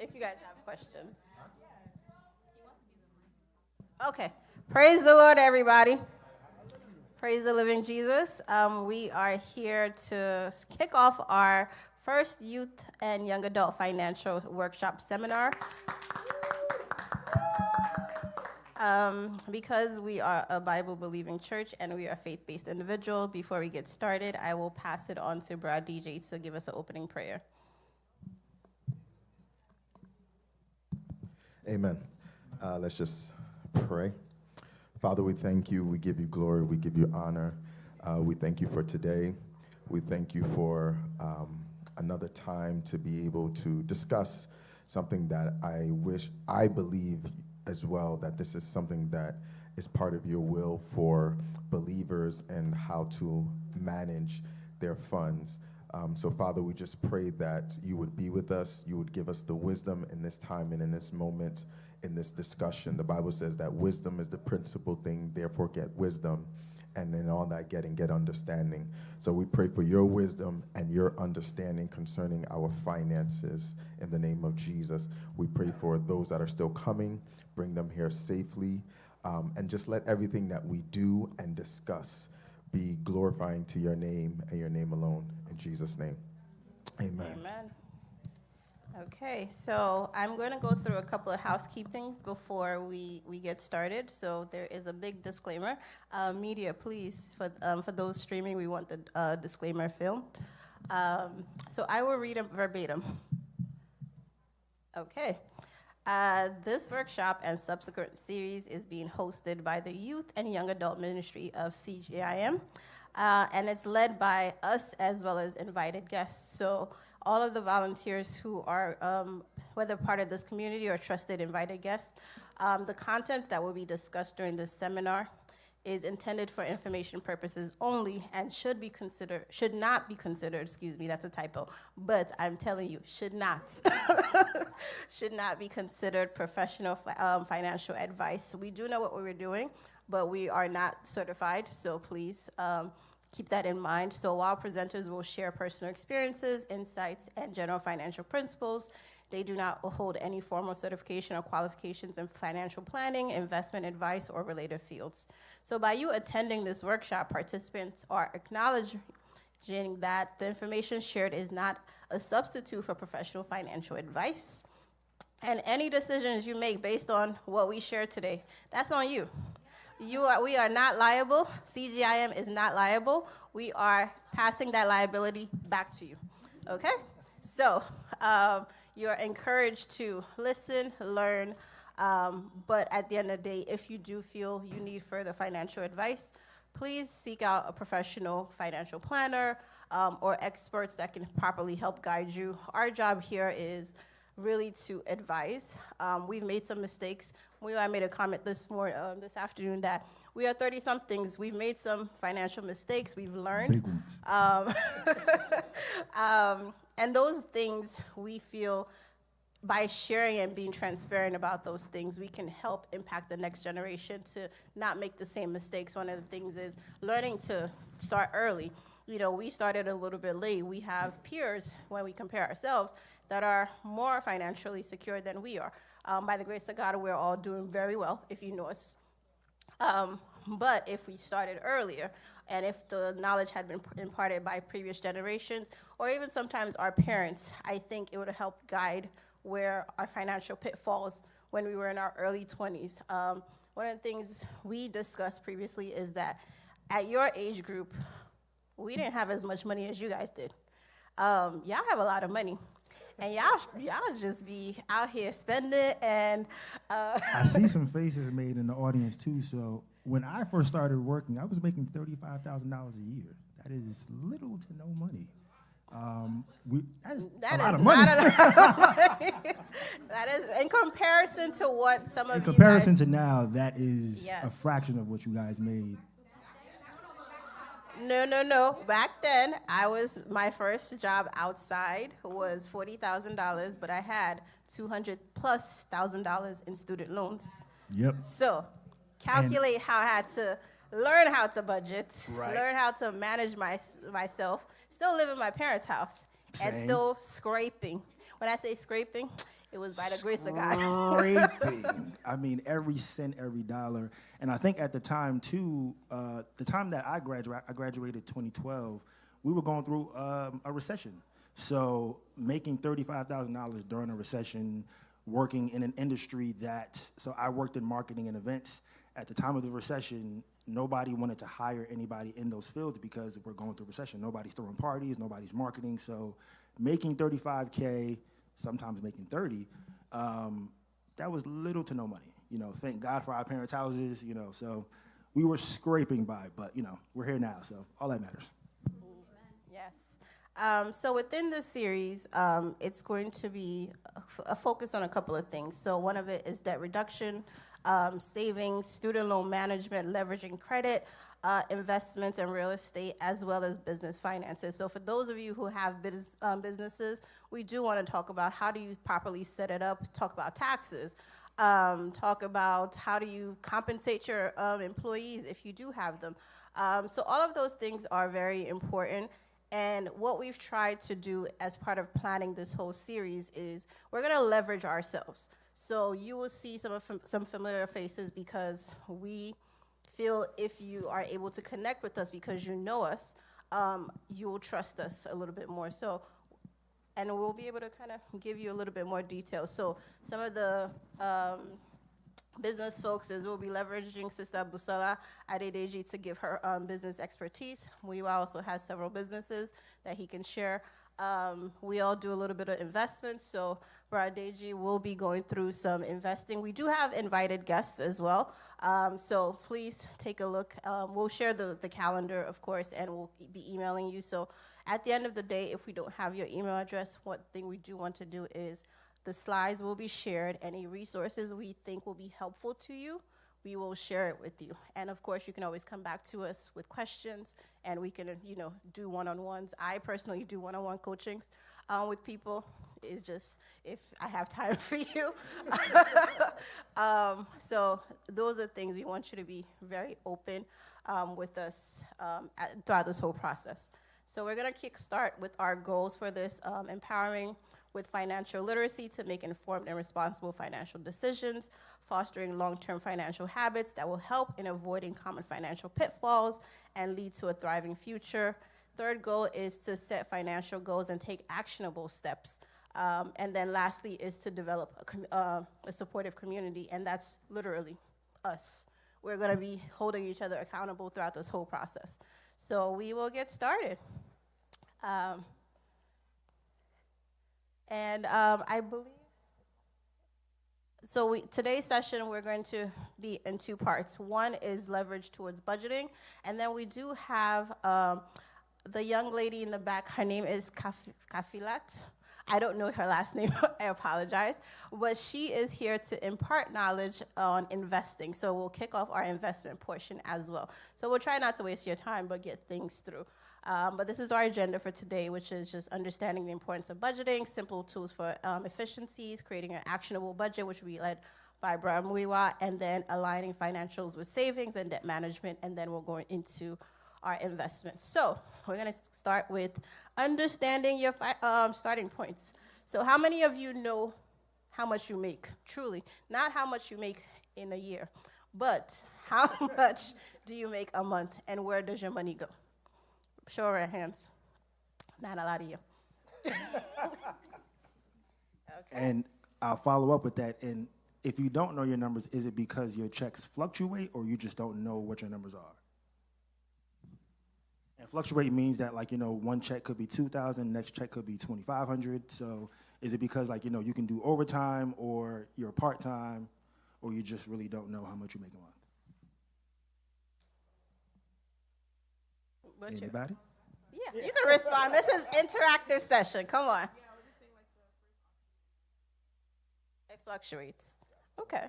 if you guys have questions. Okay. Praise the Lord, everybody. Praise the living Jesus. We are here to kick off our first youth and young adult financial workshop seminar. Because we are a Bible-believing church and we are a faith-based individual, before we get started, I will pass it on to Brad DJ to give us an opening prayer. Amen. Let's just pray. Father, we thank you. We give you glory. We give you honor. We thank you for today. We thank you for another time to be able to discuss something that I believe as well, that this is something that is part of your will for believers and how to manage their funds. So, Father, we just pray that you would be with us. You would give us the wisdom in this time and in this moment, in this discussion. The Bible says that wisdom is the principal thing, therefore get wisdom, and in all that get understanding. So we pray for your wisdom and your understanding concerning our finances in the name of Jesus. We pray for those that are still coming, bring them here safely, and just let everything that we do and discuss be glorifying to your name and your name alone. In Jesus' name, amen. Amen. Okay, so I'm going to go through a couple of housekeepings before we get started. So there is a big disclaimer. Media, please, for those streaming, we want the disclaimer filmed. So I will read them verbatim. Okay. This workshop and subsequent series is being hosted by the Youth and Young Adult Ministry of CGIM, and it's led by us as well as invited guests. So all of the volunteers who are, whether part of this community or trusted invited guests, the contents that will be discussed during this seminar is intended for information purposes only and should not be considered, that's a typo, but I'm telling you, should not be considered professional financial advice. We do know what we're doing, but we are not certified, so please keep that in mind. So while presenters will share personal experiences, insights, and general financial principles, they do not hold any formal certification or qualifications in financial planning, investment advice, or related fields. So by you attending this workshop, participants are acknowledging that the information shared is not a substitute for professional financial advice. And any decisions you make based on what we shared today, that's on you. We are not liable. CGIM is not liable. We are passing that liability back to you. Okay? So you are encouraged to listen, learn, but at the end of the day, if you do feel you need further financial advice, please seek out a professional financial planner or experts that can properly help guide you. Our job here is really to advise. We've made some mistakes. I made a comment this afternoon that we are 30-somethings. We've made some financial mistakes. We've learned. Big ones. And those things we feel by sharing and being transparent about those things, we can help impact the next generation to not make the same mistakes. One of the things is learning to start early. We started a little bit late. We have peers, when we compare ourselves, that are more financially secure than we are. By the grace of God, we're all doing very well, if you know us. But if we started earlier, and if the knowledge had been imparted by previous generations, or even sometimes our parents, I think it would help guide where our financial pitfalls when we were in our early 20s. One of the things we discussed previously is that at your age group, we didn't have as much money as you guys did. Y'all have a lot of money. And y'all just be out here spending and... I see some faces made in the audience, too. So when I first started working, I was making $35,000 a year. That is little to no money. That is a lot of money. That is, in comparison to what some of you In comparison to now, that is Yes. a fraction of what you guys made. No. Back then, my first job outside was $40,000, but I had $200,000+ in student loans. Yep. So, calculate how I had to learn how to budget, Right. learn how to manage myself, still live in my parents' house, and Same. still scraping. When I say scraping, It was by the grace of God. Scraping. I mean, every cent, every dollar. And I think at the time, too, the time that I graduated 2012, we were going through a recession. So making $35,000 during a recession, working in an industry so I worked in marketing and events. At the time of the recession, nobody wanted to hire anybody in those fields because we're going through a recession. Nobody's throwing parties, nobody's marketing. So making $35K, sometimes making 30, that was little to no money. Thank God for our parents' houses, so we were scraping by, but, we're here now, so all that matters. Yes. So within this series, it's going to be focused on a couple of things. So one of it is debt reduction, savings, student loan management, leveraging credit, investments in real estate, as well as business finances. So for those of you who have businesses, we do want to talk about how do you properly set it up, talk about taxes, talk about how do you compensate your employees if you do have them. So all of those things are very important. And what we've tried to do as part of planning this whole series is we're going to leverage ourselves. So you will see some familiar faces because we feel if you are able to connect with us because you know us, you will trust us a little bit more. So, and we'll be able to kind of give you a little bit more detail. So some of the business folks is we'll be leveraging Sister Busala Adedeji to give her business expertise. We also have several businesses that he can share. We all do a little bit of investments, so Bradeji will be going through some investing. We do have invited guests as well, so please take a look. We'll share the calendar, of course, and we'll be emailing you. So at the end of the day, if we don't have your email address, one thing we do want to do is the slides will be shared. Any resources we think will be helpful to you, we will share it with you. And of course, you can always come back to us with questions, and we can, do one-on-ones. I personally do one-on-one coachings with people. It's just if I have time for you. So those are things we want you to be very open with us throughout this whole process. So we're going to kickstart with our goals for this, empowering with financial literacy to make informed and responsible financial decisions, fostering long-term financial habits that will help in avoiding common financial pitfalls and lead to a thriving future. Third goal is to set financial goals and take actionable steps. And then lastly is to develop a supportive community, and that's literally us. We're going to be holding each other accountable throughout this whole process. So we will get started. I believe, so today's session, we're going to be in two parts. One is leverage towards budgeting, and then we do have the young lady in the back. Her name is Kafilat. I don't know her last name. I apologize. But she is here to impart knowledge on investing. So we'll kick off our investment portion as well. So we'll try not to waste your time, but get things through. But this is our agenda for today, which is just understanding the importance of budgeting, simple tools for efficiencies, creating an actionable budget, which will be led by Bra Muiwa, and then aligning financials with savings and debt management, and then we'll go into our investments. So we're going to start with understanding your starting points. So how many of you know how much you make? Truly, not how much you make in a year, but how much do you make a month, and where does your money go? Show our hands. Not a lot of you. Okay. And I'll follow up with that. And if you don't know your numbers, is it because your checks fluctuate or you just don't know what your numbers are? And fluctuate means that, one check could be $2,000, next check could be $2,500. So is it because, you can do overtime or you're part-time or you just really don't know how much you make a month? Anybody? Yeah, you can respond. This is interactive session. Come on. It fluctuates. Okay.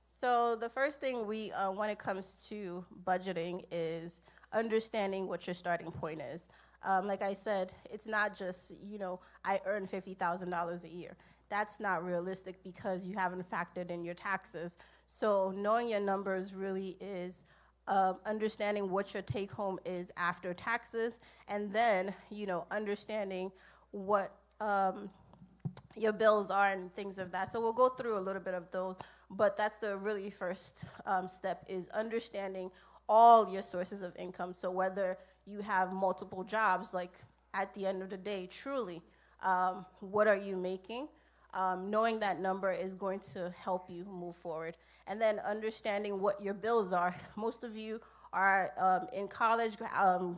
So the first thing when it comes to budgeting is understanding what your starting point is. Like I said, it's not just, I earn $50,000 a year. That's not realistic because you haven't factored in your taxes. So knowing your numbers really is understanding what your take home is after taxes, and then, understanding what your bills are and things of that. So we'll go through a little bit of those, but that's the really first step is understanding all your sources of income. So whether you have multiple jobs, like at the end of the day, truly, what are you making? Knowing that number is going to help you move forward. And then understanding what your bills are. Most of you are in college,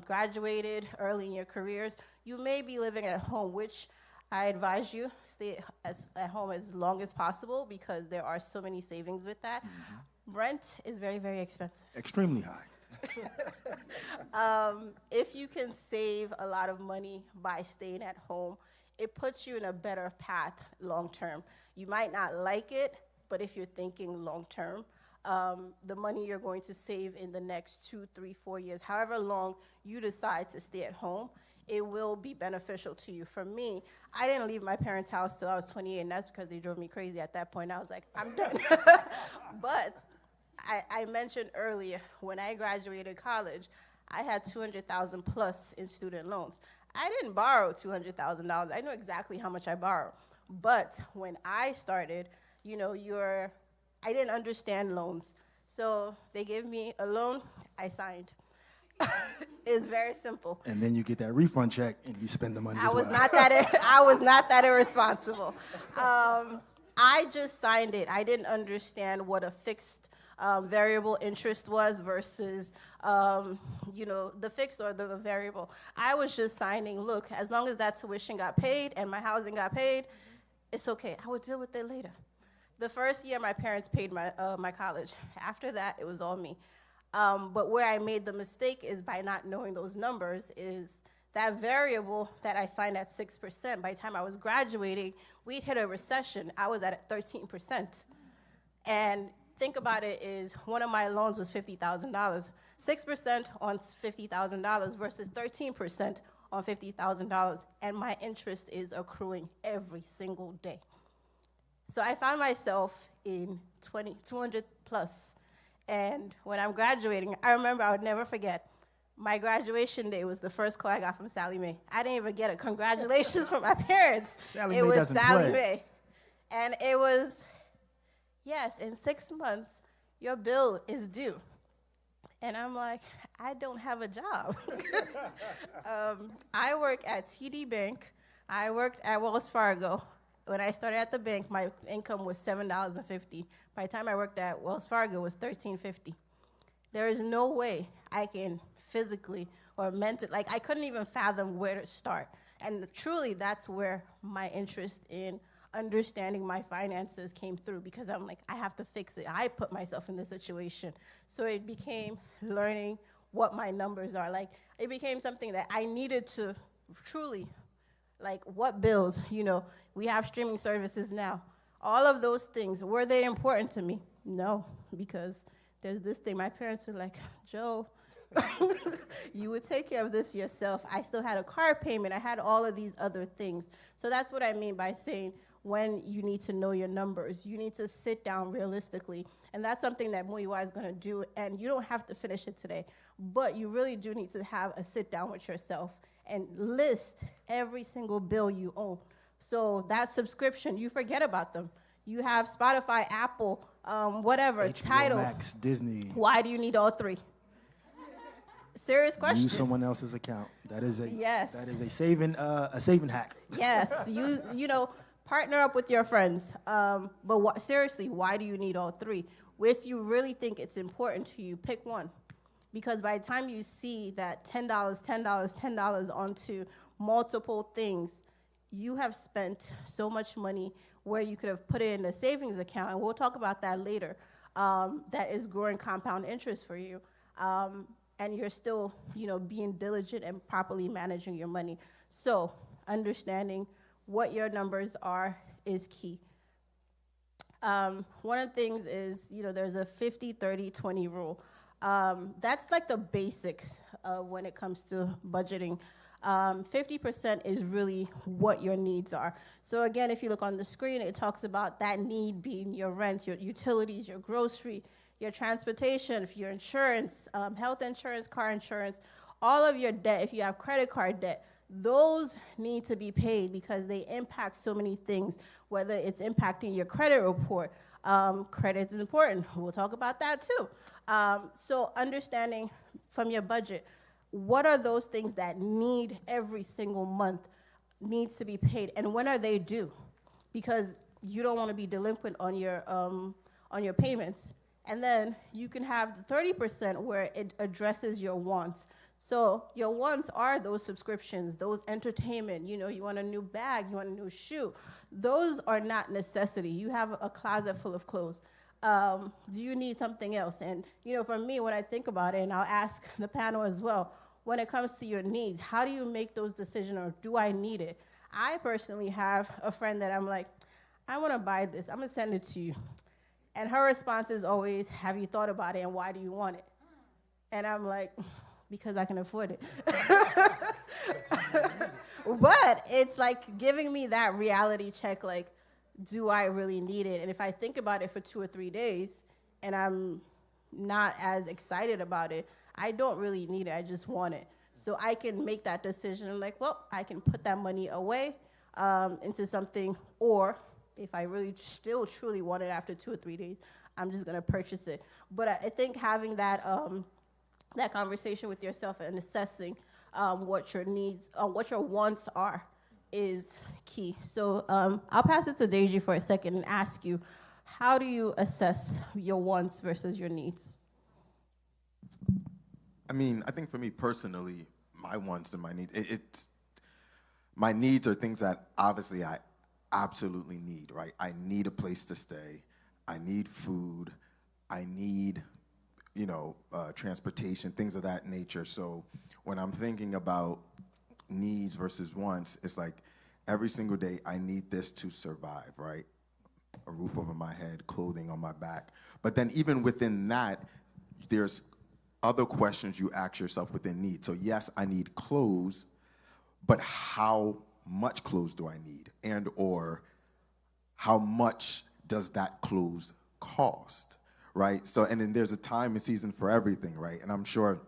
graduated early in your careers. You may be living at home, which I advise you stay at home as long as possible because there are so many savings with that. Mm-hmm. Rent is very, very expensive. Extremely high. If you can save a lot of money by staying at home, it puts you in a better path long term. You might not like it, but if you're thinking long term, the money you're going to save in the next 2, 3, 4 years, however long you decide to stay at home, it will be beneficial to you. For me, I didn't leave my parents' house till I was 28, and that's because they drove me crazy at that point. I was like, I'm done. But I mentioned earlier, when I graduated college, I had $200,000 plus in student loans. I didn't borrow $200,000. I know exactly how much I borrowed. But when I started, I didn't understand loans. So they gave me a loan, I signed. It's very simple. And then you get that refund check and you spend the money as well. I was not that irresponsible. I just signed it. I didn't understand what a fixed variable interest was versus, the fixed or the variable. I was just signing, look, as long as that tuition got paid and my housing got paid, it's okay. I would deal with it later. The first year, my parents paid my college. After that, it was all me. But where I made the mistake is by not knowing those numbers is that variable that I signed at 6%. By the time I was graduating, we'd hit a recession. I was at 13%. And think about it is one of my loans was $50,000. 6% on $50,000 versus 13% on $50,000. And my interest is accruing every single day. So I found myself in 200 plus. And when I'm graduating, I remember I would never forget, my graduation day was the first call I got from Sally Mae. I didn't even get a congratulations from my parents. Sally It Mae was doesn't Sally play. Mae. And it was, yes, in 6 months, your bill is due. And I'm like, I don't have a job. I work at TD Bank. I worked at Wells Fargo. When I started at the bank, my income was $7.50. By the time I worked at Wells Fargo, it was $13.50. There is no way I can physically or mentally, I couldn't even fathom where to start. And truly, that's where my interest in understanding my finances came through because I'm like, I have to fix it. I put myself in this situation. So it became learning what my numbers are. It became something that I needed to truly, what bills, we have streaming services now. All of those things, were they important to me? No, because there's this thing. My parents were like, Joe, you would take care of this yourself. I still had a car payment. I had all of these other things. So that's what I mean by saying when you need to know your numbers. You need to sit down realistically. And that's something that Muiwa is going to do. And you don't have to finish it today. But you really do need to have a sit down with yourself and list every single bill you own. So that subscription, you forget about them. You have Spotify, Apple, whatever, HBO Tidal. Max, Disney. Why do you need all three? Serious question. Use someone else's account. That is a Yes. That is a saving hack. Yes, partner up with your friends. But seriously, why do you need all three? If you really think it's important to you, pick one. Because by the time you see that $10, $10, $10 onto multiple things, you have spent so much money where you could have put it in a savings account, and we'll talk about that later, that is growing compound interest for you. And you're still, being diligent and properly managing your money. So understanding what your numbers are is key. One of the things is, there's a 50-30-20 rule. That's like the basics when it comes to budgeting. 50% is really what your needs are. So again, if you look on the screen, it talks about that need being your rent, your utilities, your grocery, your transportation, your insurance, health insurance, car insurance, all of your debt. If you have credit card debt, those need to be paid because they impact so many things, whether it's impacting your credit report. Credit is important. We'll talk about that too. So understanding from your budget, what are those things that need every single month needs to be paid, and when are they due? Because you don't want to be delinquent on your payments. And then you can have the 30% where it addresses your wants. So your wants are those subscriptions, those entertainment, you want a new bag, you want a new shoe. Those are not necessity. You have a closet full of clothes. Do you need something else? And, for me, when I think about it, and I'll ask the panel as well, when it comes to your needs, how do you make those decisions, or do I need it? I personally have a friend that I'm like, I want to buy this. I'm going to send it to you. And her response is always, have you thought about it, and why do you want it? And I'm like, because I can afford it. But it's like giving me that reality check, like, do I really need it? And if I think about it for 2 or 3 days and I'm not as excited about it, I don't really need it, I just want it. So I can make that decision. I'm like, well, I can put that money away into something, or if I really still truly want it after 2 or 3 days, I'm just gonna purchase it. But I think having that that conversation with yourself and assessing what your needs, what your wants are, is key. So I'll pass it to Deji for a second and ask you, how do you assess your wants versus your needs? I mean, I think for me personally, my wants and my needs, my needs are things that obviously I absolutely need, right? I need a place to stay. I need food. I need, transportation, things of that nature. So when I'm thinking about needs versus wants, it's like every single day I need this to survive, right? A roof over my head, clothing on my back. But then even within that, there's other questions you ask yourself within need. So yes, I need clothes, but how much clothes do I need? And or how much does that clothes cost, right? So, and then there's a time and season for everything, right? And I'm sure,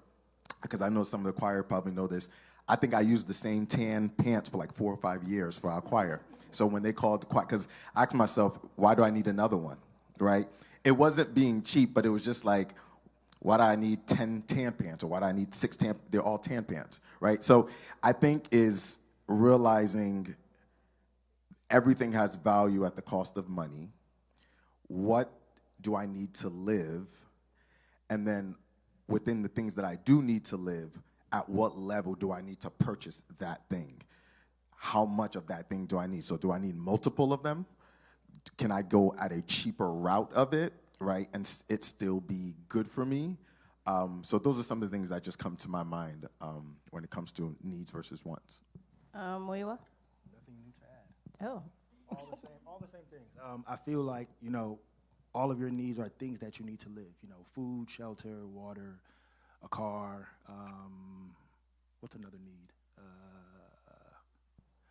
because I know some of the choir probably know this, I think I used the same tan pants for like 4 or 5 years for our choir. So when they called the choir, because I asked myself, why do I need another one, right? It wasn't being cheap, but it was just like, why do I need 10 tan pants, or why do I need 6 tan? They're all tan pants, right? So I think is realizing everything has value at the cost of money. What do I need to live? And then within the things that I do need to live, at what level do I need to purchase that thing? How much of that thing do I need? So do I need multiple of them? Can I go at a cheaper route of it, right, and it still be good for me? So those are some of the things that just come to my mind when it comes to needs versus wants. Muiwa? Nothing new to add. Oh. All the same things. I feel like, all of your needs are things that you need to live. Food, shelter, water, a car. What's another need?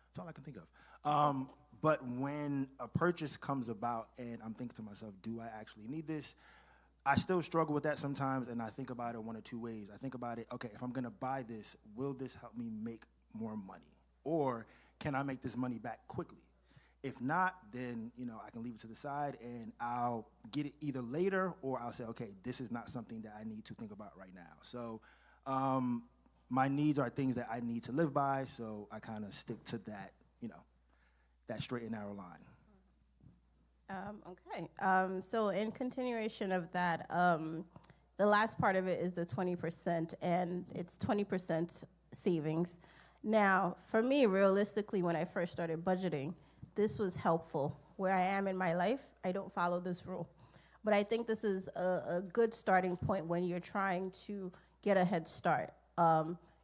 That's all I can think of. But when a purchase comes about and I'm thinking to myself, do I actually need this? I still struggle with that sometimes, and I think about it one or two ways. I think about it, okay, if I'm gonna buy this, will this help me make more money? Or can I make this money back quickly? If not, then I can leave it to the side and I'll get it either later, or I'll say, okay, this is not something that I need to think about right now. So my needs are things that I need to live by, so I kind of stick to that, that straight and narrow line. Okay. So in continuation of that, the last part of it is the 20%, and it's 20% savings. Now, for me, realistically, when I first started budgeting, this was helpful. Where I am in my life, I don't follow this rule. But I think this is a good starting point when you're trying to get a head start.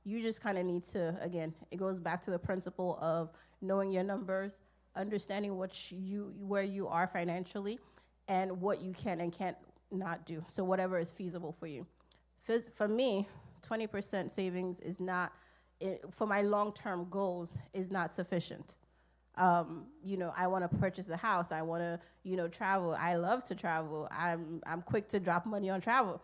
You just kind of need to, again, it goes back to the principle of knowing your numbers, understanding where you are financially, and what you can and can't not do. So whatever is feasible for you. For me, 20% savings is not, for my long-term goals, is not sufficient. I want to purchase a house. I want to, travel. I love to travel. I'm quick to drop money on travel.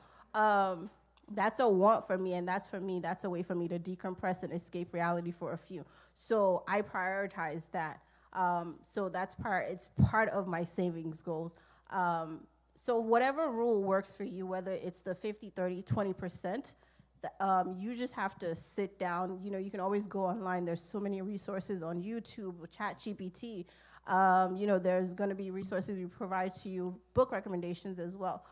That's a want for me, and that's for me. That's a way for me to decompress and escape reality for a few. So I prioritize that. So it's part of my savings goals. So whatever rule works for you, whether it's the 50, 30, 20%, you just have to sit down. You know, you can always go online. There's so many resources on YouTube, ChatGPT. You know, there's going to be resources we provide to you, book recommendations as well.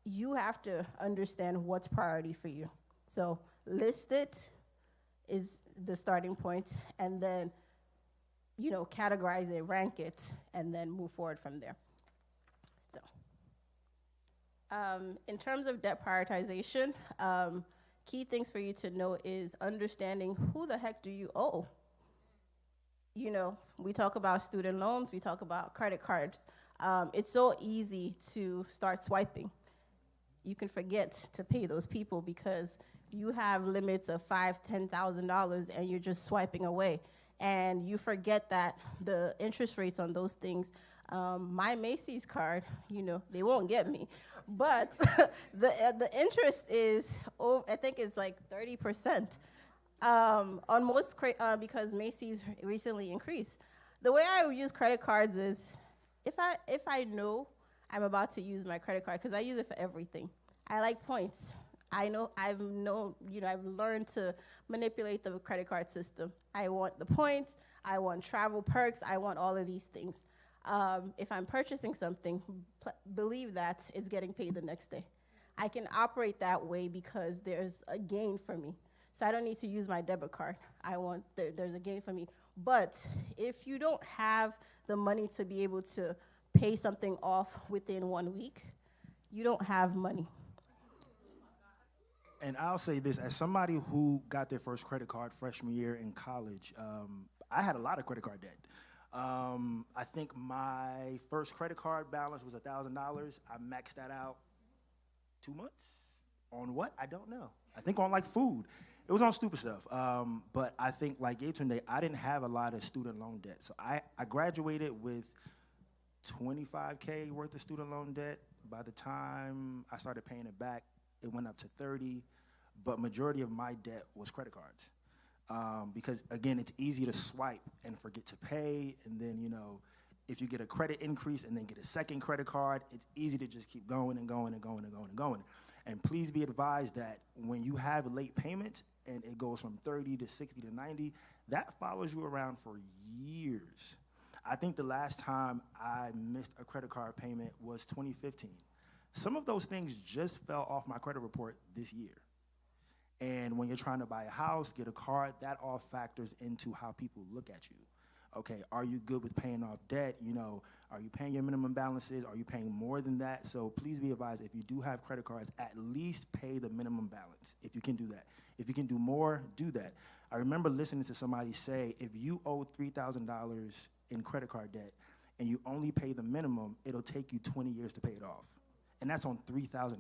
You have to understand what's priority for you. So list it is the starting point, and then, you know, categorize it, rank it, and then move forward from there. So in terms of debt prioritization, key things for you to know is understanding who the heck do you owe. You know, we talk about student loans, we talk about credit cards. It's so easy to start swiping. You can forget to pay those people because you have limits of $5,000, $10,000 and you're just swiping away. And you forget that the interest rates on those things, my Macy's card, you know, they won't get me. But the interest is, I think it's like 30% on most, because Macy's recently increased. The way I use credit cards is if I know I'm about to use my credit card, because I use it for everything. I like points. I've learned to manipulate the credit card system. I want the points, I want travel perks, I want all of these things. If I'm purchasing something, believe that it's getting paid the next day. I can operate that way because there's a gain for me. So I don't need to use my debit card. There's a gain for me. But if you don't have the money to be able to pay something off within 1 week, you don't have money. And I'll say this, as somebody who got their first credit card freshman year in college, I had a lot of credit card debt. I think my first credit card balance was $1,000. I maxed that out 2 months. On what? I don't know. I think on like food. It was on stupid stuff. But I think like Yetunde, I didn't have a lot of student loan debt. So I graduated with $25K worth of student loan debt. By the time I started paying it back, it went up to 30, but majority of my debt was credit cards. Because again, it's easy to swipe and forget to pay, and then, you know, if you get a credit increase and then get a second credit card, it's easy to just keep going and going and going and going and going. And please be advised that when you have late payments and it goes from 30 to 60 to 90, that follows you around for years. I think the last time I missed a credit card payment was 2015. Some of those things just fell off my credit report this year. And when you're trying to buy a house, get a car, that all factors into how people look at you. Okay, are you good with paying off debt? You know, are you paying your minimum balances? Are you paying more than that? So please be advised, if you do have credit cards, at least pay the minimum balance, if you can do that. If you can do more, do that. I remember listening to somebody say, if you owe $3,000 in credit card debt and you only pay the minimum, it'll take you 20 years to pay it off. And that's on $3,000.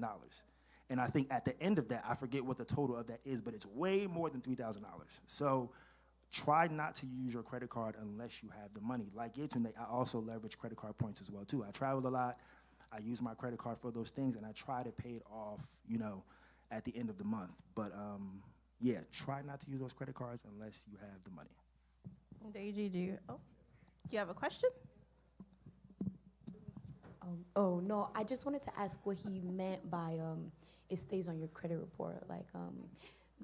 And I think at the end of that, I forget what the total of that is, but it's way more than $3,000. So try not to use your credit card unless you have the money. Like Yetunde, I also leverage credit card points as well too. I travel a lot. I use my credit card for those things, and I try to pay it off, you know, at the end of the month. But yeah, try not to use those credit cards unless you have the money. Do you have a question? Oh, no, I just wanted to ask what he meant by it stays on your credit report, like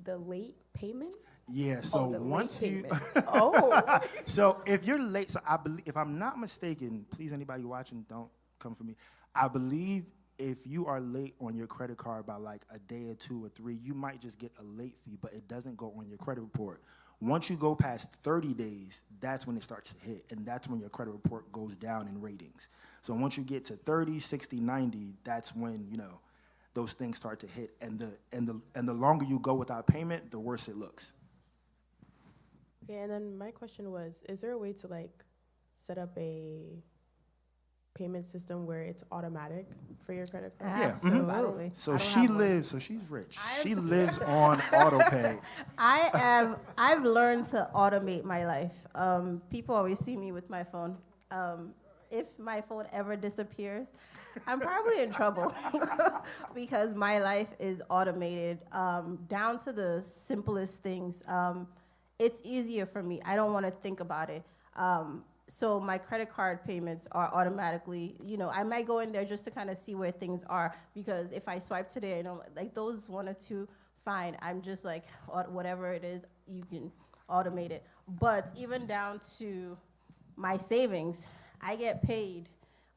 the late payment? Yeah, so once you... Oh. So if you're late, so I believe, if I'm not mistaken, please anybody watching, don't come for me. I believe if you are late on your credit card by like a day or 2 or 3, you might just get a late fee, but it doesn't go on your credit report. Once you go past 30 days, that's when it starts to hit, and that's when your credit report goes down in ratings. So once you get to 30, 60, 90, that's when, you know, those things start to hit, and the longer you go without payment, the worse it looks. Okay, and then my question was, is there a way to like set up a payment system where it's automatic for your credit card? Yeah. Absolutely. So she lives, so she's rich. She lives on auto pay. I've learned to automate my life. People always see me with my phone. if my phone ever disappears, I'm probably in trouble because my life is automated down to the simplest things. It's easier for me. I don't want to think about it. So my credit card payments are automatically, I might go in there just to kind of see where things are, because if I swipe today, like those 1 or 2, fine. I'm just like, whatever it is, you can automate it. But even down to my savings, I get paid.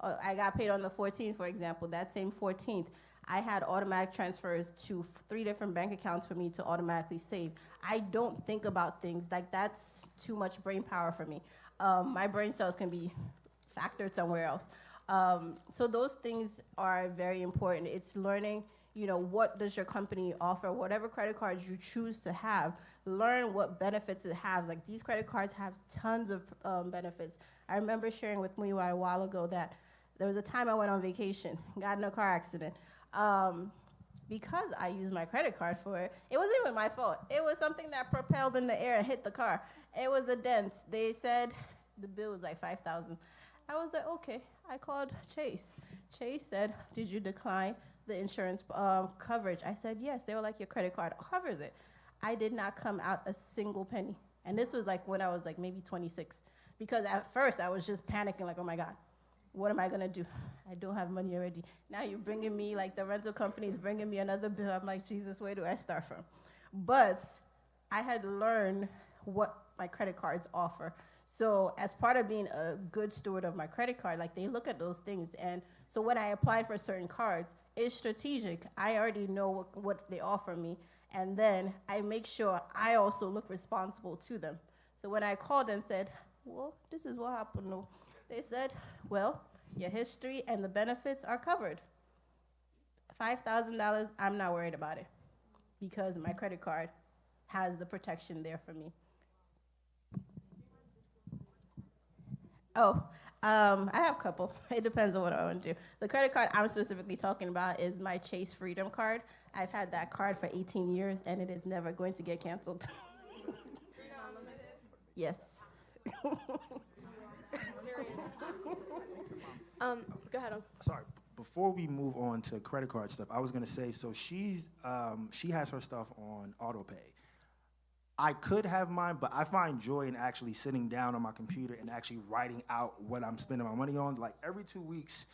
I got paid on the 14th, for example. That same 14th, I had automatic transfers to 3 different bank accounts for me to automatically save. I don't think about things like that's too much brain power for me. My brain cells can be factored somewhere else. So those things are very important. It's learning, what does your company offer? Whatever credit cards you choose to have, learn what benefits it has. Like these credit cards have tons of benefits. I remember sharing with Muiwa a while ago that there was a time I went on vacation, got in a car accident. Because I used my credit card for it, it wasn't even my fault. It was something that propelled in the air and hit the car. It was a dent. They said the bill was like $5,000. I was like, okay. I called Chase. Chase said, did you decline the insurance coverage? I said, yes. They were like, your credit card covers it. I did not come out a single penny. And this was like when I was like maybe 26. Because at first I was just panicking like, oh my God, what am I gonna do? I don't have money already. Now you're bringing me, like the rental company is bringing me another bill. I'm like, Jesus, where do I start from? But I had learned what my credit cards offer. So as part of being a good steward of my credit card, like they look at those things. And so when I applied for certain cards, it's strategic. I already know what they offer me. And then I make sure I also look responsible to them. So when I called and said, well, this is what happened. No. They said, well, your history and the benefits are covered. $5,000, I'm not worried about it because my credit card has the protection there for me. I have a couple. It depends on what I want to do. The credit card I'm specifically talking about is my Chase Freedom card. I've had that card for 18 years, and it is never going to get canceled. Yes. Go ahead. Sorry. Before we move on to credit card stuff, I was gonna say, so she has her stuff on auto pay. I could have mine, but I find joy in actually sitting down on my computer and actually writing out what I'm spending my money on. Like every 2 weeks,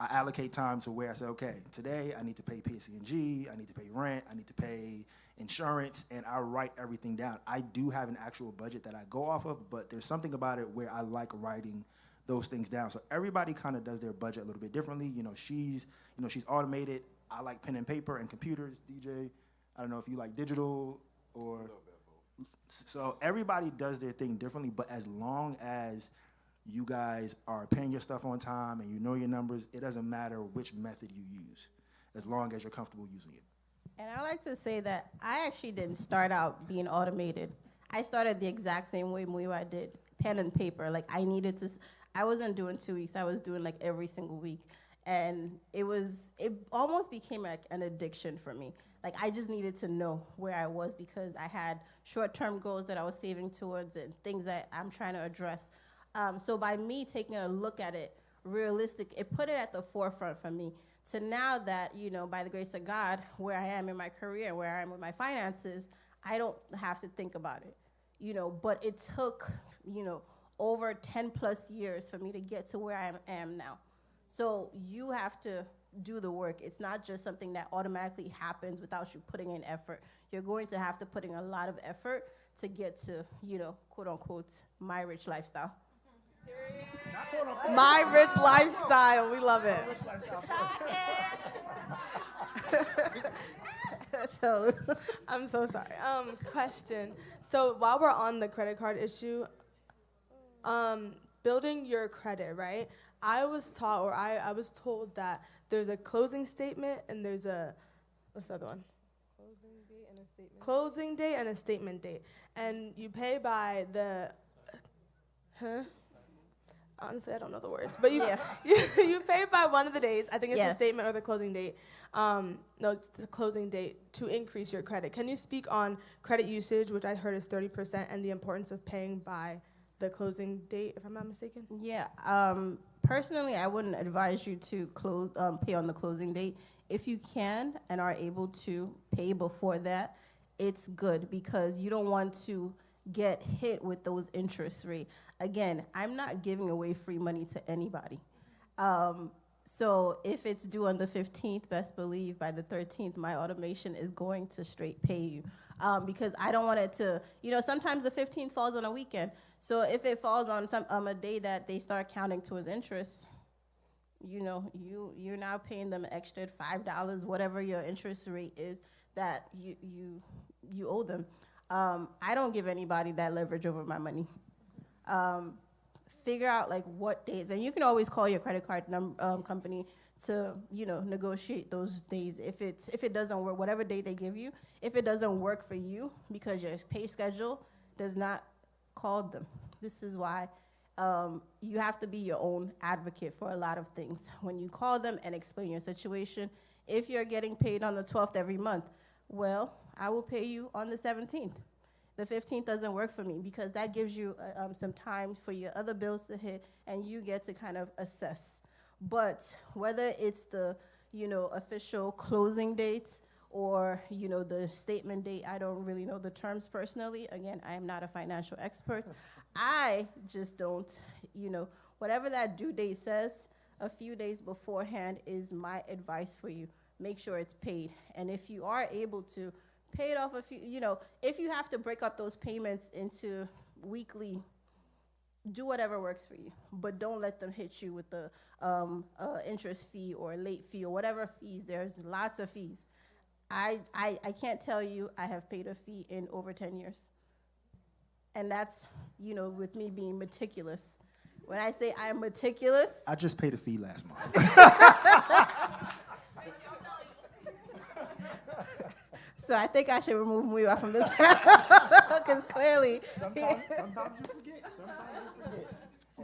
I allocate time to where I say, okay, today I need to pay PSE&G, I need to pay rent, I need to pay insurance, and I write everything down. I do have an actual budget that I go off of, but there's something about it where I like writing those things down. So everybody kind of does their budget a little bit differently. She's automated. I like pen and paper and computers. DJ, I don't know if you like digital or. So everybody does their thing differently, but as long as you guys are paying your stuff on time and you know your numbers, it doesn't matter which method you use, as long as you're comfortable using it. And I like to say that I actually didn't start out being automated. I started the exact same way Muiwa did, pen and paper. Like I wasn't doing 2 weeks, I was doing like every single week. And it almost became like an addiction for me. Like I just needed to know where I was because I had short-term goals that I was saving towards and things that I'm trying to address. So by me taking a look at it realistic, it put it at the forefront for me to now that, by the grace of God, where I am in my career and where I am with my finances, I don't have to think about it, but it took, over 10 plus years for me to get to where I am now. So you have to do the work. It's not just something that automatically happens without you putting in effort. You're going to have to put in a lot of effort to get to, quote unquote, my rich lifestyle. My rich lifestyle. We love it. So I'm so sorry. Question. So while we're on the credit card issue, building your credit, right? I was taught, or I was told that there's a closing statement and there's what's the other one? Closing date and a statement. Closing date and a statement date. And you pay by honestly, I don't know the words, but you pay by one of the days. I think it's the statement or the closing date. No, it's the closing date to increase your credit. Can you speak on credit usage, which I heard is 30%, and the importance of paying by the closing date, if I'm not mistaken? Yeah. personally, I wouldn't advise you to pay on the closing date. If you can and are able to pay before that, it's good because you don't want to get hit with those interest rate. Again, I'm not giving away free money to anybody. So if it's due on the 15th, best believe by the 13th, my automation is going to straight pay you. Because I don't want it to, sometimes the 15th falls on a weekend. So if it falls on a day that they start counting towards interest, you're now paying them an extra $5, whatever your interest rate is that you owe them. I don't give anybody that leverage over my money. Figure out like what days, and you can always call your credit card company to negotiate those days. If it doesn't work, whatever day they give you, if it doesn't work for you because your pay schedule does not, call them. This is why you have to be your own advocate for a lot of things. When you call them and explain your situation, if you're getting paid on the 12th every month, well, I will pay you on the 17th. The 15th doesn't work for me because that gives you some time for your other bills to hit and you get to kind of assess. But whether it's the, official closing dates or, the statement date, I don't really know the terms personally. Again, I am not a financial expert. I just don't, whatever that due date says, a few days beforehand is my advice for you. Make sure it's paid. And if you are able to pay it off if you have to break up those payments into weekly, do whatever works for you. But don't let them hit you with the interest fee or late fee or whatever fees. There's lots of fees. I can't tell you I have paid a fee in over 10 years. And that's, with me being meticulous. When I say I'm meticulous. I just paid a fee last month. So I think I should remove Muiwa from this because clearly. Sometimes you forget.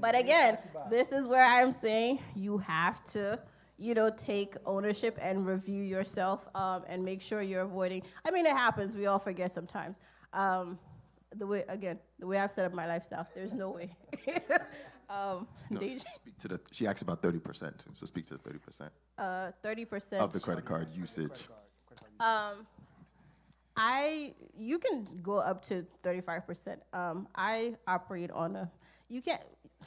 But again, this is where I'm saying you have to, take ownership and review yourself and make sure you're avoiding. I mean, it happens. We all forget sometimes. The way I've set up my lifestyle, there's no way. Speak to she asked about 30% too, so speak to the 30%. 30% of the credit card usage. You can go up to 35%. I operate on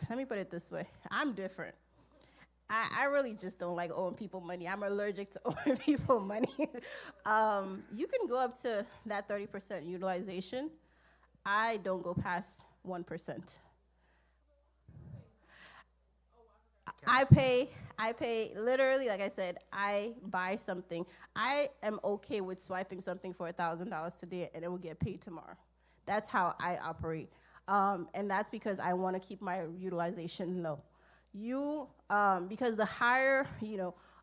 let me put it this way. I'm different. I really just don't like owing people money. I'm allergic to owing people money. You can go up to that 30% utilization. I don't go past 1%. I pay literally, like I said, I buy something. I am okay with swiping something for $1,000 today and it will get paid tomorrow. That's how I operate. And that's because I want to keep my utilization low. Because the higher,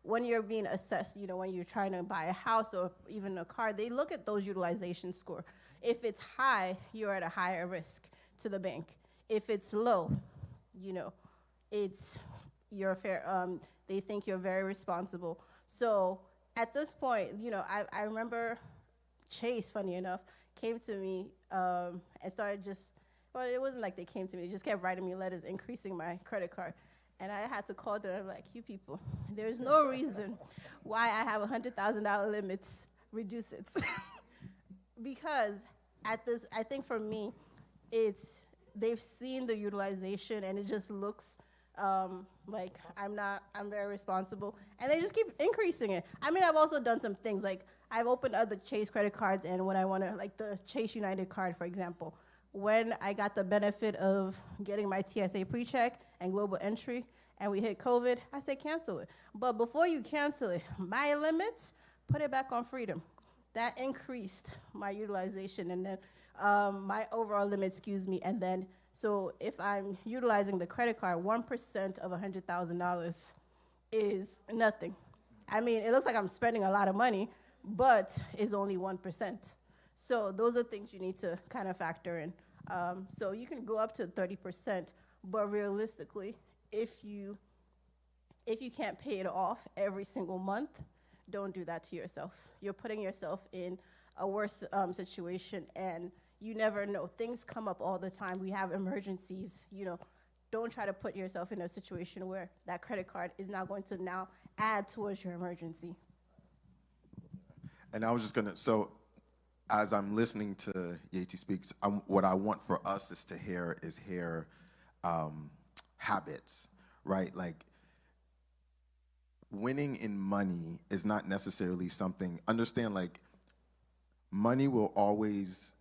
when you're being assessed, when you're trying to buy a house or even a car, they look at those utilization score. If it's high, you're at a higher risk to the bank. If it's low, you're fair. They think you're very responsible. So at this point, I remember Chase, funny enough, came to me and started it wasn't like they came to me. They just kept writing me letters increasing my credit card. And I had to call them like, you people, there's no reason why I have $100,000 limits, reduce it. Because I think for me, they've seen the utilization and it just looks like I'm very responsible. And they just keep increasing it. I mean, I've also done some things like I've opened other Chase credit cards and when I want to, like the Chase United card, for example, when I got the benefit of getting my TSA pre-check and global entry and we hit COVID, I said cancel it. But before you cancel it, my limits, put it back on freedom. That increased my utilization and then my overall limit, and then so if I'm utilizing the credit card, 1% of $100,000 is nothing. I mean, it looks like I'm spending a lot of money, but it's only 1%. So those are things you need to kind of factor in. So you can go up to 30%, but realistically, if you can't pay it off every single month, don't do that to yourself. You're putting yourself in a worse situation, and you never know. Things come up all the time. We have emergencies, don't try to put yourself in a situation where that credit card is now going to now add towards your emergency. And I was just gonna, so as I'm listening to Yeti Speaks, what I want for us is to hear habits, right? Like, winning in money is not necessarily something, understand, like, money will always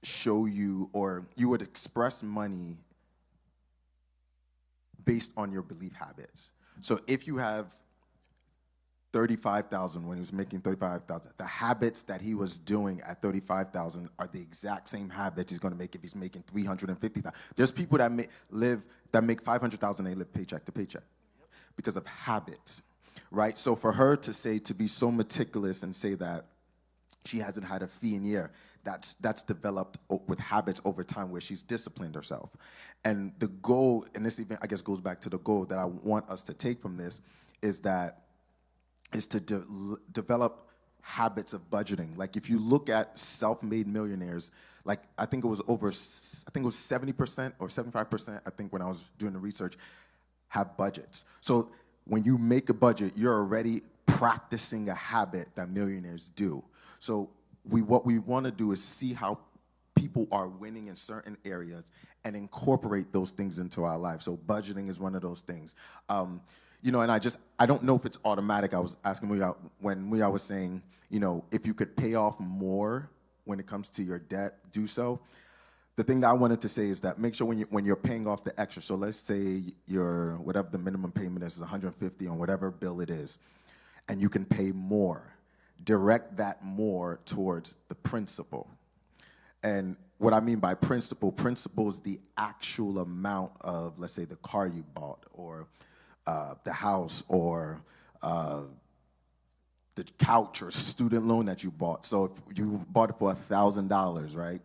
show you, or you would express money based on your belief habits. So if you have 35,000 when he was making 35,000, the habits that he was doing at 35,000 are the exact same habits he's going to make if he's making 350,000. There's people that make 500,000, they live paycheck to paycheck because of habits, right? So for her to say, to be so meticulous and say that she hasn't had a fee in a year, that's developed with habits over time where she's disciplined herself. And the goal, and this even I guess goes back to the goal that I want us to take from this, is to develop habits of budgeting. Like, if you look at self-made millionaires, like I think it was 70% or 75%, I think when I was doing the research, have budgets. So when you make a budget, you're already practicing a habit that millionaires do. So what we want to do is see how people are winning in certain areas and incorporate those things into our lives. So budgeting is one of those things. And I don't know if it's automatic. I was asking when Muya was saying, if you could pay off more when it comes to your debt, do so. The thing that I wanted to say is that make sure when you're paying off the extra, so let's say your whatever the minimum payment is $150 on whatever bill it is, and you can pay more, direct that more towards the principal. And what I mean by principal is the actual amount of, let's say, the car you bought, or the house, or the couch or student loan that you bought. So if you bought it for $1,000, right?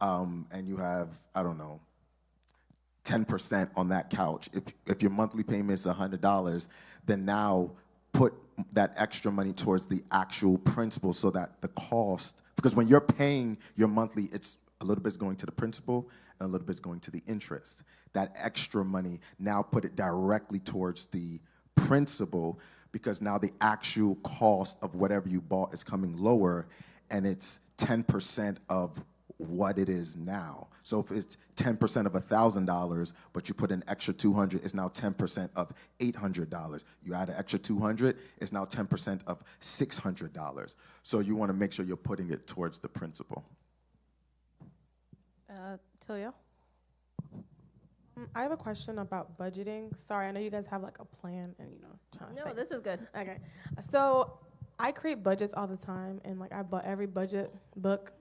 And you have, I don't know, 10% on that couch. If your monthly payment is $100, then now put that extra money towards the actual principal, so that the cost, because when you're paying your monthly, it's a little bit's going to the principal and a little bit's going to the interest. That extra money, now put it directly towards the principal, because now the actual cost of whatever you bought is coming lower, and it's 10% of what it is now. So if it's 10% of $1,000, but you put an extra $200, it's now 10% of $800. You add an extra $200, it's now 10% of $600. So you want to make sure you're putting it towards the principal. Toya? I have a question about budgeting. Sorry, I know you guys have like a plan and trying to No, this is good. Okay. So I create budgets all the time, and like I bought every budget book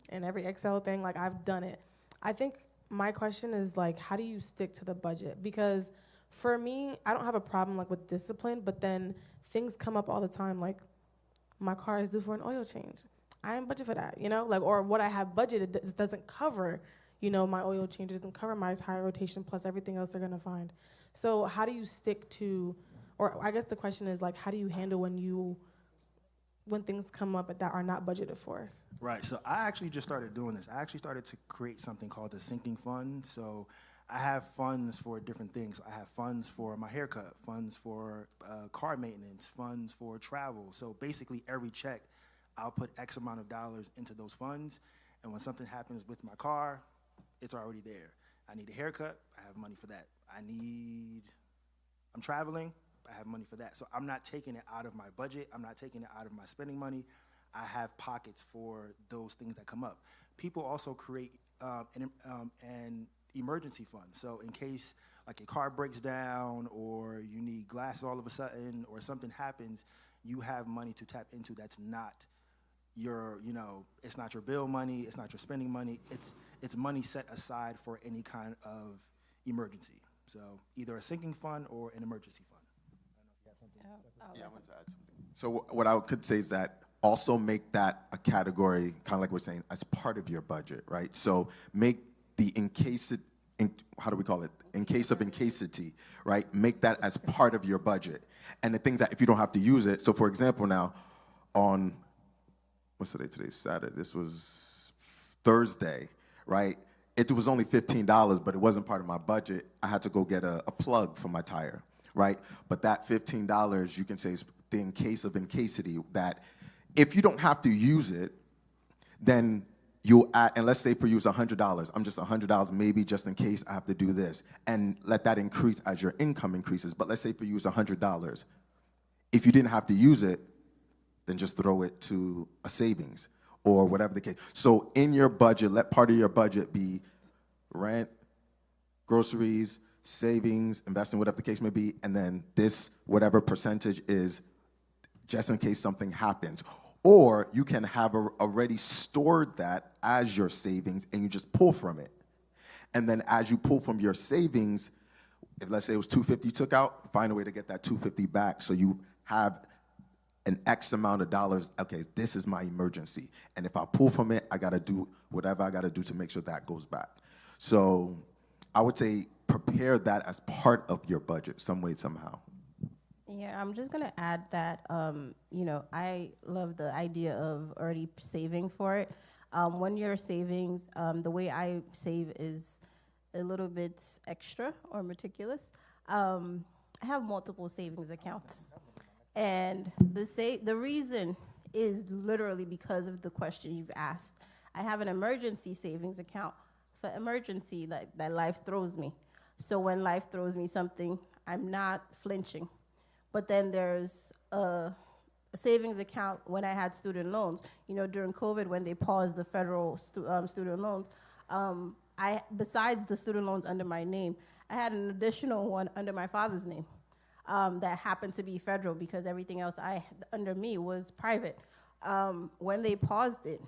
and every Excel thing. Like, I've done it. I think my question is, like, how do you stick to the budget? Because for me, I don't have a problem like with discipline, but then things come up all the time. Like, my car is due for an oil change. I didn't budget for that, or what I have budgeted doesn't cover, my oil change, doesn't cover my tire rotation plus everything else they're gonna find. So how do you stick to, or I guess the question is, like, how do you handle when things come up that are not budgeted for? Right, so I actually just started doing this. I actually started to create something called a sinking fund. So I have funds for different things. I have funds for my haircut, funds for car maintenance, funds for travel. So basically every check, I'll put X amount of dollars into those funds. And when something happens with my car, it's already there. I need a haircut, I have money for that. I'm traveling, I have money for that. So I'm not taking it out of my budget. I'm not taking it out of my spending money. I have pockets for those things that come up. People also create an emergency fund. So in case like your car breaks down, or you need glasses all of a sudden, or something happens, you have money to tap into that's not your, it's not your bill money, it's not your spending money, it's money set aside for any kind of emergency. So either a sinking fund or an emergency fund. Yeah, I want to add something. So what I could say is that also make that a category, kind of like we're saying, as part of your budget, right? So make the in case of incasity, right? Make that as part of your budget. And the things that if you don't have to use it, so for example now, on, what's the day today? Saturday. This was Thursday, right? it was only $15, but it wasn't part of my budget. I had to go get a plug for my tire, right? But that $15, you can say, is the in case of incasity, that if you don't have to use it, then you add, and let's say for you it's $100. I'm just $100, maybe just in case I have to do this, and let that increase as your income increases. But let's say for you it's $100. If you didn't have to use it, then just throw it to a savings or whatever the case. So in your budget, let part of your budget be rent, groceries, savings, investing, whatever the case may be, and then this, whatever percentage is just in case something happens. Or you can have already stored that as your savings and you just pull from it. And then as you pull from your savings, if let's say it was $250 you took out, find a way to get that $250 back so you have an X amount of dollars. Okay, this is my emergency. And if I pull from it, I gotta do whatever I gotta do to make sure that goes back. So I would say prepare that as part of your budget, some way, somehow. Yeah, I'm just gonna add that, I love the idea of already saving for it. When you're savings, the way I save is a little bit extra or meticulous. I have multiple savings accounts. And the reason is literally because of the question you've asked. I have an emergency savings account for emergency that life throws me. So when life throws me something, I'm not flinching. But then there's a savings account when I had student loans. During COVID, when they paused the federal student loans, besides the student loans under my name, I had an additional one under my father's name that happened to be federal because everything else under me was private. When they paused it,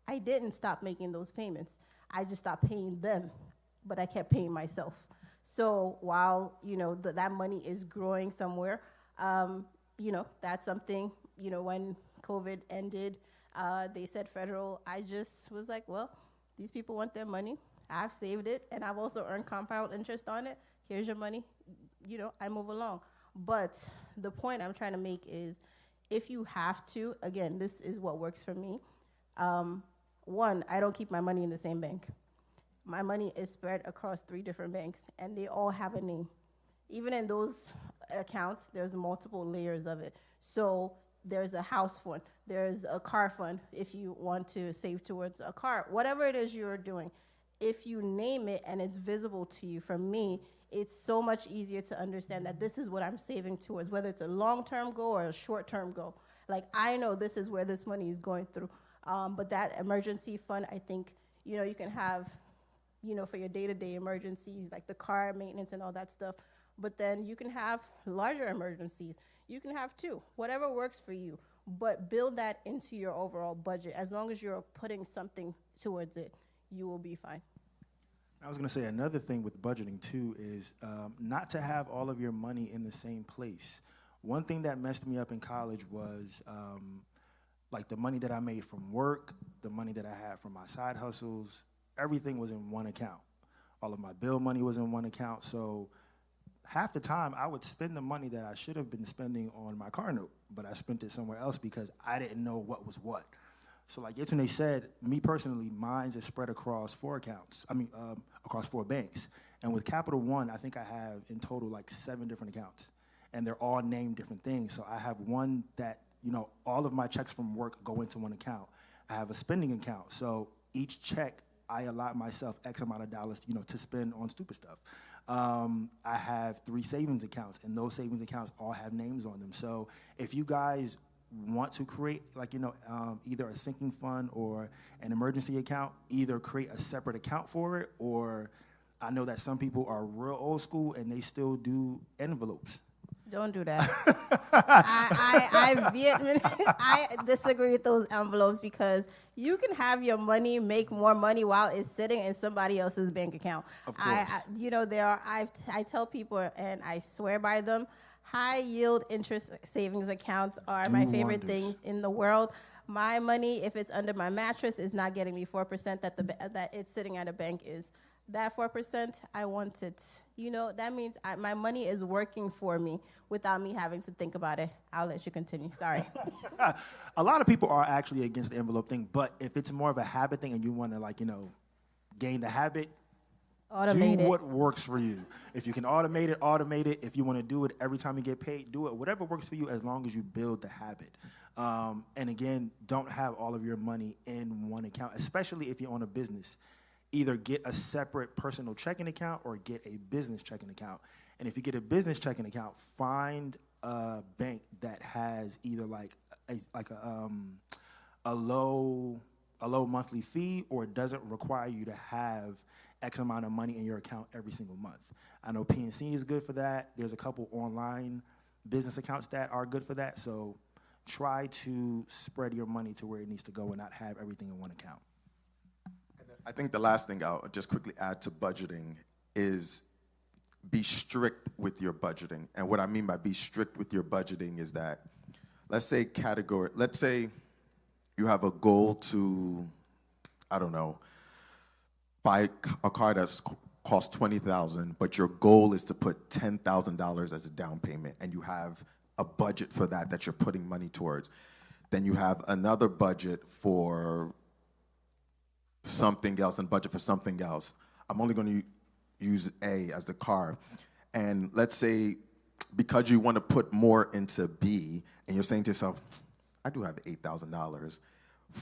I didn't stop making those payments. I just stopped paying them, but I kept paying myself. So while that money is growing somewhere, that's something, when COVID ended, they said federal. I just was like, well, these people want their money. I've saved it, and I've also earned compound interest on it. Here's your money. I move along. But the point I'm trying to make is if you have to, again, this is what works for me. One, I don't keep my money in the same bank. My money is spread across 3 different banks, and they all have a name. Even in those accounts, there's multiple layers of it. So there's a house fund, there's a car fund if you want to save towards a car. Whatever it is you're doing, if you name it and it's visible to you, for me, it's so much easier to understand that this is what I'm saving towards, whether it's a long-term goal or a short-term goal. Like, I know this is where this money is going through. But that emergency fund, I think, you can have, for your day-to-day emergencies, like the car maintenance and all that stuff. But then you can have larger emergencies. You can have 2, whatever works for you. But build that into your overall budget. As long as you're putting something towards it, you will be fine. I was going to say another thing with budgeting, too, is not to have all of your money in the same place. One thing that messed me up in college was like the money that I made from work, the money that I had from my side hustles, everything was in one account. All of my bill money was in one account. So half the time I would spend the money that I should have been spending on my car note, but I spent it somewhere else because I didn't know what was what. So like Yetunde said, me personally, mine is spread across 4 accounts. Across 4 banks. And with Capital One, I think I have in total like 7 different accounts. And they're all named different things. So I have one that, all of my checks from work go into one account. I have a spending account. So each check, I allot myself X amount of dollars, to spend on stupid stuff. I have 3 savings accounts, and those savings accounts all have names on them. So if you guys want to create either a sinking fund or an emergency account, either create a separate account for it, or I know that some people are real old school and they still do envelopes. Don't do that. I disagree with those envelopes because you can have your money make more money while it's sitting in somebody else's bank account. Of course. I tell people, and I swear by them, high yield interest savings accounts are my favorite things in the world. My money, if it's under my mattress, is not getting me 4% that it's sitting at a bank is. That 4%, I want it. That means my money is working for me without me having to think about it. I'll let you continue. Sorry. A lot of people are actually against the envelope thing, but if it's more of a habit thing and you want to gain the habit. Automate Do it. what works for you. If you can automate it, automate it. If you want to do it every time you get paid, do it. Whatever works for you as long as you build the habit. And again, don't have all of your money in one account, especially if you own a business. Either get a separate personal checking account or get a business checking account. And if you get a business checking account, find a bank that has either a low monthly fee or doesn't require you to have X amount of money in your account every single month. I know PNC is good for that. There's a couple online business accounts that are good for that. So try to spread your money to where it needs to go and not have everything in one account. I think the last thing I'll just quickly add to budgeting is be strict with your budgeting. And what I mean by be strict with your budgeting is that, let's say you have a goal to, I don't know, buy a car that's costs $20,000, but your goal is to put $10,000 as a down payment, and you have a budget for that you're putting money towards. Then you have another budget for something else and budget for something else. I'm only going to use A as the car. And let's say because you want to put more into B, and you're saying to yourself, I do have $8,000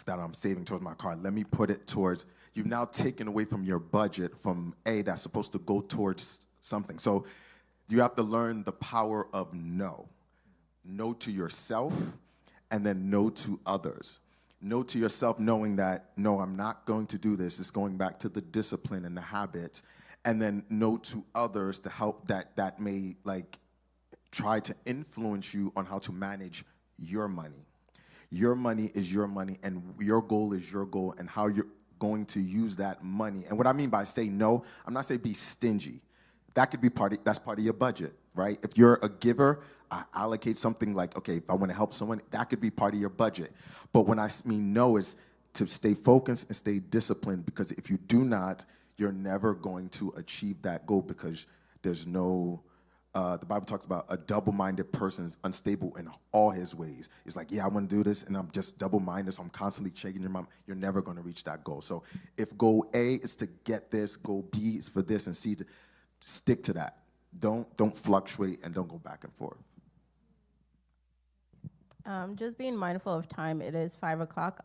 that I'm saving towards my car. Let me put it towards. You've now taken away from your budget from A that's supposed to go towards something. So you have to learn the power of no. No to yourself, and then no to others. No to yourself, knowing that, no, I'm not going to do this. It's going back to the discipline and the habits. And then no to others to help that may try to influence you on how to manage your money. Your money is your money, and your goal is your goal, and how you're going to use that money. And what I mean by say no, I'm not saying be stingy. That could be that's part of your budget, right? If you're a giver, allocate something like, okay, if I want to help someone, that could be part of your budget. But when I mean no, is to stay focused and stay disciplined, because if you do not, you're never going to achieve that goal, because there's no, the Bible talks about a double-minded person is unstable in all his ways. It's like, yeah, I want to do this, and I'm just double-minded, so I'm constantly checking your mom. You're never going to reach that goal. So if goal A is to get this, goal B is for this, and C, stick to that. Don't fluctuate, and don't go back and forth. Just being mindful of time. It is 5 o'clock.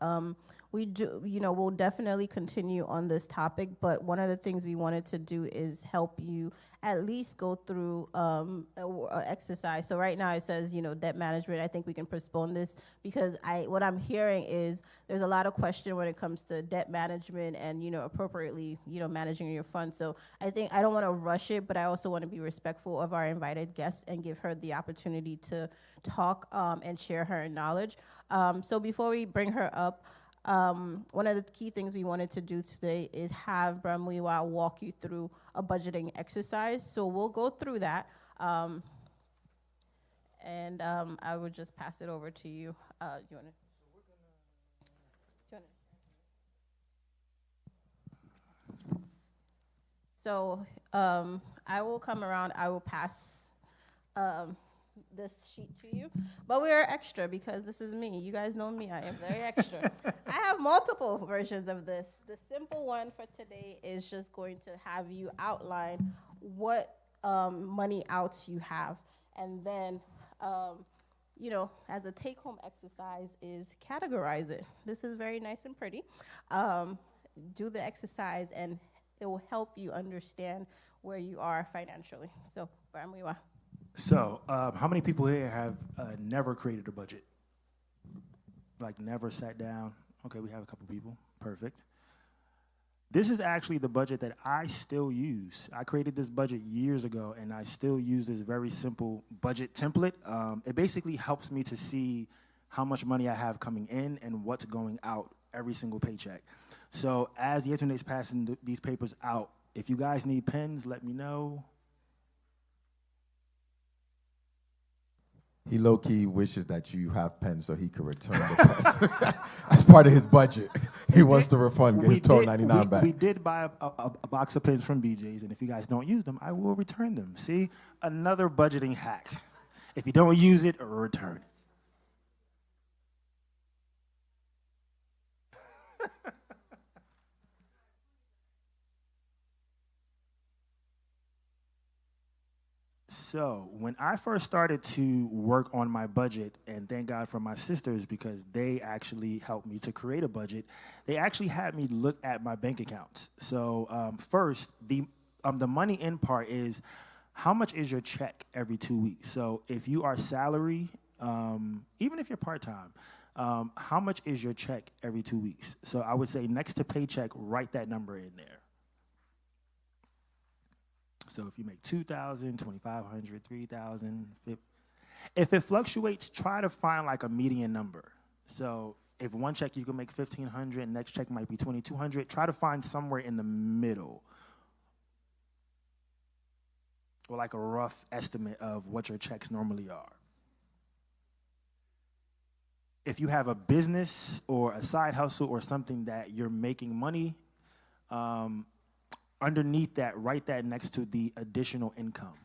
We'll definitely continue on this topic, but one of the things we wanted to do is help you at least go through a exercise. So right now it says, debt management. I think we can postpone this because what I'm hearing is there's a lot of question when it comes to debt management and, appropriately, managing your funds. So I think I don't want to rush it, but I also want to be respectful of our invited guests and give her the opportunity to talk and share her knowledge. So before we bring her up, one of the key things we wanted to do today is have Bramwiwa walk you through a budgeting exercise. So we'll go through that. And I would just pass it over to you. You want to? So I will come around. I will pass this sheet to you, but we are extra because this is me. You guys know me. I am very extra. I have multiple versions of this. The simple one for today is just going to have you outline what money outs you have, and then as a take-home exercise is categorize it. This is very nice and pretty. Do the exercise, and it will help you understand where you are financially. So, Bramwiwa. So, how many people here have never created a budget? Like never sat down? Okay, we have a couple people. Perfect. This is actually the budget that I still use. I created this budget years ago, and I still use this very simple budget template. It basically helps me to see how much money I have coming in and what's going out every single paycheck. So as the internet's passing these papers out, if you guys need pens, let me know. He low-key wishes that you have pens so he could return the pens. That's part of his budget. He wants to refund his $12.99 back. We did buy a box of pens from BJ's, and if you guys don't use them, I will return them. See? Another budgeting hack. If you don't use it, return it. So when I first started to work on my budget, and thank God for my sisters because they actually helped me to create a budget, they actually had me look at my bank accounts. So first, the money in part is how much is your check every 2 weeks? So if you are salary, even if you're part-time, how much is your check every 2 weeks? So I would say next to paycheck, write that number in there. So if you make 2,000, 2,500, 3,000, if it fluctuates, try to find like a median number. So if one check you can make 1,500, next check might be 2,200, try to find somewhere in the middle, or like a rough estimate of what your checks normally are. If you have a business or a side hustle or something that you're making money, underneath that, write that next to the additional income.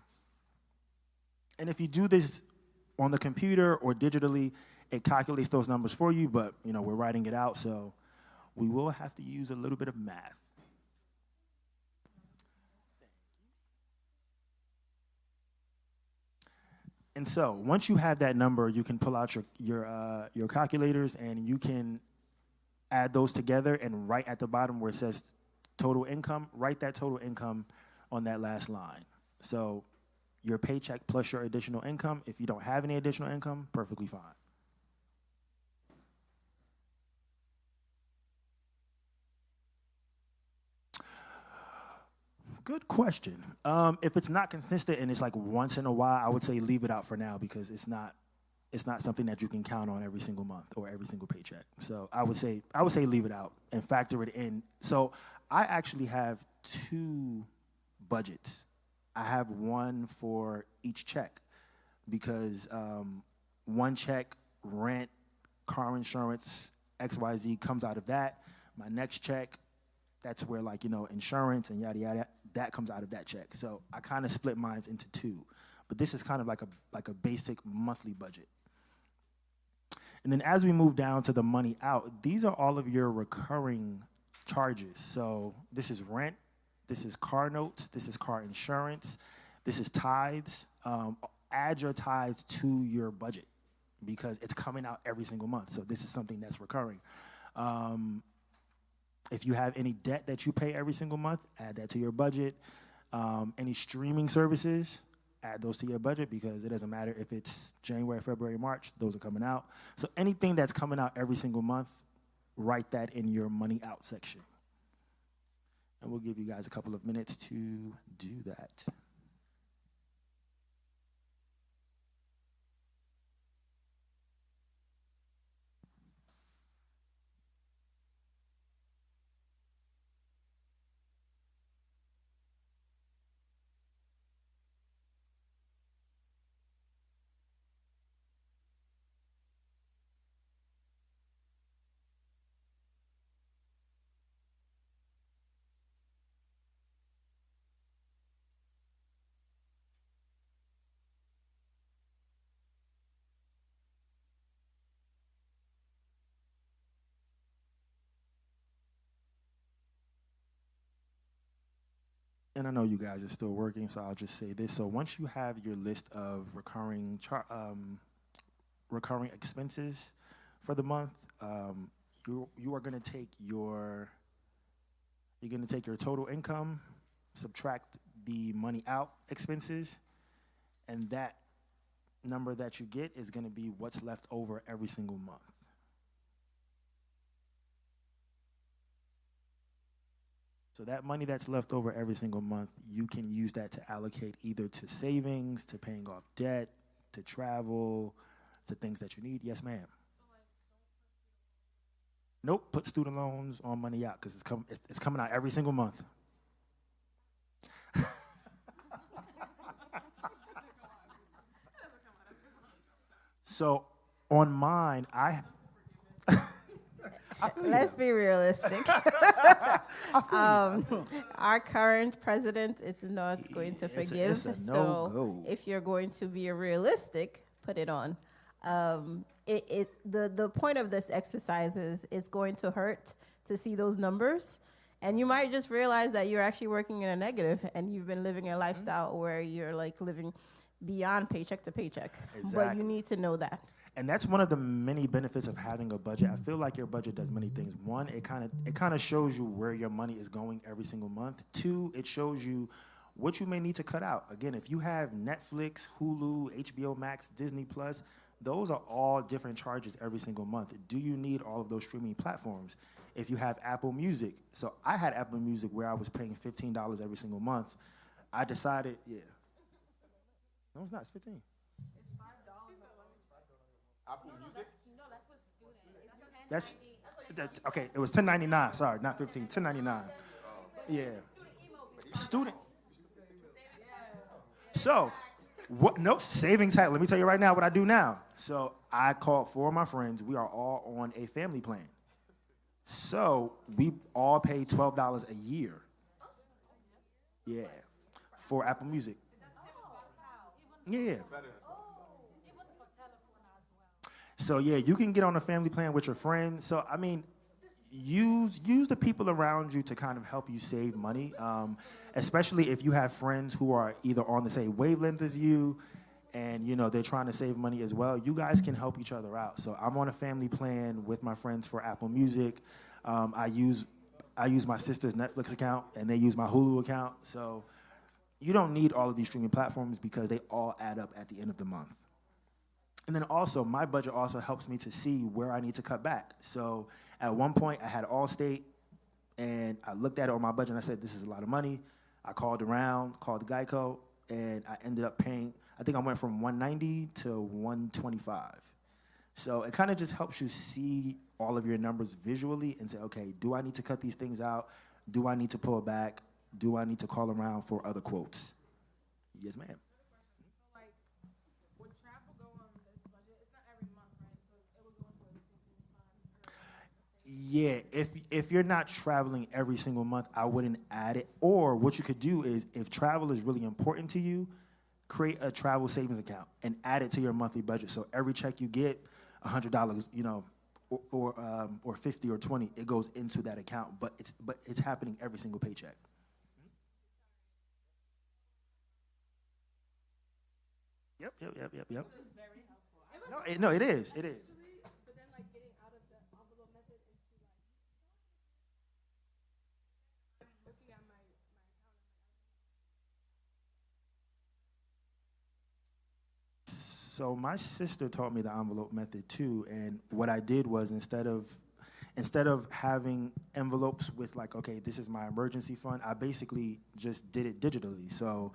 And if you do this on the computer or digitally, it calculates those numbers for you, but we're writing it out, so we will have to use a little bit of math. And so once you have that number, you can pull out your calculators and you can add those together, and right at the bottom where it says total income, write that total income on that last line. So your paycheck plus your additional income. If you don't have any additional income, perfectly fine. Good question. If it's not consistent and it's like once in a while, I would say leave it out for now because it's not something that you can count on every single month or every single paycheck. So I would say leave it out and factor it in. So I actually have 2 budgets. I have one for each check because one check, rent, car insurance, XYZ comes out of that. My next check, that's where insurance and yada yada, that comes out of that check. So I kind of split mine into 2. But this is kind of like a basic monthly budget. And then as we move down to the money out, these are all of your recurring charges. So this is rent, this is car notes, this is car insurance, this is tithes. Add your tithes to your budget because it's coming out every single month. So this is something that's recurring. If you have any debt that you pay every single month, add that to your budget. Any streaming services, add those to your budget because it doesn't matter if it's January, February, March, those are coming out. So anything that's coming out every single month, write that in your money out section. And we'll give you guys a couple of minutes to do that. And I know you guys are still working, so I'll just say this. So once you have your list of recurring expenses for the month, you are going to take your total income, subtract the money out expenses, and that number that you get is going to be what's left over every single month. So that money that's left over every single month, you can use that to allocate either to savings, to paying off debt, to travel, to things that you need. Yes, ma'am. Nope, put student loans on money out because it's coming out every single month. So on mine, Let's be realistic. Our current president is not going to forgive. It's a so no-go. if you're going to be realistic, put it on. The point of this exercise is it's going to hurt to see those numbers. And you might just realize that you're actually working in a negative and you've been living a lifestyle where you're like living beyond paycheck to paycheck. But Exactly. you need to know that. And that's one of the many benefits of having a budget. I feel like your budget does many things. One, it kind of shows you where your money is going every single month. Two, it shows you what you may need to cut out. Again, if you have Netflix, Hulu, HBO Max, Disney Plus, those are all different charges every single month. Do you need all of those streaming platforms? If you have Apple Music, so I had Apple Music where I was paying $15 every single month. I decided, yeah. No, it's not. It's 15. That's okay. It was $10.99. Sorry, not 15. $10.99. Yeah. Student. So, what? No savings hat. Let me tell you right now what I do now. So I called 4 of my friends. We are all on a family plan. So we all pay $12 a year. Yeah, for Apple Music. Yeah. So yeah, you can get on a family plan with your friends. So I mean, use the people around you to kind of help you save money, especially if you have friends who are either on the same wavelength as you, and they're trying to save money as well. You guys can help each other out. So I'm on a family plan with my friends for Apple Music. I use my sister's Netflix account, and they use my Hulu account. So you don't need all of these streaming platforms because they all add up at the end of the month. And then also, my budget also helps me to see where I need to cut back. So at one point, I had Allstate, and I looked at it on my budget, and I said, this is a lot of money. I called around, called Geico, and I ended up paying, I think I went from $190 to $125. So it kind of just helps you see all of your numbers visually and say, okay, do I need to cut these things out? Do I need to pull back? Do I need to call around for other quotes? Yes, ma'am. Yeah, if you're not traveling every single month, I wouldn't add it. Or what you could do is, if travel is really important to you, create a travel savings account and add it to your monthly budget. So every check you get, $100, or 50 or 20, it goes into that account. But it's happening every single paycheck. Yep. No, it is. So my sister taught me the envelope method too, and what I did was instead of having envelopes with like, okay, this is my emergency fund, I basically just did it digitally. So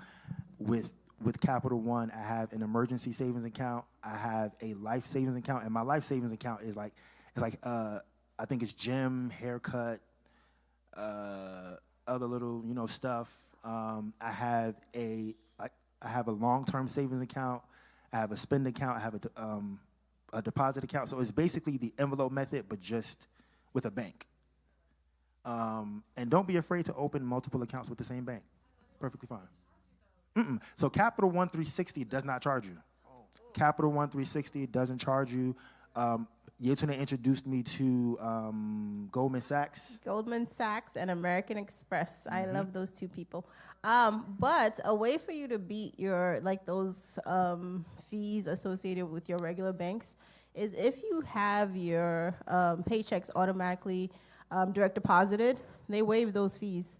with Capital One, I have an emergency savings account, I have a life savings account, and my life savings account is like I think it's gym, haircut, other little stuff. I have a long-term savings account. I have a spend account. I have a deposit account. So it's basically the envelope method, but just with a bank. And don't be afraid to open multiple accounts with the same bank. Perfectly fine. So Capital One 360 does not charge you. Capital One 360 doesn't charge you. Yetuna introduced me to Goldman Sachs. Goldman Sachs and American Express. I love those two people. But a way for you to beat those fees associated with your regular banks is if you have your paychecks automatically direct deposited, they waive those fees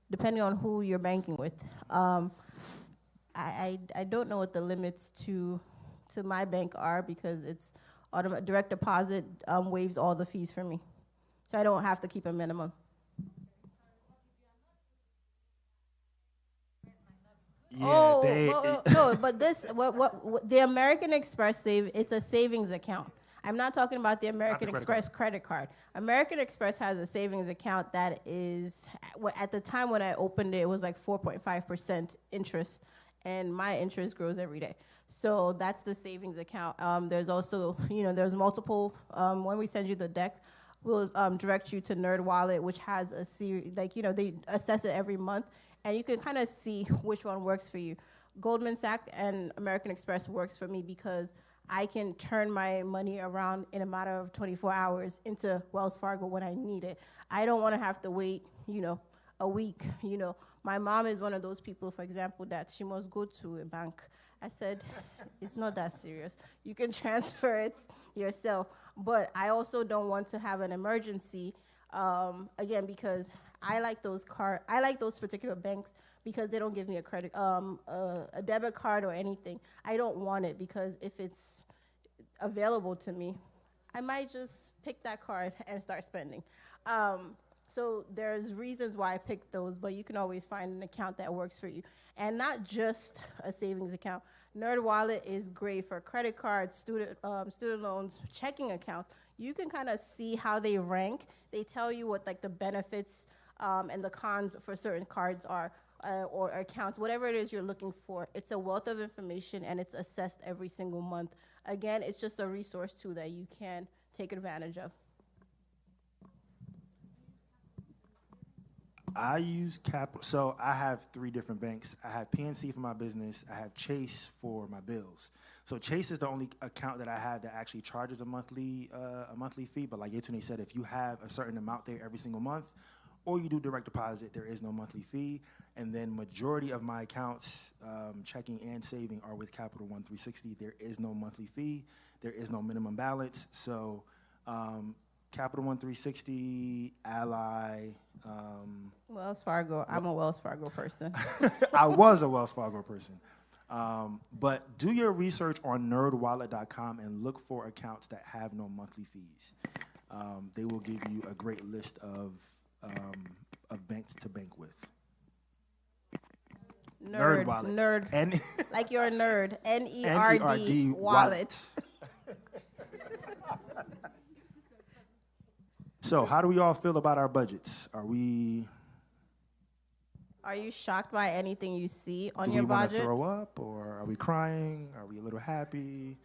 depending on who you're banking with. I don't know what the limits to my bank are because it's direct deposit waives all the fees for me. So I don't have to keep a minimum. Yeah, no, but this what the American Express it's a savings account. I'm not talking about the American Express credit card. American Express has a savings account that is, at the time when I opened it, it was like 4.5% interest, and my interest grows every day. So that's the savings account. There's also, there's multiple. When we send you the deck, we'll direct you to Nerd Wallet, which has a series, they assess it every month, and you can kind of see which one works for you. Goldman Sachs and American Express works for me because I can turn my money around in a matter of 24 hours into Wells Fargo when I need it. I don't want to have to wait, a week. My mom is one of those people, for example, that she must go to a bank I said, it's not that serious. You can transfer it yourself. But I also don't want to have an emergency, again, because I like those particular banks because they don't give me a debit card or anything. I don't want it because if it's available to me, I might just pick that card and start spending. So there's reasons why I picked those, but you can always find an account that works for you. And not just a savings account. Nerd Wallet is great for credit cards, student loans, checking accounts. You can kind of see how they rank. They tell you what like the benefits and the cons for certain cards are or accounts, whatever it is you're looking for. It's a wealth of information and it's assessed every single month. Again, it's just a resource tool that you can take advantage of. I use Capital. So I have 3 different banks. I have PNC for my business. I have Chase for my bills. So Chase is the only account that I have that actually charges a monthly fee. But like Yetunde said, if you have a certain amount there every single month, or you do direct deposit, there is no monthly fee. And then majority of my accounts, checking and saving, are with Capital One 360. There is no monthly fee. There is no minimum balance. So Capital One 360, Ally. Wells Fargo. I'm a Wells Fargo person. I was a Wells Fargo person. But do your research on nerdwallet.com and look for accounts that have no monthly fees. They will give you a great list of banks to bank with. Nerd Wallet. Nerd. Like you're a nerd. N-E-R-D wallet. So how do we all feel about our budgets? Are you shocked by anything you see on your Do we want budget? to throw up, or are we crying? Are we a little happy?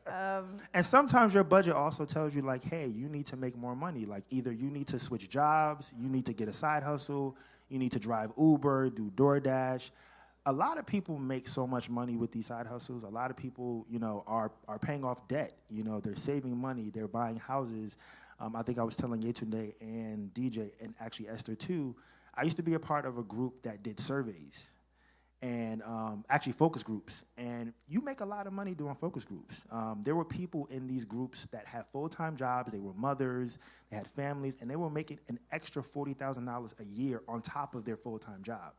And sometimes your budget also tells you, like, hey, you need to make more money. Like, either you need to switch jobs, you need to get a side hustle, you need to drive Uber, do DoorDash. A lot of people make so much money with these side hustles. A lot of people, are paying off debt. They're saving money. They're buying houses. I think I was telling Yetunde and DJ, and actually Esther too, I used to be a part of a group that did surveys and actually focus groups. And you make a lot of money doing focus groups. There were people in these groups that had full-time jobs. They were mothers. They had families. And they were making an extra $40,000 a year on top of their full-time job.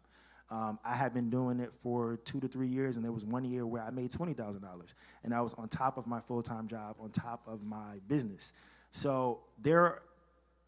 I had been doing it for 2 to 3 years, and there was 1 year where I made $20,000. And I was on top of my full-time job, on top of my business. So there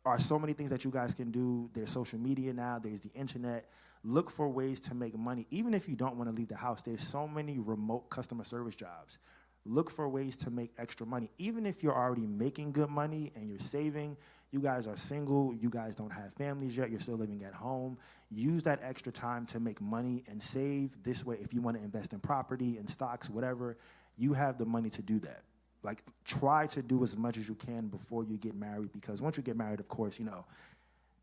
are so many things that you guys can do. There's social media now. There's the internet. Look for ways to make money. Even if you don't want to leave the house, there's so many remote customer service jobs. Look for ways to make extra money. Even if you're already making good money and you're saving, you guys are single, you guys don't have families yet, you're still living at home. Use that extra time to make money and save. This way, if you want to invest in property and stocks, whatever, you have the money to do that. Like, try to do as much as you can before you get married, because once you get married, of course,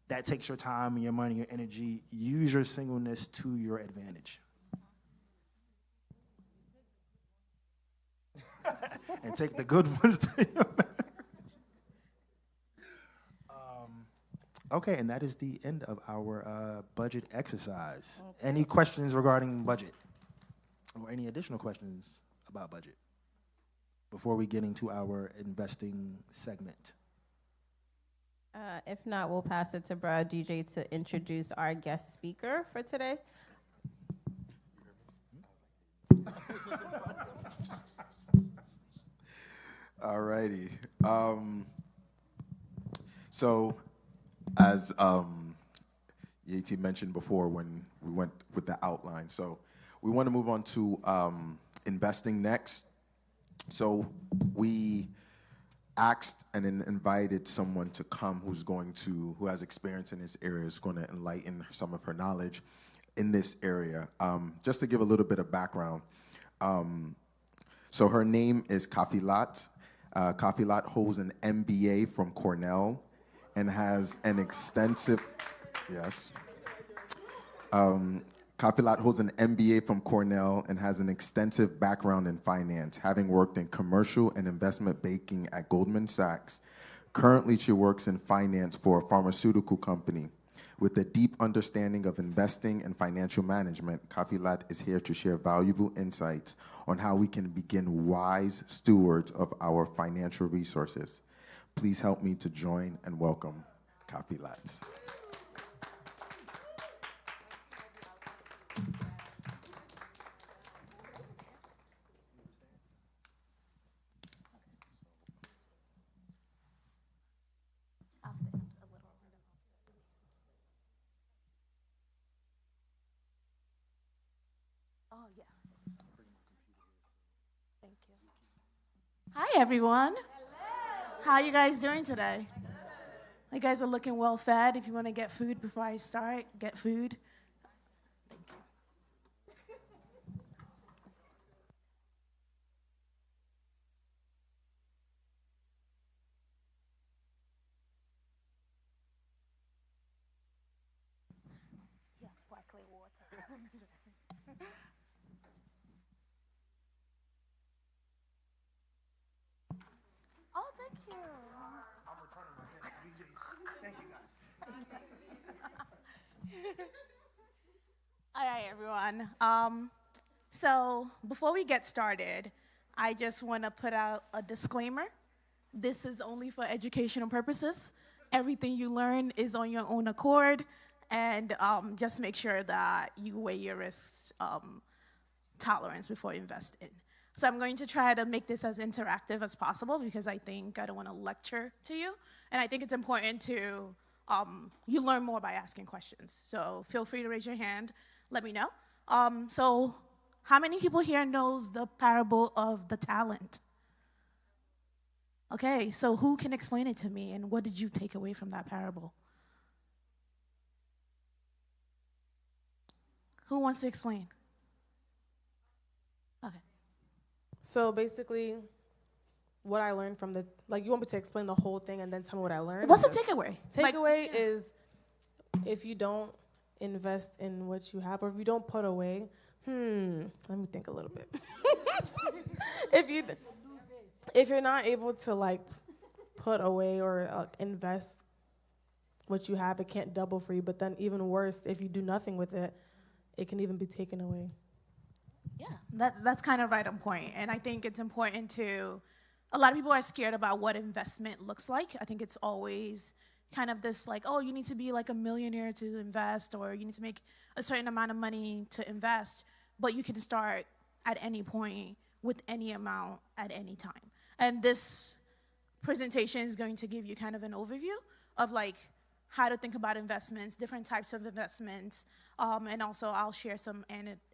that takes your time and your money, your energy. Use your singleness to your advantage. And take the good ones to your marriage. Okay, and that is the end of our budget exercise. Okay. Any questions regarding budget? Or any additional questions about budget before we get into our investing segment? If not, we'll pass it to Brad DJ to introduce our guest speaker for today. All righty. So, as Yeti mentioned before when we went with the outline, so we want to move on to investing next. So we asked and then invited someone to come who has experience in this area, is going to enlighten some of her knowledge in this area. Just to give a little bit of background. So her name is Kafilat. Kafilat holds an MBA from Cornell and has an extensive, yes. Kafilat holds an MBA from Cornell and has an extensive background in finance, having worked in commercial and investment banking at Goldman Sachs. Currently, she works in finance for a pharmaceutical company With a deep understanding of investing and financial management, Kafilat is here to share valuable insights on how we can begin wise stewards of our financial resources. Please help me to join and welcome Kafilat. I'll stand a little. Oh, yeah. Thank you. Hi, everyone. How you guys doing today? You guys are looking well fed. If you want to get food before I start, get food. Thank you. Yes, sparkling water. Oh, thank you. All right, everyone. So before we get started, I just want to put out a disclaimer. This is only for educational purposes. Everything you learn is on your own accord, and just make sure that you weigh your risks tolerance before investing. So I'm going to try to make this as interactive as possible because I think I don't want to lecture to you, and I think it's important to you learn more by asking questions. So feel free to raise your hand. Let me know. So how many people here knows the parable of the talent? Okay, so who can explain it to me, and what did you take away from that parable? Who wants to explain? Okay. So basically, what I learned from you want me to explain the whole thing and then tell me what I learned? What's the takeaway? Takeaway is if you don't invest in what you have, or if you don't put away, let me think a little bit. if you're not able to put away or invest what you have, it can't double for you. But then even worse, if you do nothing with it, it can even be taken away. Yeah, that's kind of right on point. And I think it's important to, a lot of people are scared about what investment looks like. I think it's always kind of this oh, you need to be like a millionaire to invest, or you need to make a certain amount of money to invest. But you can start at any point with any amount at any time. And this presentation is going to give you kind of an overview of how to think about investments, different types of investments, and also I'll share some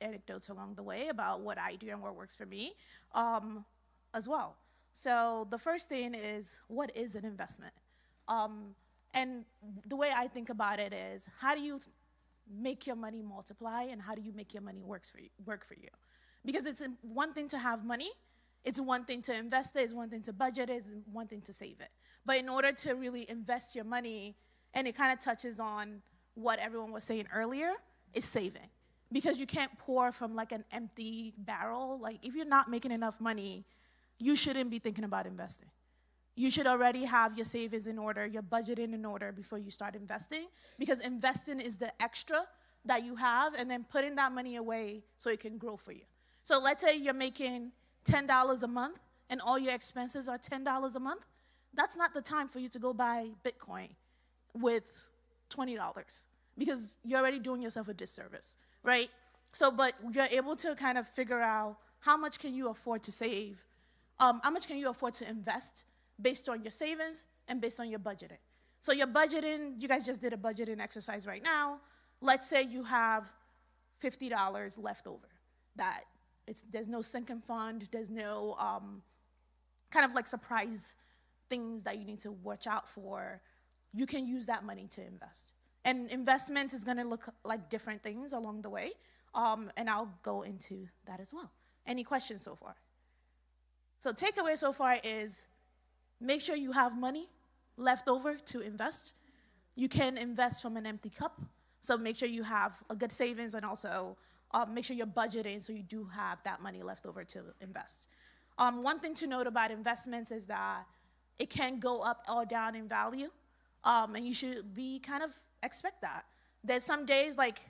anecdotes along the way about what I do and what works for me as well. So the first thing is, what is an investment? And the way I think about it is, how do you make your money multiply, and how do you make your money work for you? Because it's one thing to have money, it's one thing to invest it, it's one thing to budget it, it's one thing to save it. But in order to really invest your money, and it kind of touches on what everyone was saying earlier, is saving. Because you can't pour from an empty barrel. If you're not making enough money, you shouldn't be thinking about investing. You should already have your savings in order, your budgeting in order before you start investing, because investing is the extra that you have, and then putting that money away so it can grow for you. So let's say you're making $10 a month and all your expenses are $10 a month. That's not the time for you to go buy Bitcoin with $20, because you're already doing yourself a disservice, right? So, but you're able to kind of figure out how much can you afford to save, how much can you afford to invest based on your savings and based on your budgeting. So your budgeting, you guys just did a budgeting exercise right now. Let's say you have $50 left over. There's no sinking fund, there's no kind of surprise things that you need to watch out for. You can use that money to invest. And investment is gonna look like different things along the way, and I'll go into that as well. Any questions so far? So takeaway so far is, make sure you have money left over to invest. You can invest from an empty cup, so make sure you have a good savings, and also make sure you're budgeting so you do have that money left over to invest. One thing to note about investments is that it can go up or down in value, and you should be kind of expect that. There's some days like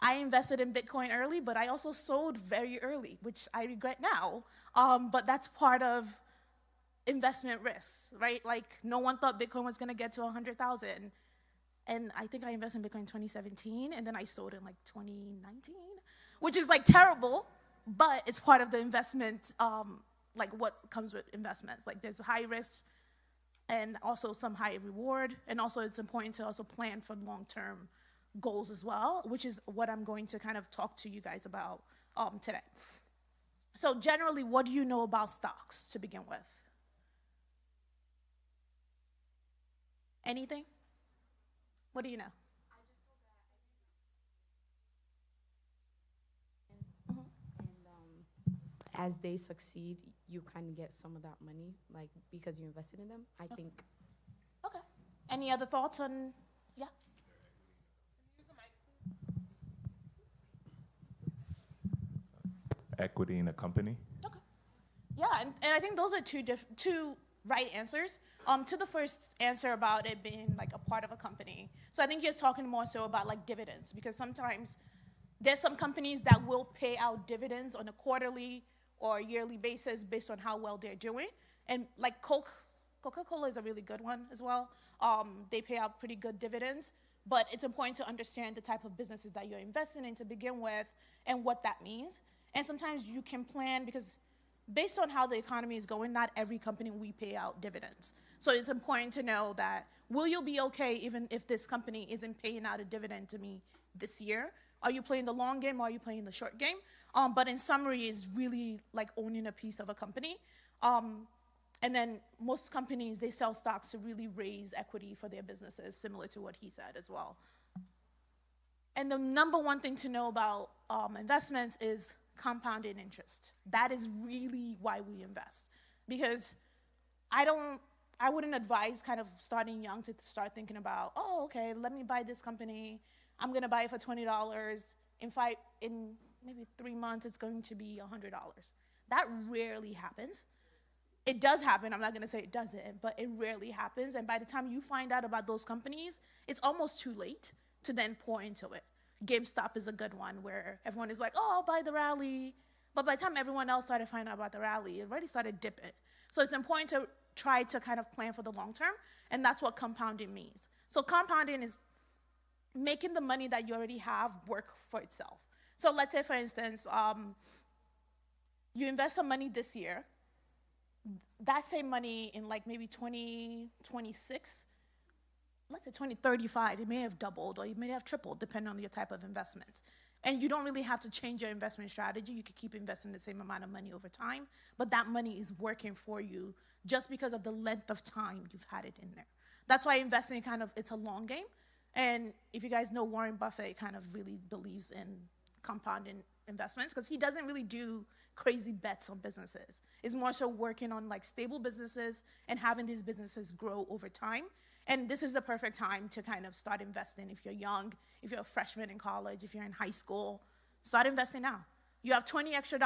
I invested in Bitcoin early, but I also sold very early, which I regret now. But that's part of investment risks, right? Like no one thought Bitcoin was gonna get to 100,000. And I think I invested in Bitcoin in 2017, and then I sold in like 2019, which is like terrible, but it's part of the investment, like what comes with investments. Like there's high risk and also some high reward, and also it's important to also plan for long-term goals as well, which is what I'm going to kind of talk to you guys about today. So generally, what do you know about stocks to begin with? Anything? What do you know? And as they succeed, you kind of get some of that money, like because you invested in them. I think. Okay. Any other thoughts on? Yeah. Equity in a company. Okay. Yeah, and I think those are two right answers. To the first answer about it being like a part of a company. So I think you're talking more so about like dividends, because sometimes there's some companies that will pay out dividends on a quarterly or yearly basis based on how well they're doing. And like Coca-Cola is a really good one as well. They pay out pretty good dividends, but it's important to understand the type of businesses that you're investing in to begin with and what that means. And sometimes you can plan, because based on how the economy is going, not every company will pay out dividends. So it's important to know that, will you be okay even if this company isn't paying out a dividend to me this year? Are you playing the long game or are you playing the short game? But in summary, it's really like owning a piece of a company. And then most companies, they sell stocks to really raise equity for their businesses, similar to what he said as well. And the number one thing to know about investments is compounded interest. That is really why we invest. Because I wouldn't advise kind of starting young to start thinking about, oh, okay, let me buy this company. I'm gonna buy it for $20. In maybe 3 months, it's going to be $100. That rarely happens. It does happen. I'm not gonna say it doesn't, but it rarely happens. And by the time you find out about those companies, it's almost too late to then pour into it. GameStop is a good one where everyone is like, oh, I'll buy the rally. But by the time everyone else started finding out about the rally, it already started dipping. So it's important to try to kind of plan for the long term, and that's what compounding means. So compounding is making the money that you already have work for itself. So let's say, for instance, you invest some money this year. That same money in like maybe 2026, let's say 2035, it may have doubled or it may have tripled depending on your type of investment. And you don't really have to change your investment strategy. You could keep investing the same amount of money over time, but that money is working for you just because of the length of time you've had it in there. That's why investing it's a long game. And if you guys know Warren Buffett kind of really believes in compounding investments, because he doesn't really do crazy bets on businesses. It's more so working on like stable businesses and having these businesses grow over time. And this is the perfect time to kind of start investing if you're young, if you're a freshman in college, if you're in high school. Start investing now. You have $20 extra.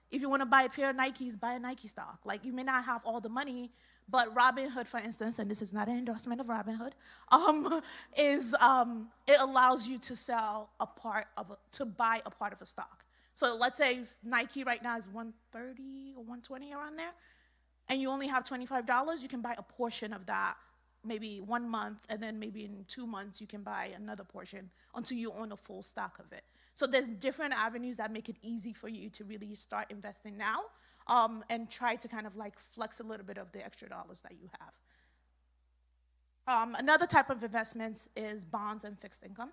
If you want to buy a pair of Nikes, buy a Nike stock. Like, you may not have all the money, but Robinhood, for instance, and this is not an endorsement of Robinhood, it allows you to to buy a part of a stock. So let's say Nike right now is $130 or $120 around there, and you only have $25, you can buy a portion of that, maybe 1 month, and then maybe in 2 months you can buy another portion until you own a full stock of it. So there's different avenues that make it easy for you to really start investing now, and try to kind of like flex a little bit of the extra dollars that you have. Another type of investments is bonds and fixed income.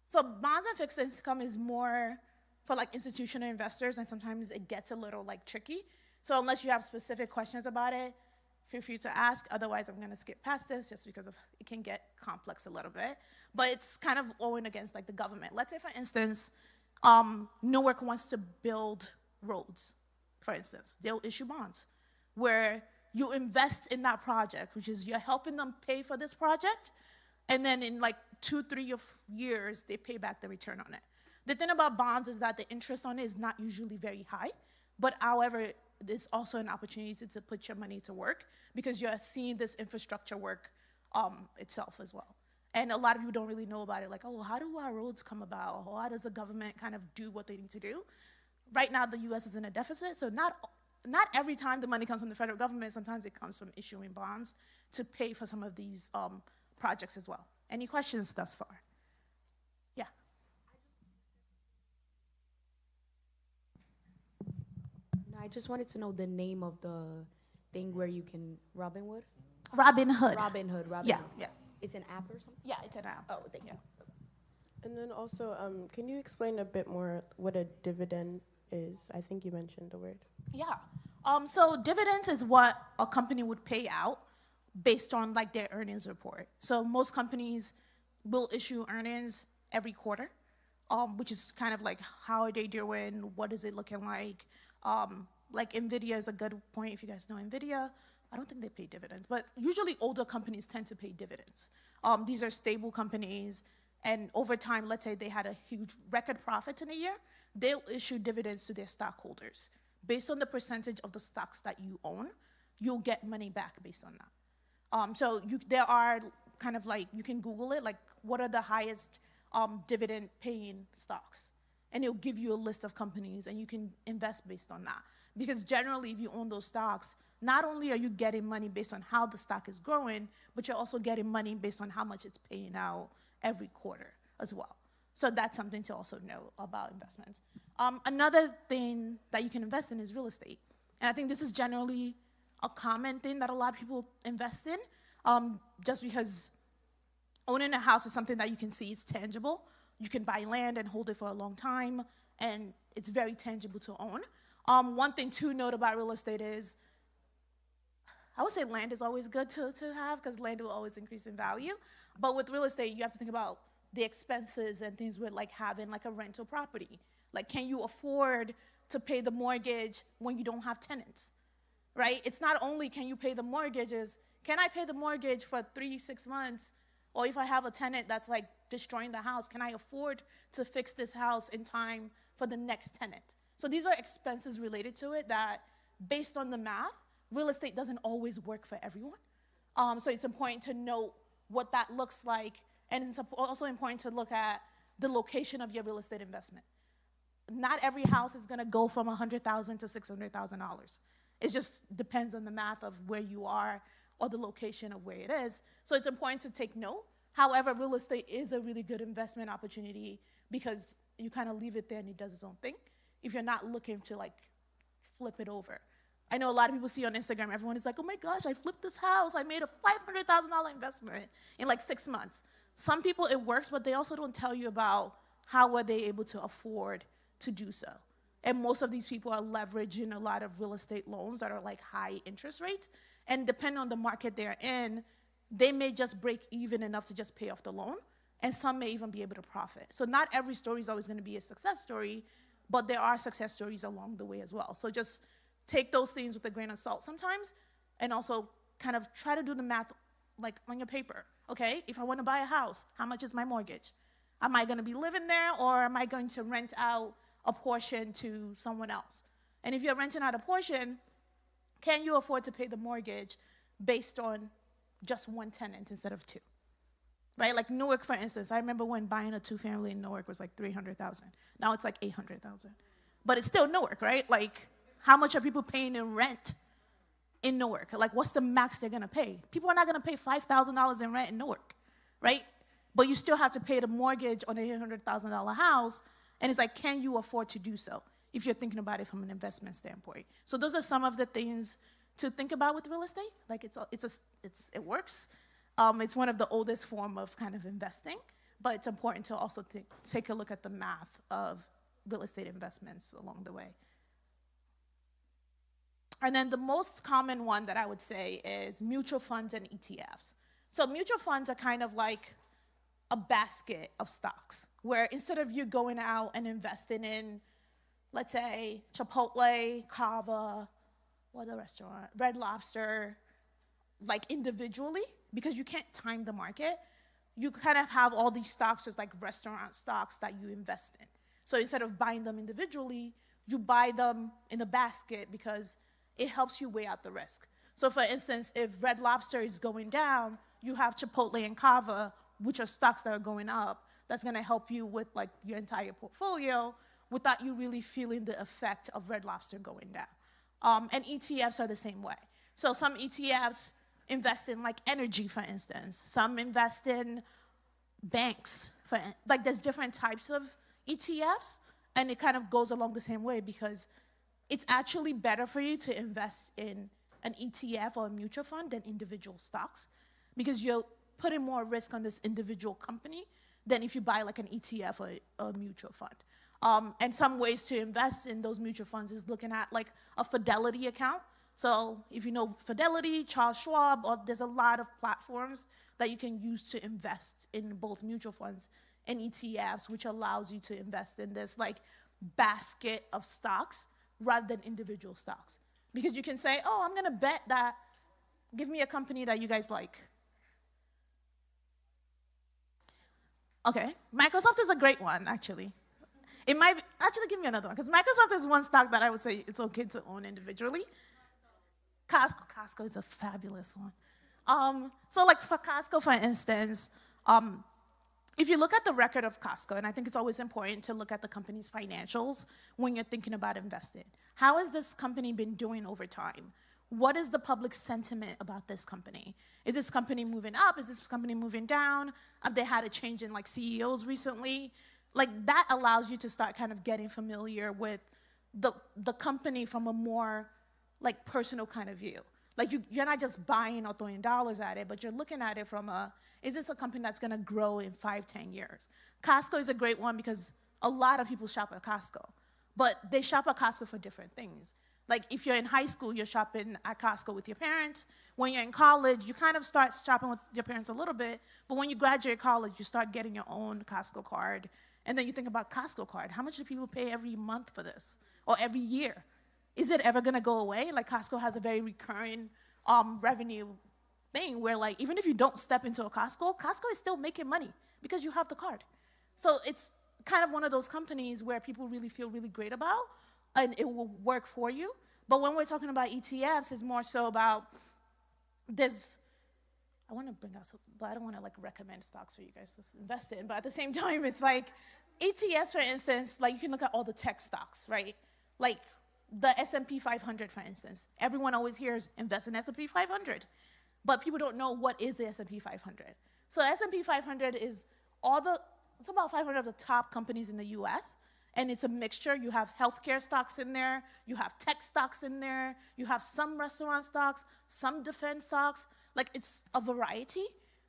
So bonds and fixed income is more for like institutional investors, and sometimes it gets a little like tricky. So unless you have specific questions about it, feel free to ask. Otherwise, I'm gonna skip past this just because it can get complex a little bit. But it's kind of owing against like the government. Let's say, for instance, Newark wants to build roads, for instance. They'll issue bonds where you invest in that project, which is you're helping them pay for this project, and then in like 2-3 years, they pay back the return on it. The thing about bonds is that the interest on it is not usually very high, but however, there's also an opportunity to put your money to work because you're seeing this infrastructure work itself as well. And a lot of people don't really know about it. Like, oh, how do our roads come about? Or how does the government kind of do what they need to do? Right now, the U.S. is in a deficit, so not every time the money comes from the federal government. Sometimes it comes from issuing bonds to pay for some of these projects as well. Any questions thus far? Yeah. No, I just wanted to know the name of the thing where you can Robin Hood. Robin Hood. Robin Hood. Yeah, yeah. It's an app or something. Yeah, it's an app. Oh, thank you. And then also, can you explain a bit more what a dividend is? I think you mentioned the word. Yeah. So dividends is what a company would pay out based on like their earnings report. So most companies will issue earnings every quarter, which is kind of like how are they doing, what is it looking like. Like NVIDIA is a good point if you guys know NVIDIA. I don't think they pay dividends, but usually older companies tend to pay dividends. These are stable companies, and over time, let's say they had a huge record profit in a year, they'll issue dividends to their stockholders. Based on the percentage of the stocks that you own, you'll get money back based on that. So there are kind of like, you can Google it, like what are the highest dividend paying stocks? And it'll give you a list of companies and you can invest based on that. Because generally, if you own those stocks, not only are you getting money based on how the stock is growing, but you're also getting money based on how much it's paying out every quarter as well. So that's something to also know about investments. Another thing that you can invest in is real estate. And I think this is generally a common thing that a lot of people invest in, just because owning a house is something that you can see, it's tangible. You can buy land and hold it for a long time, and it's very tangible to own. One thing to note about real estate is, I would say land is always good to have because land will always increase in value. But with real estate, you have to think about the expenses and things with like having like a rental property. Like, can you afford to pay the mortgage when you don't have tenants, right? It's not only can you pay the mortgages, can I pay the mortgage for 3-6 months? Or if I have a tenant that's like destroying the house, can I afford to fix this house in time for the next tenant? So these are expenses related to it that, based on the math, real estate doesn't always work for everyone. So it's important to note what that looks like, and it's also important to look at the location of your real estate investment. Not every house is gonna go from $100,000 to $600,000. It just depends on the math of where you are or the location of where it is. So it's important to take note. However, real estate is a really good investment opportunity because you kind of leave it there and it does its own thing if you're not looking to like flip it over. I know a lot of people see on Instagram, everyone is like, oh my gosh, I flipped this house. I made a $500,000 investment in like 6 months. Some people it works, but they also don't tell you about how were they able to afford to do so. And most of these people are leveraging a lot of real estate loans that are like high interest rates. And depending on the market they're in, they may just break even enough to just pay off the loan. And some may even be able to profit. So not every story is always gonna be a success story, but there are success stories along the way as well. So just take those things with a grain of salt sometimes, and also kind of try to do the math like on your paper. Okay, if I want to buy a house, how much is my mortgage? Am I going to be living there, or am I going to rent out a portion to someone else? And if you're renting out a portion, can you afford to pay the mortgage based on just one tenant instead of two? Right, like Newark, for instance. I remember when buying a 2-family in Newark was like $300,000. Now it's like $800,000, but it's still Newark, right? Like, how much are people paying in rent in Newark? Like, what's the max they're gonna pay? People are not gonna pay $5,000 in rent in Newark, right? But you still have to pay the mortgage on a $800,000 house, and it's like, can you afford to do so if you're thinking about it from an investment standpoint? So those are some of the things to think about with real estate. Like, it works. It's one of the oldest form of kind of investing, but it's important to also take a look at the math of real estate investments along the way. And then the most common one that I would say is mutual funds and ETFs. So mutual funds are kind of like a basket of stocks, where instead of you going out and investing in, let's say, Chipotle, Cava, what other restaurant, Red Lobster, like individually, because you can't time the market, you kind of have all these stocks as like restaurant stocks that you invest in. So instead of buying them individually, you buy them in a basket because it helps you weigh out the risk. So for instance, if Red Lobster is going down, you have Chipotle and Cava which are stocks that are going up, that's going to help you with like your entire portfolio without you really feeling the effect of Red Lobster going down. And ETFs are the same way. So some ETFs invest in like energy, for instance. Some invest in banks. Like there's different types of ETFs, and it kind of goes along the same way because it's actually better for you to invest in an ETF or a mutual fund than individual stocks because you're putting more risk on this individual company than if you buy like an ETF or a mutual fund. And some ways to invest in those mutual funds is looking at like a Fidelity account. So if you know Fidelity, Charles Schwab, or there's a lot of platforms that you can use to invest in both mutual funds and ETFs, which allows you to invest in this like basket of stocks rather than individual stocks. Because you can say, oh, I'm gonna bet that, give me a company that you guys like. Okay, Microsoft is a great one, actually. It might be, actually give me another one, because Microsoft is one stock that I would say it's okay to own individually. Costco is a fabulous one. So like for Costco, for instance, if you look at the record of Costco, and I think it's always important to look at the company's financials when you're thinking about investing. How has this company been doing over time? What is the public sentiment about this company? Is this company moving up? Is this company moving down? Have they had a change in like CEOs recently? Like that allows you to start kind of getting familiar with the company from a more like personal kind of view. Like you're not just buying or throwing dollars at it, but you're looking at it from is this a company that's gonna grow in 5-10 years? Costco is a great one because a lot of people shop at Costco, but they shop at Costco for different things. Like if you're in high school, you're shopping at Costco with your parents. When you're in college, you kind of start shopping with your parents a little bit, but when you graduate college, you start getting your own Costco card. And then you think about Costco card. How much do people pay every month for this? Or every year? Is it ever gonna go away? Like Costco has a very recurring revenue thing where like, even if you don't step into a Costco is still making money because you have the card. So it's kind of one of those companies where people really feel really great about and it will work for you. But when we're talking about ETFs, it's more so about I want to bring out, but I don't want to like recommend stocks for you guys to invest in. But at the same time, it's like ETFs, for instance, like you can look at all the tech stocks, right? Like the S&P 500, for instance. Everyone always hears invest in S&P 500, but people don't know what is the S&P 500. So S&P 500 is it's about 500 of the top companies in the U.S. And it's a mixture. You have healthcare stocks in there, you have tech stocks in there, you have some restaurant stocks, some defense stocks. Like it's a variety,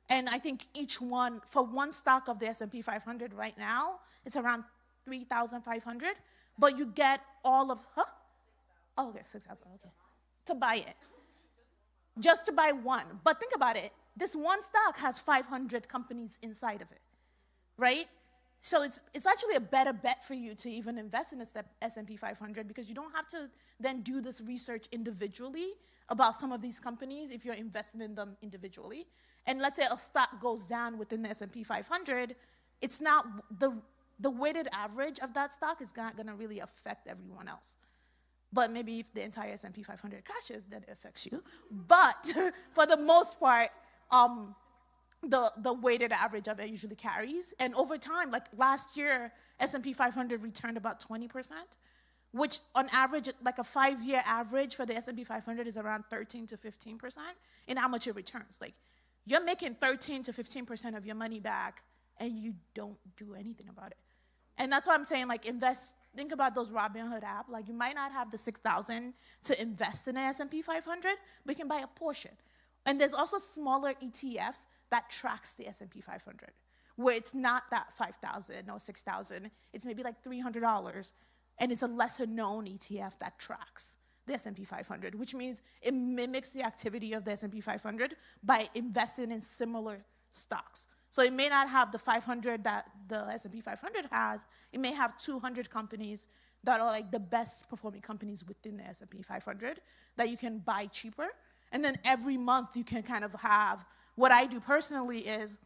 and I think each one, for one stock of the S&P 500 right now, it's around 3,500, but you get all of, Oh, okay, 6,000, okay. To buy it. Just to buy one. But think about it, this one stock has 500 companies inside of it, right? So it's actually a better bet for you to even invest in the S&P 500 because you don't have to then do this research individually about some of these companies if you're investing in them individually. And let's say a stock goes down within the S&P 500, it's not, the weighted average of that stock is not gonna really affect everyone else. But maybe if the entire S&P 500 crashes, then it affects you. But for the most part, the weighted average of it usually carries. And over time, like last year, S&P 500 returned about 20%, which on average, like a 5-year average for the S&P 500 is around 13 to 15% in how much it returns. Like you're making 13 to 15% of your money back and you don't do anything about it. And that's why I'm saying like think about those Robinhood app. Like you might not have the 6,000 to invest in the S&P 500, but you can buy a portion. And there's also smaller ETFs that tracks the S&P 500, where it's not that 5,000 or 6,000. It's maybe like $300, and it's a lesser known ETF that tracks the S&P 500, which means it mimics the activity of the S&P 500 by investing in similar stocks. So it may not have the 500 that the S&P 500 has. It may have 200 companies that are like the best performing companies within the S&P 500 that you can buy cheaper. And then every month you can kind of have, what I do personally is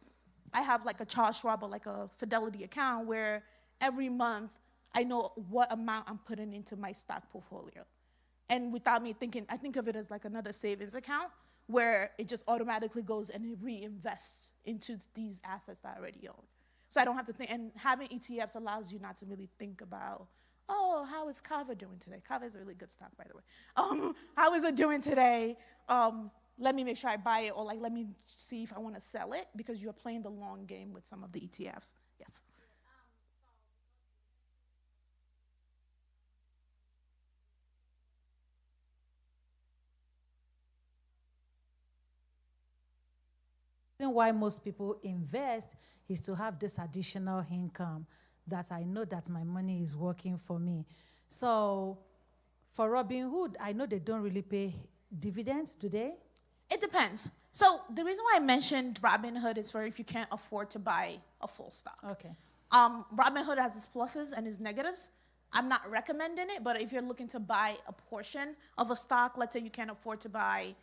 I have like a Charles Schwab or like a Fidelity account where every month I know what amount I'm putting into my stock portfolio. And without me thinking, I think of it as like another savings account where it just automatically goes and it reinvests into these assets that I already own. So I don't have to think, and having ETFs allows you not to really think about, oh, how is Kava doing today? Kava is a really good stock, by the way. How is it doing today? Let me make sure I buy it, or like, let me see if I want to sell it, because you're playing the long game with some of the ETFs. Yes. reason why most people invest is to have this additional income that I know that my money is working for me. So for Robinhood, I know they don't really pay dividends, do they? It depends. So the reason why I mentioned Robinhood is for if you can't afford to buy a full stock. Okay. Robinhood has its pluses and its negatives. I'm not recommending it, but if you're looking to buy a portion of a stock, let's say you can't afford to buy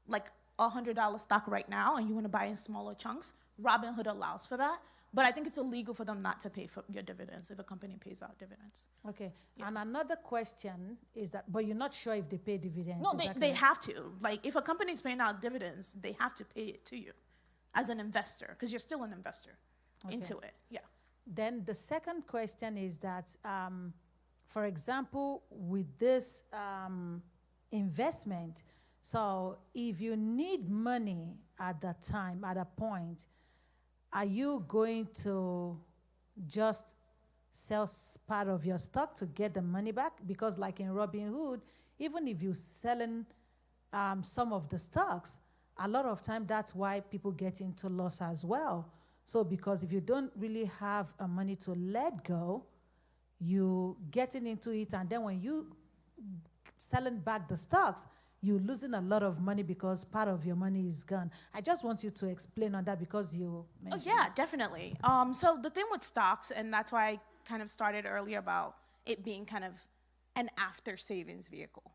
like $100 stock right now and you want to buy in smaller chunks, Robinhood allows for that. But I think it's illegal for them not to pay for your dividends if a company pays out dividends. Okay. Yeah. And another question is that, but you're not sure if they pay dividends. No, is that they correct? have to. Like, if a company is paying out dividends, they have to pay it to you as an investor, because you're still an investor into it. Yeah. Then the second question is that, for example, with this investment, so if you need money at that time, at a point, are you going to just sell part of your stock to get the money back? Because like in Robinhood, even if you're selling some of the stocks, a lot of time that's why people get into loss as well. So because if you don't really have money to let go, you getting into it, and then when you selling back the stocks, you're losing a lot of money because part of your money is gone. I just want you to explain on that because you mentioned. Oh, yeah, definitely. So the thing with stocks, and that's why I kind of started earlier about it being kind of an after savings vehicle.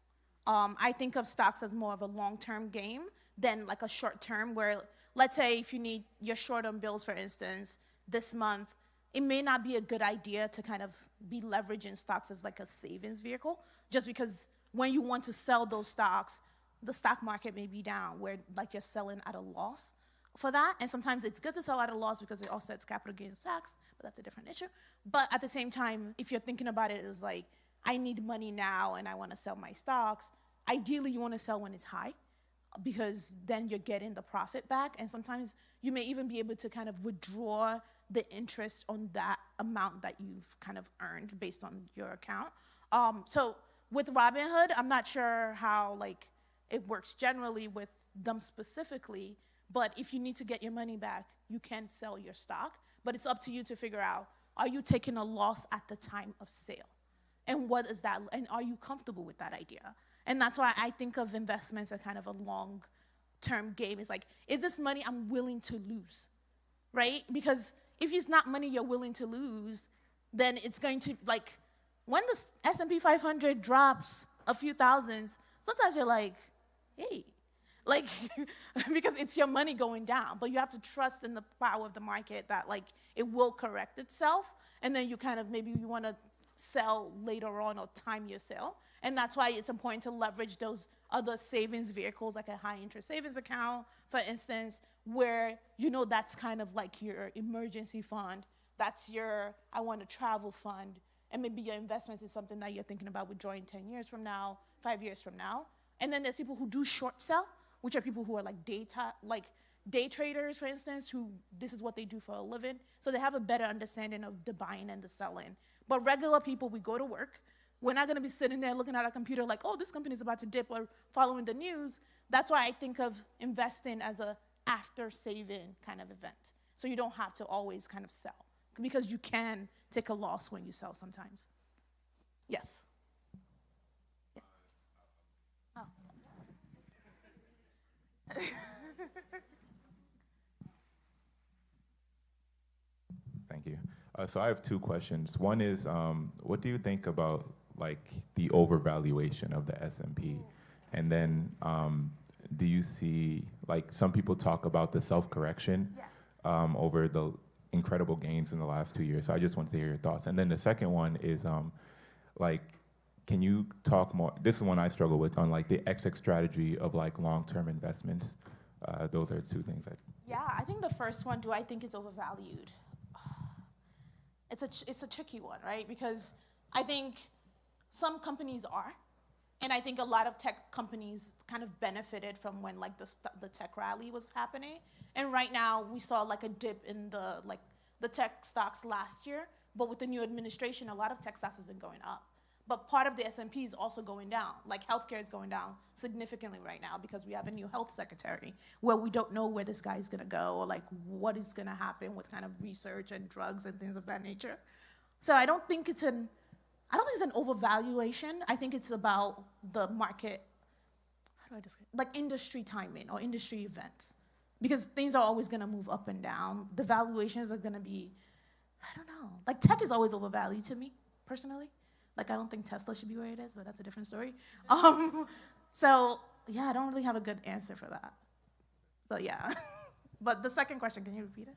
I think of stocks as more of a long-term game than like a short-term where, let's say if you need your short-term bills, for instance, this month, it may not be a good idea to kind of be leveraging stocks as like a savings vehicle, just because when you want to sell those stocks, the stock market may be down where like you're selling at a loss for that. And sometimes it's good to sell at a loss because it offsets capital gains tax, but that's a different issue. But at the same time, if you're thinking about it as like, I need money now and I want to sell my stocks, ideally you want to sell when it's high because then you're getting the profit back. And sometimes you may even be able to kind of withdraw the interest on that amount that you've kind of earned based on your account. So with Robinhood, I'm not sure how like it works generally with them specifically, but if you need to get your money back, you can sell your stock, but it's up to you to figure out, are you taking a loss at the time of sale? And what is that, and are you comfortable with that idea? And that's why I think of investments as kind of a long-term game. It's like, is this money I'm willing to lose, right? Because if it's not money you're willing to lose, then it's going to, like, when the S&P 500 drops a few thousands, sometimes you're like, hey, like, because it's your money going down. But you have to trust in the power of the market that, like, it will correct itself. And then you kind of, maybe you want to sell later on or time your sale. And that's why it's important to leverage those other savings vehicles, like a high interest savings account, for instance, where you know that's kind of like your emergency fund. That's your, I want to travel fund. And maybe your investments is something that you're thinking about withdrawing 10 years from now, 5 years from now. And then there's people who do short sell, which are people who are like day traders, for instance, who this is what they do for a living. So they have a better understanding of the buying and the selling. But regular people, we go to work. We're not going to be sitting there looking at our computer like, oh, this company is about to dip, or following the news. That's why I think of investing as a after saving kind of event. So you don't have to always kind of sell, because you can take a loss when you sell sometimes. Yes. Yeah. Oh. Thank you. So I have two questions. One is, what do you think about like the overvaluation of the S&P? And then do you see, like some people talk about the self-correction over the incredible gains in the last 2 years. So I just want to hear your thoughts. And then the second one is like can you talk more? This is one I struggle with on like the exit strategy of like long-term investments. Those are two things that. Yeah, I think the first one, do I think it's overvalued? It's a tricky one, right? Because I think some companies are, and I think a lot of tech companies kind of benefited from when like the tech rally was happening. And right now we saw like a dip in the tech stocks last year, but with the new administration, a lot of tech stocks has been going up. But part of the S&P is also going down. Like healthcare is going down significantly right now because we have a new health secretary where we don't know where this guy is gonna go or like what is gonna happen with kind of research and drugs and things of that nature. So I don't think it's an overvaluation. I think it's about the market, how do I describe it? Like industry timing or industry events. Because things are always gonna move up and down. The valuations are gonna be, I don't know. Like tech is always overvalued to me, personally. Like I don't think Tesla should be where it is, but that's a different story. So yeah, I don't really have a good answer for that. So yeah. But the second question, can you repeat it?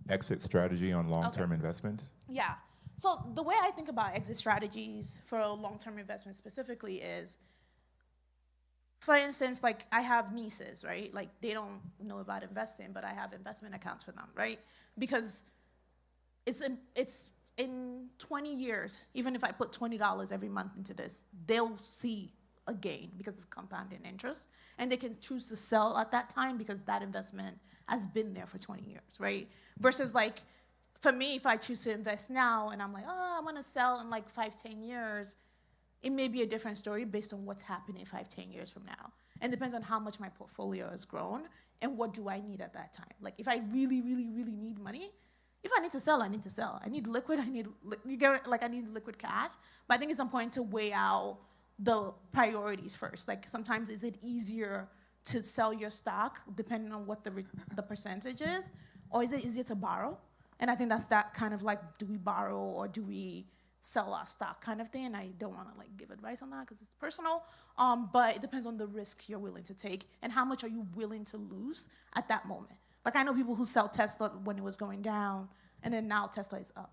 Exit strategy on long-term investments? Yeah. So the way I think about exit strategies for long-term investment specifically is, for instance, like I have nieces, right? Like they don't know about investing, but I have investment accounts for them, right? Because it's in 20 years, even if I put $20 every month into this, they'll see a gain because of compounding interest. And they can choose to sell at that time because that investment has been there for 20 years, right? Versus like, for me, if I choose to invest now and I'm like, oh, I want to sell in like 5-10 years, it may be a different story based on what's happening 5-10 years from now. And depends on how much my portfolio has grown and what do I need at that time. Like if I really, really, really need money, if I need to sell, I need to sell. I need liquid, I need liquid cash. But I think it's important to weigh out the priorities first. Like sometimes is it easier to sell your stock depending on what the percentage is, or is it easier to borrow? And I think that's that kind of like, do we borrow or do we sell our stock kind of thing? And I don't want to like give advice on that because it's personal, but it depends on the risk you're willing to take and how much are you willing to lose at that moment. Like I know people who sell Tesla when it was going down, and then now Tesla is up.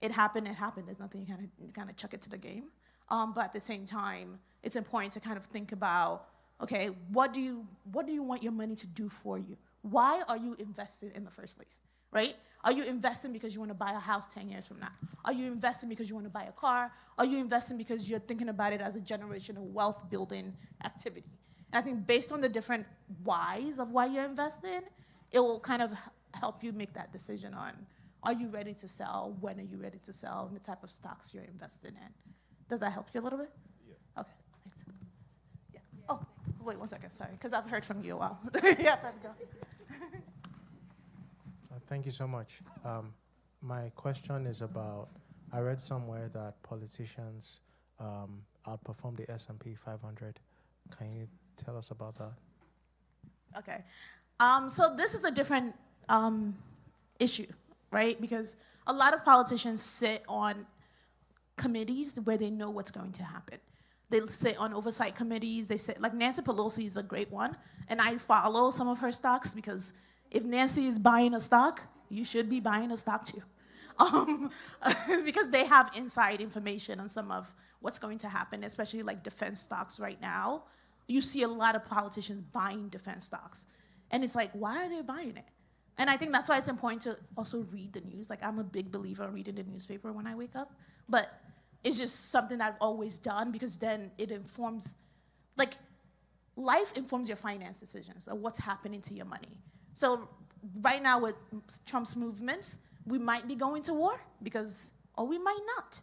It happened. There's nothing you kind of chuck it to the game. But at the same time, it's important to kind of think about, okay, what do you want your money to do for you? Why are you invested in the first place, right? Are you investing because you want to buy a house 10 years from now? Are you investing because you want to buy a car? Are you investing because you're thinking about it as a generational wealth building activity? And I think based on the different whys of why you're investing, it will kind of help you make that decision on, are you ready to sell? When are you ready to sell? And the type of stocks you're invested in. Does that help you a little bit? Yeah. Okay, thanks. Yeah. Oh, wait 1 second, sorry, because I've heard from you a while. Yeah, time to go. Thank you so much. My question is about, I read somewhere that politicians outperform the S&P 500. Can you tell us about that? Okay. So this is a different issue, right? Because a lot of politicians sit on committees where they know what's going to happen. They sit on oversight committees. They sit, like Nancy Pelosi is a great one. And I follow some of her stocks because if Nancy is buying a stock, you should be buying a stock too. Because they have inside information on some of what's going to happen, especially like defense stocks right now. You see a lot of politicians buying defense stocks. And it's like, why are they buying it? And I think that's why it's important to also read the news. Like I'm a big believer in reading the newspaper when I wake up. But it's just something that I've always done because then it informs, like life informs your finance decisions of what's happening to your money. So right now with Trump's movements, we might be going to war or we might not.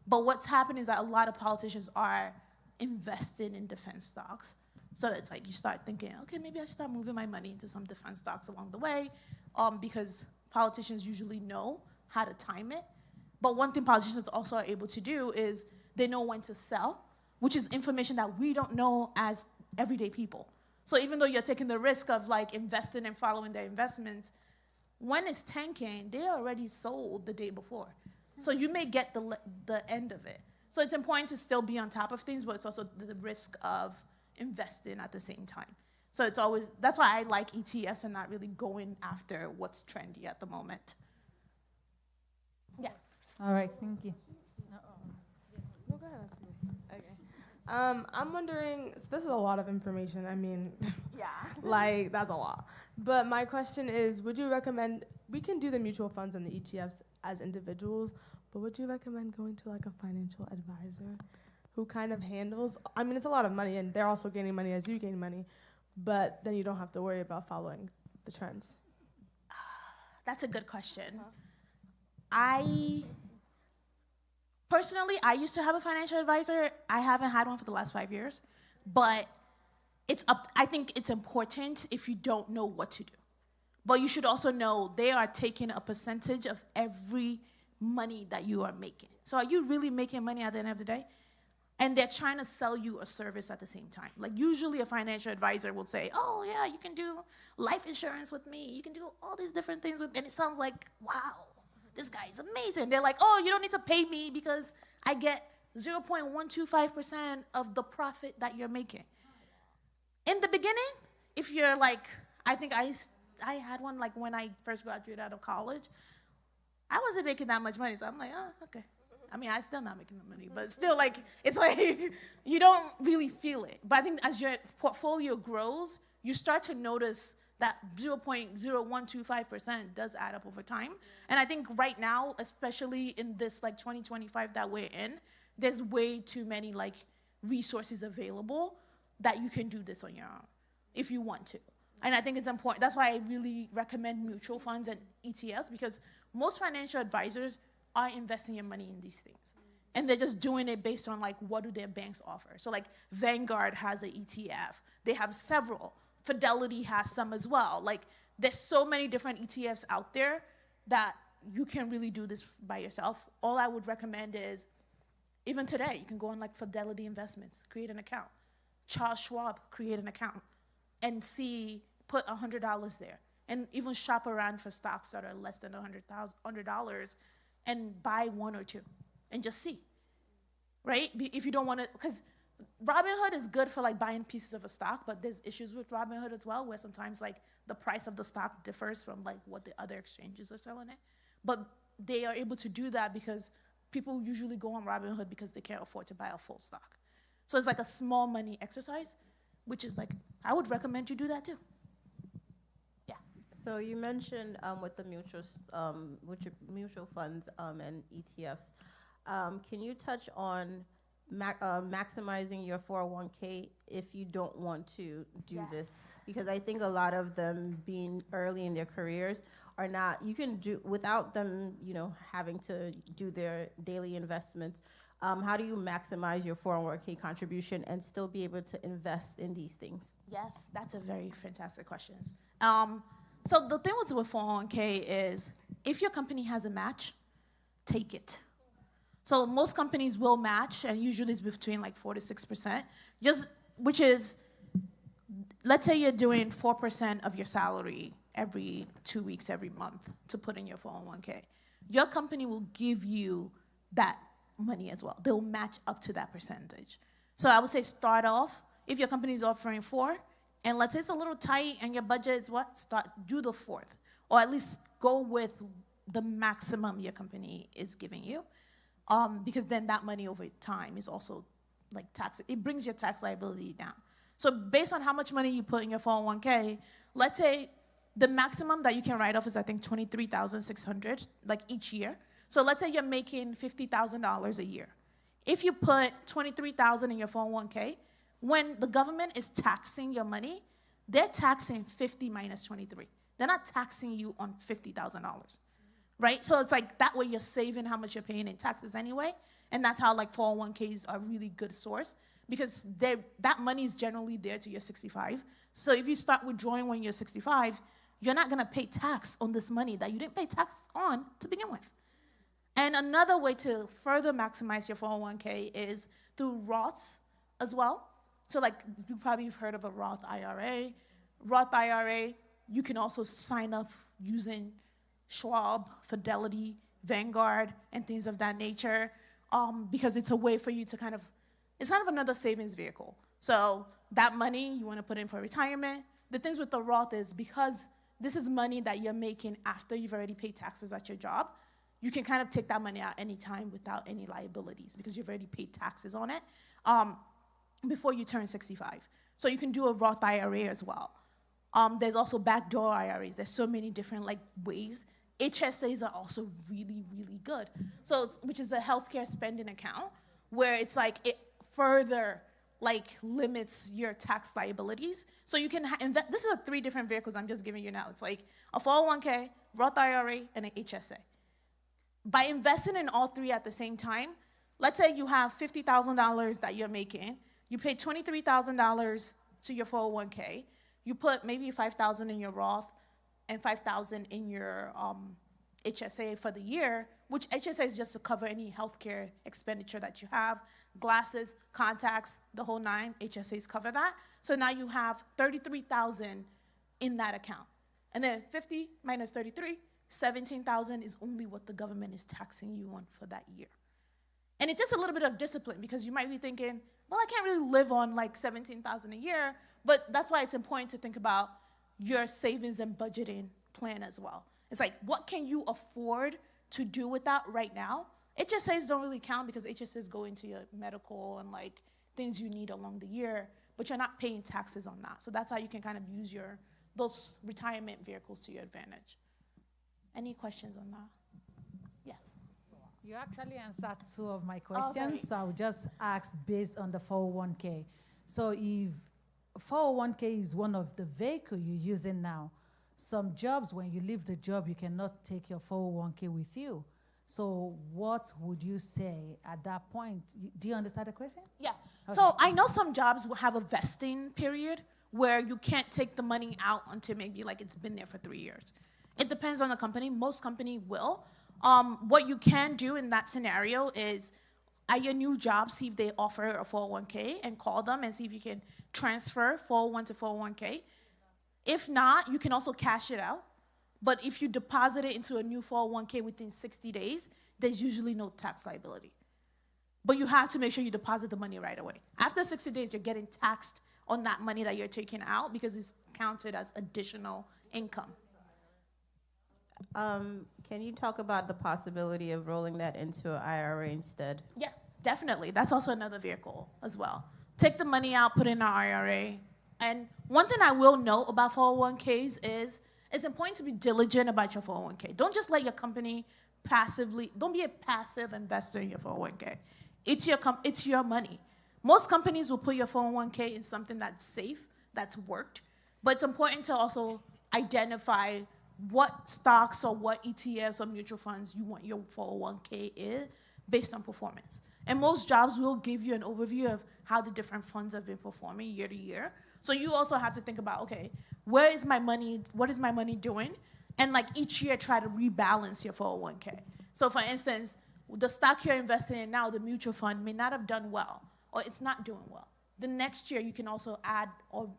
But what's happening is that a lot of politicians are invested in defense stocks. So it's like you start thinking, okay, maybe I should start moving my money into some defense stocks along the way because politicians usually know how to time it. But one thing politicians also are able to do is they know when to sell, which is information that we don't know as everyday people. So even though you're taking the risk of like investing and following their investments, when it's tanking, they already sold the day before. So you may get the end of it. So it's important to still be on top of things, but it's also the risk of investing at the same time. So it's always, that's why I like ETFs and not really going after what's trendy at the moment. Yeah. All right, thank you. go ahead. Okay. I'm wondering, so this is a lot of information. I mean, Yeah. like, that's a lot. But my question is, would you recommend, we can do the mutual funds and the ETFs as individuals, but would you recommend going to like a financial advisor who kind of handles, I mean, it's a lot of money and they're also gaining money as you gain money, but then you don't have to worry about following the trends. That's a good question. I personally, I used to have a financial advisor. I haven't had one for the last 5 years, but it's up. I think it's important if you don't know what to do. But you should also know they are taking a percentage of every money that you are making. So are you really making money at the end of the day? And they're trying to sell you a service at the same time. Like usually a financial advisor will say, oh yeah, you can do life insurance with me. You can do all these different things with me. And it sounds like, wow, this guy is amazing. They're like, oh, you don't need to pay me because I get 0.125% of the profit that you're making. In the beginning, if you're like, I think I had one like when I first graduated out of college. I wasn't making that much money, so I'm like, oh, okay. I mean, I'm still not making the money, but still, like, it's like you don't really feel it. But I think as your portfolio grows, you start to notice that 0.0125% does add up over time. And I think right now, especially in this like 2025 that we're in, there's way too many like resources available that you can do this on your own if you want to. And I think it's important. That's why I really recommend mutual funds and ETFs, because most financial advisors are investing your money in these things. And they're just doing it based on like, what do their banks offer? So like Vanguard has an ETF. They have several. Fidelity has some as well. Like there's so many different ETFs out there that you can really do this by yourself. All I would recommend is, even today, you can go on like Fidelity Investments, create an account. Charles Schwab, create an account. And put $100 there. And even shop around for stocks that are less than $100 and buy one or two and just see, right? If you don't want to, because Robinhood is good for like buying pieces of a stock, but there's issues with Robinhood as well, where sometimes like the price of the stock differs from like what the other exchanges are selling it. But they are able to do that because people usually go on Robinhood because they can't afford to buy a full stock. So it's like a small money exercise, which is like, I would recommend you do that too. Yeah. So you mentioned with the mutual funds and ETFs. Can you touch on maximizing your 401k if you don't want to do this? Because I think a lot of them, being early in their careers, are not, you can do without them, having to do their daily investments. How do you maximize your 401k contribution and still be able to invest in these things? Yes, that's a very fantastic question. So the thing with 401k is, if your company has a match, take it. So most companies will match, and usually it's between like 4 to 6%, which is, let's say you're doing 4% of your salary every 2 weeks, every month to put in your 401k. Your company will give you that money as well. They'll match up to that percentage. So I would say start off, if your company is offering 4, and let's say it's a little tight and your budget is do the 4th, or at least go with the maximum your company is giving you, because then that money over time is also like tax. It brings your tax liability down. So based on how much money you put in your 401k, let's say the maximum that you can write off is I think $23,600 like each year. So let's say you're making $50,000 a year. If you put $23,000 in your 401k, when the government is taxing your money, they're taxing 50 minus 23. They're not taxing you on $50,000, right? So it's like that way you're saving how much you're paying in taxes anyway, and that's how like 401ks are a really good source, because that money is generally there till you're 65. So if you start withdrawing when you're 65, you're not gonna pay tax on this money that you didn't pay tax on to begin with. And another way to further maximize your 401k is through Roths as well. So like you probably have heard of a Roth IRA. Roth IRA, you can also sign up using Schwab, Fidelity, Vanguard, and things of that nature, because it's a way for you to it's kind of another savings vehicle. So that money you want to put in for retirement. The things with the Roth is, because this is money that you're making after you've already paid taxes at your job, you can kind of take that money out anytime without any liabilities because you've already paid taxes on it before you turn 65. So you can do a Roth IRA as well. There's also backdoor IRAs. There's so many different ways. HSAs are also really, really good. So, which is a healthcare spending account where it's it further limits your tax liabilities. So you can invest. This is 3 different vehicles I'm just giving you now. It's a 401k, Roth IRA, and an HSA. By investing in all 3 at the same time, let's say you have $50,000 that you're making. You pay $23,000 to your 401k. You put maybe $5,000 in your Roth and $5,000 in your HSA for the year, which HSA is just to cover any healthcare expenditure that you have, glasses, contacts, the whole 9. HSAs cover that. So now you have $33,000 in that account. And then 50 minus 33, $17,000 is only what the government is taxing you on for that year. And it takes a little bit of discipline because you might be thinking, well, I can't really live on $17,000 a year, but that's why it's important to think about your savings and budgeting plan as well. It's what can you afford to do with that right now? HSAs don't really count because HSAs go into your medical and things you need along the year, but you're not paying taxes on that. So that's how you can kind of use those retirement vehicles to your advantage. Any questions on that? Yes. You actually answered 2 of my questions, great. so I'll just ask based on the 401k. So if 401k is one of the vehicles you're using now, some jobs, when you leave the job, you cannot take your 401k with you. So what would you say at that point? Do you understand the question? Yeah. Okay. So I know some jobs will have a vesting period where you can't take the money out until maybe it's been there for 3 years. It depends on the company. Most companies will. What you can do in that scenario is at your new job, see if they offer a 401k and call them and see if you can transfer 401 to 401k. If not, you can also cash it out. But if you deposit it into a new 401k within 60 days, there's usually no tax liability. But you have to make sure you deposit the money right away. After 60 days, you're getting taxed on that money that you're taking out because it's counted as additional income. Can you talk about the possibility of rolling that into an IRA instead? Yeah, definitely. That's also another vehicle as well. Take the money out, put it in an IRA. And one thing I will note about 401ks is it's important to be diligent about your 401k. Don't just let your company don't be a passive investor in your 401k. It's your money. Most companies will put your 401k in something that's safe, that's worked. But it's important to also identify what stocks or what ETFs or mutual funds you want your 401k in based on performance. And most jobs will give you an overview of how the different funds have been performing year to year. So you also have to think about, okay, where is my money, what is my money doing? And each year try to rebalance your 401k. So for instance, the stock you're investing in now, the mutual fund may not have done well, or it's not doing well. The next year you can also add or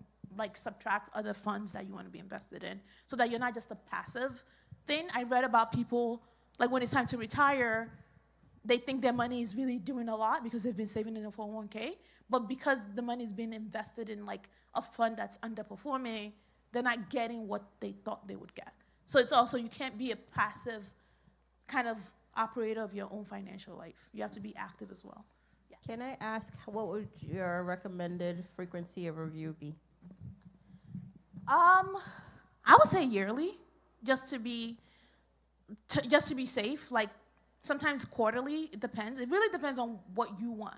subtract other funds that you want to be invested in so that you're not just a passive thing. I read about people, when it's time to retire, they think their money is really doing a lot because they've been saving in a 401k, but because the money is being invested in a fund that's underperforming, they're not getting what they thought they would get. So it's also, you can't be a passive kind of operator of your own financial life. You have to be active as well. Yeah. Can I ask, what would your recommended frequency of review be? I would say yearly, just to be safe. Sometimes quarterly, it depends. It really depends on what you want.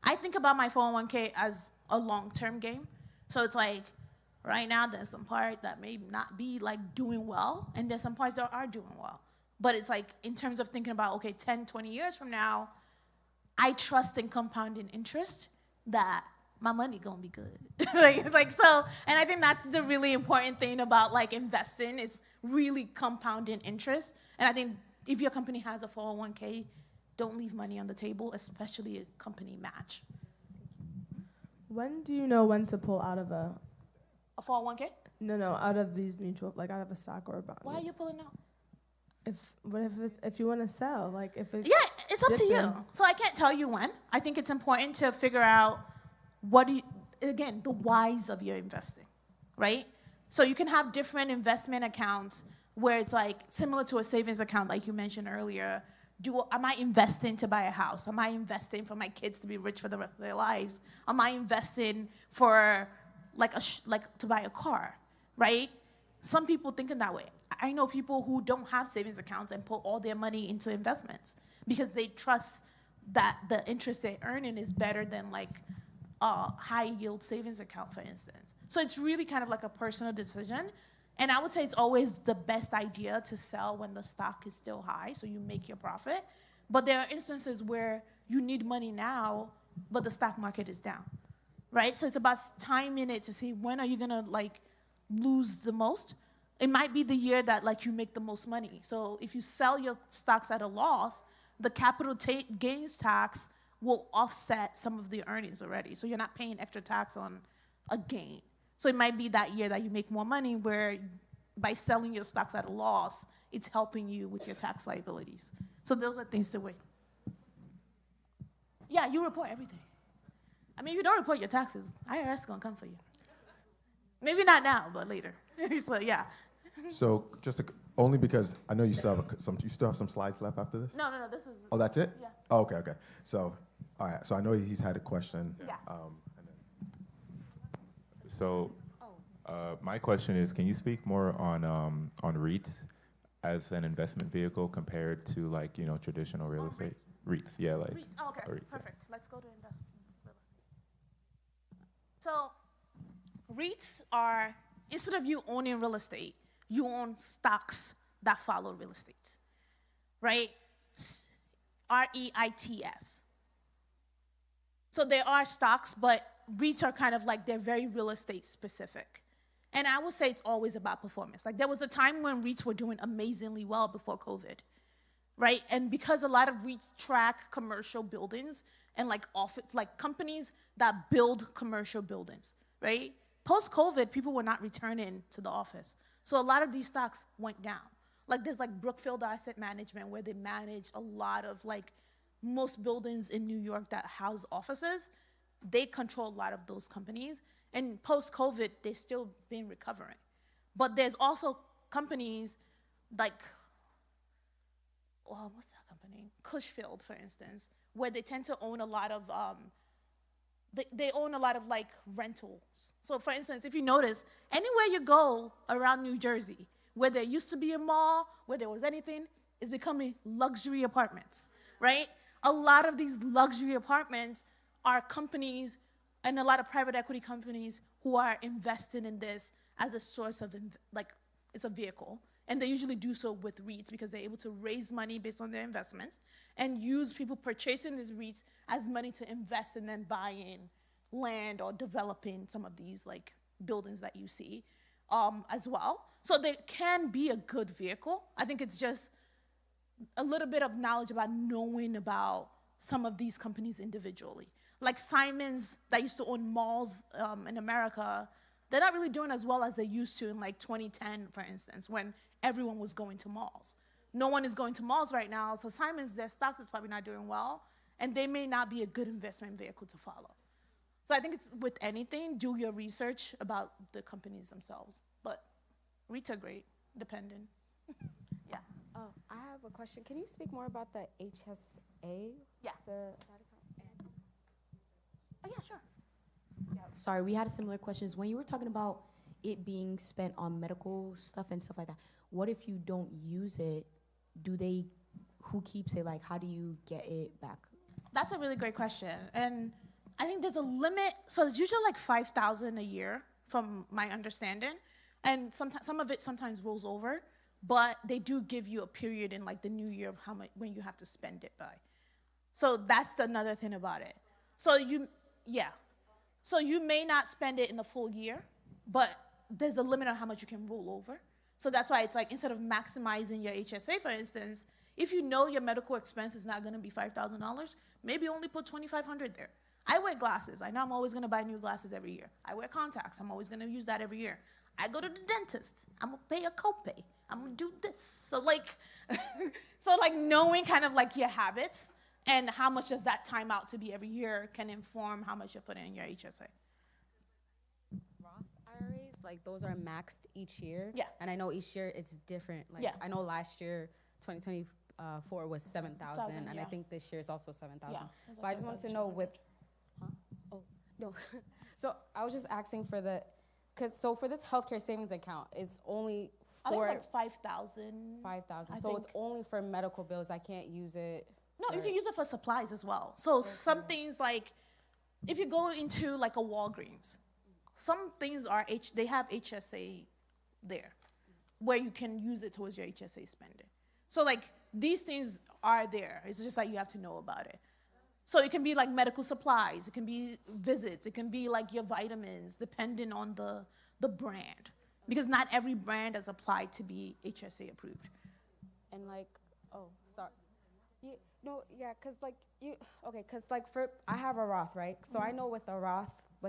I think about my 401k as a long-term game. So it's right now there's some part that may not be doing well, and there's some parts that are doing well. But it's in terms of thinking about, okay, 10, 20 years from now, I trust in compounding interest that my money gonna be good. So, and I think that's the really important thing about investing is really compounding interest. And I think if your company has a 401k, don't leave money on the table, especially a company match. When do you know when to pull out of a 401k? No, out of these mutual, out of a stock or a bond? Why are you pulling out? If you want to sell, if it's it's up to you. So I can't tell you when. I think it's important to figure out the whys of your investing, right? So you can have different investment accounts where it's like similar to a savings account, like you mentioned earlier. Am I investing to buy a house? Am I investing for my kids to be rich for the rest of their lives? Am I investing for like to buy a car, right? Some people thinking that way. I know people who don't have savings accounts and put all their money into investments because they trust that the interest they're earning is better than like a high yield savings account, for instance. So it's really kind of like a personal decision. And I would say it's always the best idea to sell when the stock is still high, so you make your profit. But there are instances where you need money now, but the stock market is down, right? So it's about timing it to see when are you gonna like lose the most. It might be the year that like you make the most money. So if you sell your stocks at a loss, the capital gains tax will offset some of the earnings already. So you're not paying extra tax on a gain. So it might be that year that you make more money where by selling your stocks at a loss, it's helping you with your tax liabilities. So those are things to weigh. Yeah, you report everything. I mean, if you don't report your taxes, IRS is gonna come for you. Maybe not now, but later. So yeah. So only because I know you still have some slides left after this? No, this is. Oh, that's it? Yeah. Oh, okay. So, all right. So I know he's had a question. Yeah. So, my question is, can you speak more on REITs as an investment vehicle compared to like traditional real estate? REITs, yeah, like. Oh, okay, REIT, perfect. Let's go to investment real estate. So, REITs are, instead of you owning real estate, you own stocks that follow real estate, right? REITs. So there are stocks, but REITs are kind of like, they're very real estate specific. And I would say it's always about performance. Like there was a time when REITs were doing amazingly well before COVID, right? And because a lot of REITs track commercial buildings and like companies that build commercial buildings, right? Post-COVID, people were not returning to the office. So a lot of these stocks went down. Like there's like Brookfield Asset Management where they manage a lot of like most buildings in New York that house offices. They control a lot of those companies. And post-COVID, they've still been recovering. But there's also companies like, what's that company? Cushfield, for instance, where they tend to own a lot of, they own a lot of like rentals. So for instance, if you notice, anywhere you go around New Jersey, where there used to be a mall, where there was anything, is becoming luxury apartments, right? A lot of these luxury apartments are companies and a lot of private equity companies who are investing in this as a source of, it's a vehicle. And they usually do so with REITs because they're able to raise money based on their investments and use people purchasing these REITs as money to invest and then buying land or developing some of these like buildings that you see as well. So there can be a good vehicle. I think it's just a little bit of knowledge about knowing about some of these companies individually. Like Simon's that used to own malls in America, they're not really doing as well as they used to in like 2010, for instance, when everyone was going to malls. No one is going to malls right now, so Simon's, their stocks is probably not doing well, and they may not be a good investment vehicle to follow. So I think it's with anything, do your research about the companies themselves. But REITs are great, depending. Yeah. Oh, I have a question. Can you speak more about the HSA? Yeah. Oh, yeah, sure. Yeah, sorry, we had similar questions. When you were talking about it being spent on medical stuff and stuff like that, what if you don't use it? Who keeps it? Like, how do you get it back? That's a really great question. And I think there's a limit. So it's usually like $5,000 a year from my understanding. And some of it sometimes rolls over, but they do give you a period in like the new year of how much, when you have to spend it by. So that's another thing about it. So So you may not spend it in the full year, but there's a limit on how much you can roll over. So that's why it's like, instead of maximizing your HSA, for instance, if you know your medical expense is not gonna be $5,000, maybe only put $2,500 there. I wear glasses. I know I'm always gonna buy new glasses every year. I wear contacts. I'm always gonna use that every year. I go to the dentist. I'm gonna pay a copay. I'm gonna do this. So like knowing kind of like your habits and how much does that time out to be every year can inform how much you're putting in your HSA. Roth IRAs, like those are maxed each year. Yeah. And I know each year it's different. Like Yeah. I know last year, 2024 was 7,000, and I yeah. think this year is also 7,000. Yeah, it's But I just want to know with, oh no, so I was just asking for the, so for this healthcare savings account, it's only I think for it's like 5,000. 5,000. I So it's think. only for medical bills. I can't use it. No, you for- can use it for supplies as well. So some things like, if you go into like a Walgreens, some things are they have HSA there, where you can use it towards your HSA spending. So like these things are there. It's just like you have to know about it. So it can be like medical supplies, it can be visits, it can be like your vitamins, depending on the brand, because not every brand is applied to be HSA approved. And like, oh, sorry. Cause like cause like I have a Roth, right? So I know with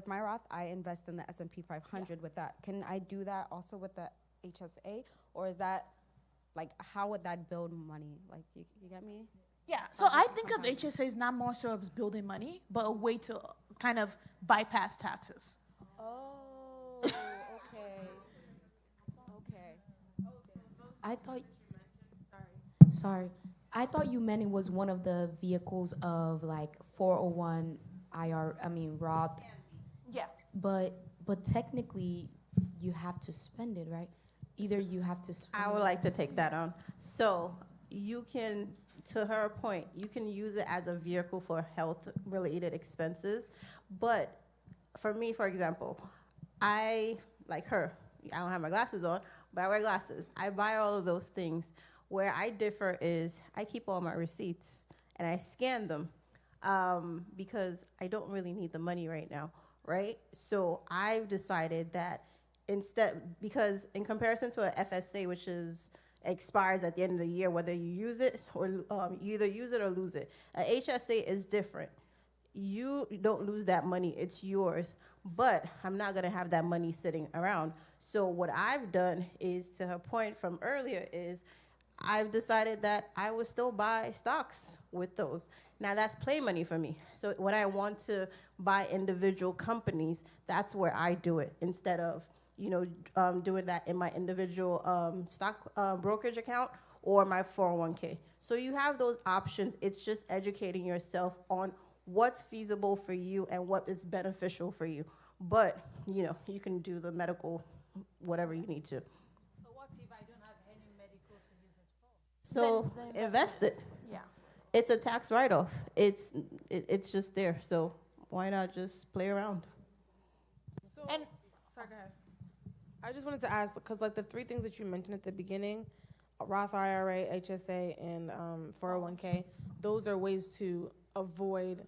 my Roth, I invest in the S&P 500 with that. Can I do that also with the HSA, or is that like how would that build money? Like you get me? Yeah, so I think of HSA as not more so as building money, but a way to kind of bypass taxes. Oh, okay. I thought. Sorry. I thought you meant it was one of the vehicles of like 401 Roth. Yeah. But technically, you have to spend it, right? Either you have to spend I would like to take that on. So you can, to her point, you can use it as a vehicle for health-related expenses. But for me, for example, I, like her, I don't have my glasses on, but I wear glasses. I buy all of those things. Where I differ is I keep all my receipts and I scan them because I don't really need the money right now, right? So I've decided that instead, because in comparison to a FSA, which expires at the end of the year, whether you use it or you either use it or lose it, a HSA is different. You don't lose that money, it's yours, but I'm not gonna have that money sitting around. So what I've done is, to her point from earlier, is I've decided that I will still buy stocks with those. Now that's play money for me. So when I want to buy individual companies, that's where I do it instead of doing that in my individual stock brokerage account or my 401k. So you have those options. It's just educating yourself on what's feasible for you and what is beneficial for you. But you can do the medical, whatever you need to. So what if I don't have any medical to use it for? So Then invest it. Yeah. It's a tax write-off. It's just there. So why not just play around? So, And sorry, go ahead. I just wanted to ask, because like the three things that you mentioned at the beginning, Roth IRA, HSA, and 401k, those are ways to avoid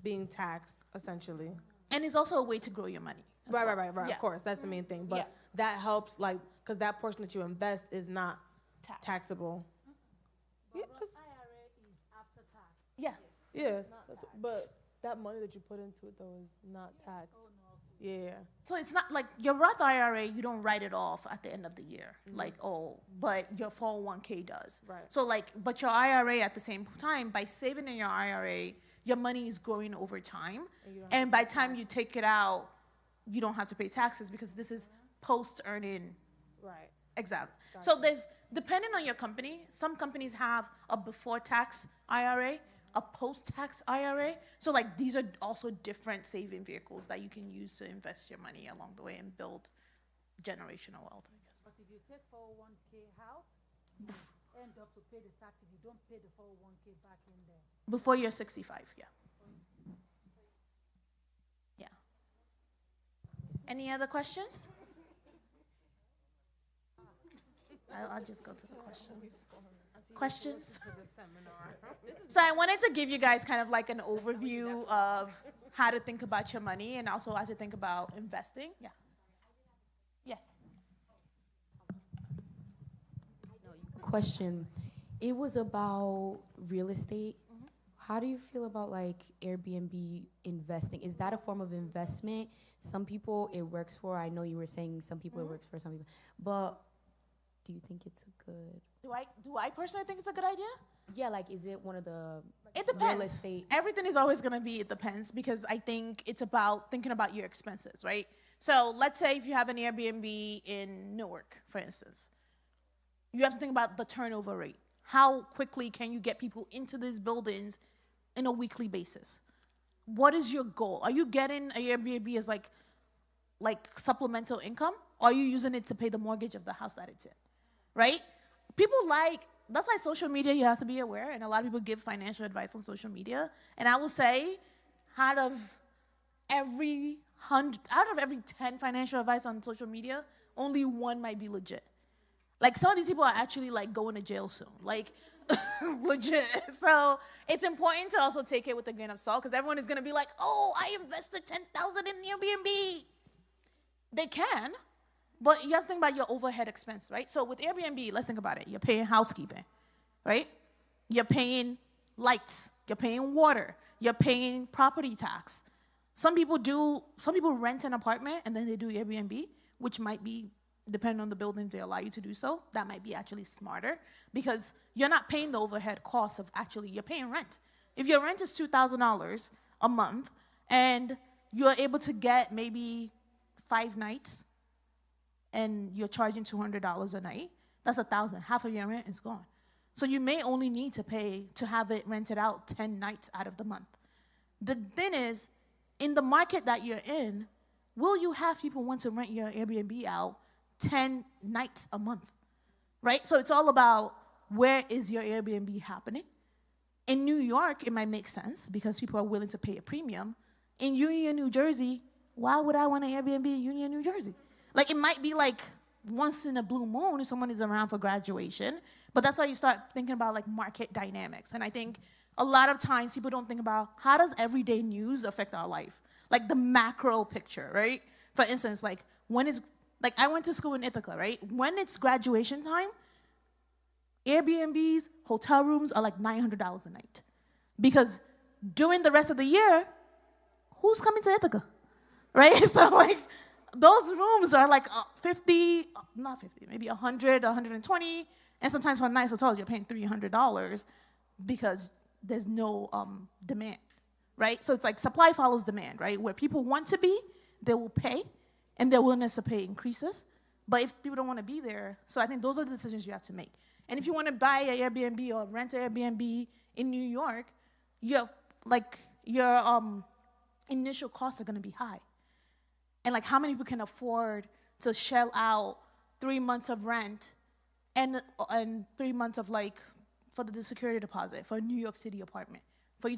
being taxed, essentially. and it's also a way to grow your money. as Right, well. right, right, right. Yeah. Of course, that's the main thing. But Yeah. that helps, like, because that portion that you invest is not Tax. taxable. Yeah, IRA is after tax. Yeah. yeah. But that money that you put into it, though, is not taxed. Yeah. So it's not like your Roth IRA, you don't write it off at the end of the year. But your 401k does. Right. So but your IRA at the same time, by saving in your IRA, your money is growing over time. And by the time you take it out, you don't have to pay taxes because this is post-earning. Right. Exactly. So depending on your company, some companies have a before-tax IRA, a post-tax IRA. So these are also different saving vehicles that you can use to invest your money along the way and build generational wealth, I guess. But if you take 401k out, you end up to pay the tax if you don't pay the 401k back in there. Before you're 65, yeah. Yeah. Any other questions? I'll just go to the questions. Questions? So I wanted to give you guys kind of like an overview of how to think about your money and also how to think about investing. Yeah. Yes. Question. It was about real estate. How do you feel about Airbnb investing? Is that a form of investment? Some people it works for. I know you were saying some people it works for, some people. But do you think it's a good? Do I personally think it's a good idea? Yeah, is it one of the It depends. real estate? Everything is always going to be, it depends, because I think it's about thinking about your expenses, right? So let's say if you have an Airbnb in Newark, for instance, you have to think about the turnover rate. How quickly can you get people into these buildings in a weekly basis? What is your goal? Are you getting an Airbnb as like supplemental income? Or are you using it to pay the mortgage of the house that it's in? Right? That's why social media, you have to be aware, and a lot of people give financial advice on social media. And I will say, out of every 10 financial advice on social media, only one might be legit. Like, some of these people are actually like going to jail soon, like legit. So it's important to also take it with a grain of salt, because everyone is gonna be like, oh, I invested $10,000 in Airbnb. They can, but you have to think about your overhead expense, right? So with Airbnb, let's think about it. You're paying housekeeping, right? You're paying lights, you're paying water, you're paying property tax. Some people rent an apartment and then they do Airbnb, which might be, depending on the building, they allow you to do so. That might be actually smarter, because you're not paying the overhead costs of you're paying rent. If your rent is $2,000 a month and you're able to get maybe 5 nights and you're charging $200 a night, that's $1,000. Half of your rent is gone. So you may only need to pay to have it rented out 10 nights out of the month. The thing is, in the market that you're in, will you have people want to rent your Airbnb out 10 nights a month, right? So it's all about, where is your Airbnb happening? In New York, it might make sense because people are willing to pay a premium. In Union, New Jersey, why would I want an Airbnb in Union, New Jersey? Like, it might be like once in a blue moon if someone is around for graduation, but that's why you start thinking about like market dynamics. And I think a lot of times people don't think about, how does everyday news affect our life? Like the macro picture, right? For instance, like I went to school in Ithaca, right? When it's graduation time, Airbnbs, hotel rooms are like $900 a night. Because during the rest of the year, who's coming to Ithaca, right? So like those rooms are like 50, not 50, maybe 100, 120, and sometimes for nice hotels, you're paying $300 because there's no demand, right? So it's like supply follows demand, right? Where people want to be, they will pay, and their willingness to pay increases. But if people don't want to be there, so I think those are the decisions you have to make. And if you want to buy an Airbnb or rent an Airbnb in New York, your initial costs are going to be high. And like, how many people can afford to shell out 3 months of rent and 3 months of like for the security deposit for a New York City apartment?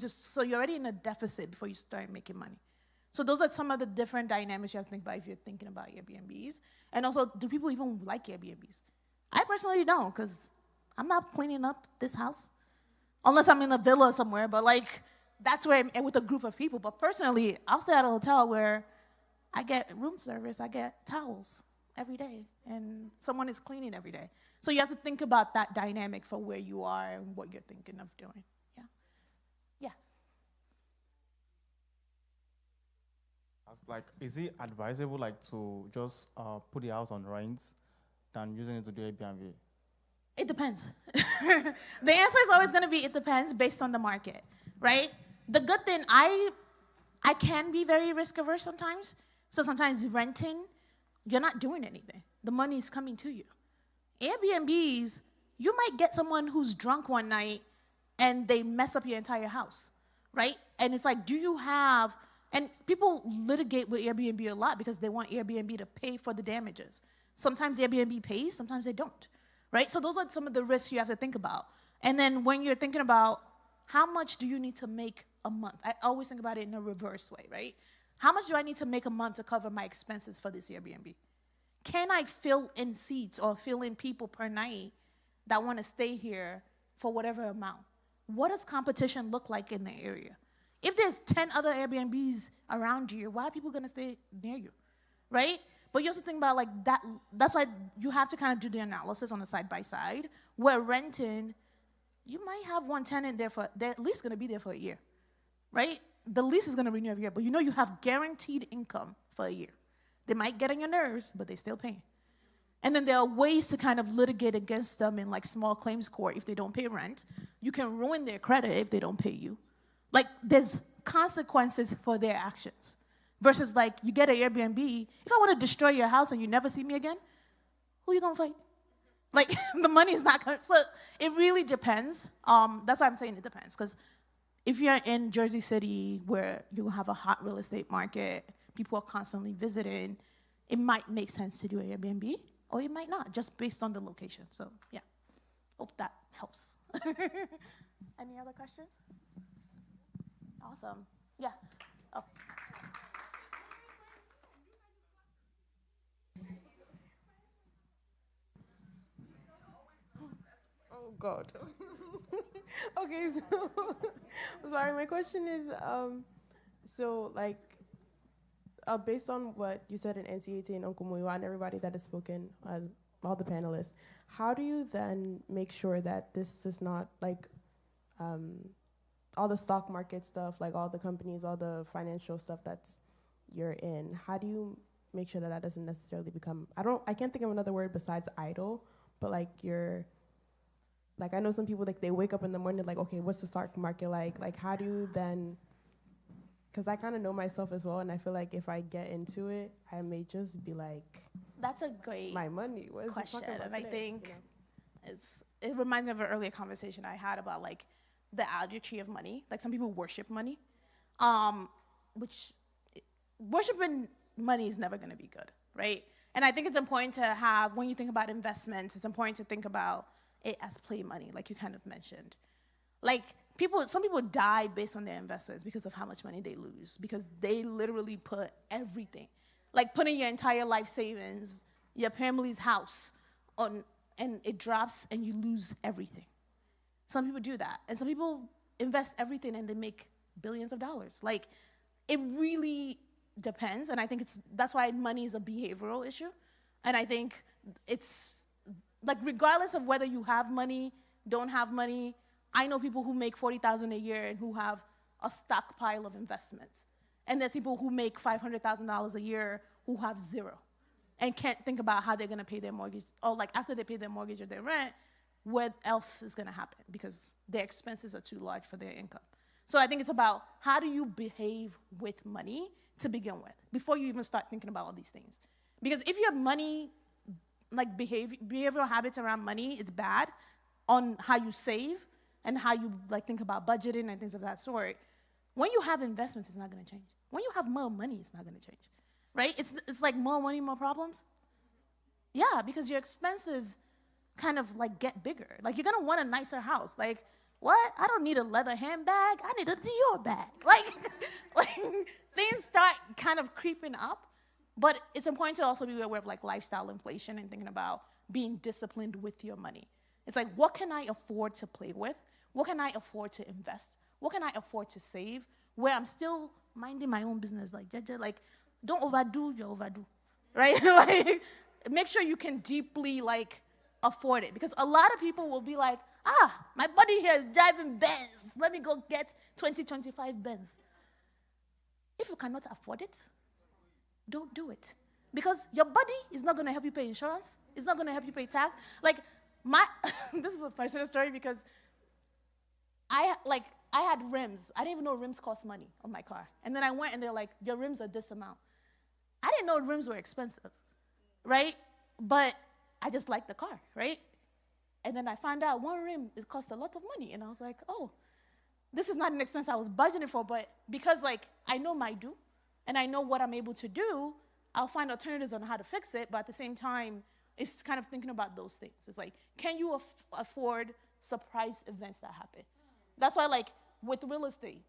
So you're already in a deficit before you start making money. So those are some of the different dynamics you have to think about if you're thinking about Airbnbs. And also, do people even like Airbnbs? I personally don't, because I'm not cleaning up this house unless I'm in a villa somewhere. But like, that's where I'm with a group of people. But personally, I'll stay at a hotel where I get room service, I get towels every day, and someone is cleaning every day. So you have to think about that dynamic for where you are and what you're thinking of doing. Yeah. Like, is it advisable like to just put the house on rent than using it to do Airbnb? It depends. The answer is always going to be it depends based on the market, right? The good thing, I can be very risk averse sometimes. So sometimes renting, you're not doing anything. The money is coming to you. Airbnbs, you might get someone who's drunk one night and they mess up your entire house, right? And it's like, do you have, and people litigate with Airbnb a lot because they want Airbnb to pay for the damages. Sometimes Airbnb pays, sometimes they don't, right? So those are some of the risks you have to think about. And then when you're thinking about how much do you need to make a month, I always think about it in a reverse way, right? How much do I need to make a month to cover my expenses for this Airbnb? Can I fill in seats or fill in people per night that want to stay here for whatever amount? What does competition look like in the area? If there's 10 other Airbnbs around you, why are people going to stay near you, right? But you also think about like that. That's why you have to kind of do the analysis on a side by side. Where renting, you might have one tenant there they're at least going to be there for a year, right? The lease is going to renew every year, but you know you have guaranteed income for a year. They might get on your nerves, but they still pay. And then there are ways to kind of litigate against them in like small claims court if they don't pay rent. You can ruin their credit if they don't pay you. Like, there's consequences for their actions. Versus like you get an Airbnb. If I want to destroy your house and you never see me again, who you gonna fight? Like the money is not gonna. So it really depends. That's why I'm saying it depends. Because if you're in Jersey City where you have a hot real estate market, people are constantly visiting, it might make sense to do an Airbnb, or it might not, just based on the location. So yeah, hope that helps. Any other questions? Awesome. Yeah. Oh. Oh God. Okay, so sorry. My question is, so like, based on what you said in NCAT and Uncle Muiwa and everybody that has spoken, all the panelists, how do you then make sure that this is not like, all the stock market stuff, like all the companies, all the financial stuff that's you're in? How do you make sure that that doesn't necessarily become? I can't think of another word besides idle, but like you're. Like, I know some people, like, they wake up in the morning, like, okay, what's the stock market like? Like, how do you then, because I kind of know myself as well, and I feel like if I get into it, I may just be like, that's a great my money. What is it question. talking about And I today? think it reminds me of an earlier conversation I had about, like, the algorithm of money. Like, some people worship money, which worshiping money is never going to be good, right? And I think it's important to have, when you think about investments, it's important to think about it as play money, like you kind of mentioned. Like some people die based on their investments because of how much money they lose, because they literally put everything, like putting your entire life savings, your family's house on, and it drops and you lose everything. Some people do that, and some people invest everything and they make billions of dollars. Like it really depends, and I think that's why money is a behavioral issue, and I think it's like regardless of whether you have money, don't have money, I know people who make $40,000 a year and who have a stockpile of investments. And there's people who make $500,000 a year who have zero and can't think about how they're gonna pay their mortgage, or like after they pay their mortgage or their rent, what else is gonna happen because their expenses are too large for their income. So I think it's about how do you behave with money to begin with, before you even start thinking about all these things. Because if your money, like behavioral habits around money is bad on how you save and how you like think about budgeting and things of that sort, when you have investments, it's not gonna change. When you have more money, it's not gonna change, right? It's like more money, more problems. Yeah, because your expenses kind of like get bigger. Like you're gonna want a nicer house. Like, what? I don't need a leather handbag. I need a Dior bag. Like things start kind of creeping up. But it's important to also be aware of like lifestyle inflation and thinking about being disciplined with your money. It's like, what can I afford to play with? What can I afford to invest? What can I afford to save? Where I'm still minding my own business, like don't overdo your overdue, right? Like, make sure you can deeply like afford it, because a lot of people will be like, my buddy here is driving Benz. Let me go get 2025 Benz. If you cannot afford it, don't do it, because your buddy is not going to help you pay insurance. It's not going to help you pay tax. Like this is a personal story, because I had rims. I didn't even know rims cost money on my car. And then I went and they're like, your rims are this amount. I didn't know rims were expensive, right? But I just liked the car, right? And then I found out one rim, it cost a lot of money. And I was like, oh, this is not an expense I was budgeting for, but because like I know my due, and I know what I'm able to do, I'll find alternatives on how to fix it, but at the same time, it's kind of thinking about those things. It's like, can you afford surprise events that happen? That's why, like, with real estate,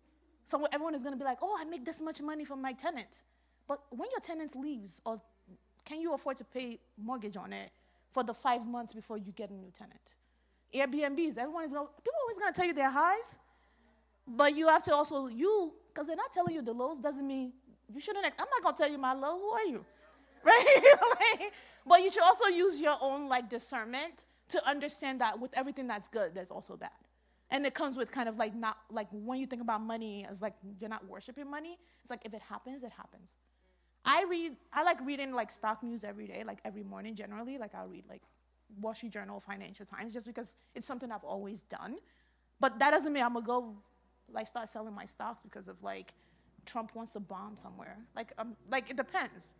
everyone is gonna be like, oh, I make this much money from my tenant. But when your tenant leaves, or can you afford to pay mortgage on it for the 5 months before you get a new tenant? Airbnbs, people always gonna tell you their highs, but you have to also, because they're not telling you the lows doesn't mean you shouldn't. I'm not gonna tell you my low. Who are you, right? But you should also use your own like discernment to understand that with everything that's good, there's also bad, and it comes with kind of like not like when you think about money as like you're not worshiping money. It's like if it happens, it happens. I like reading like stock news every day, like every morning generally. Like I'll read like Wall Street Journal, Financial Times, just because it's something I've always done. But that doesn't mean I'm gonna go like start selling my stocks because of like Trump wants to bomb somewhere. Like it depends,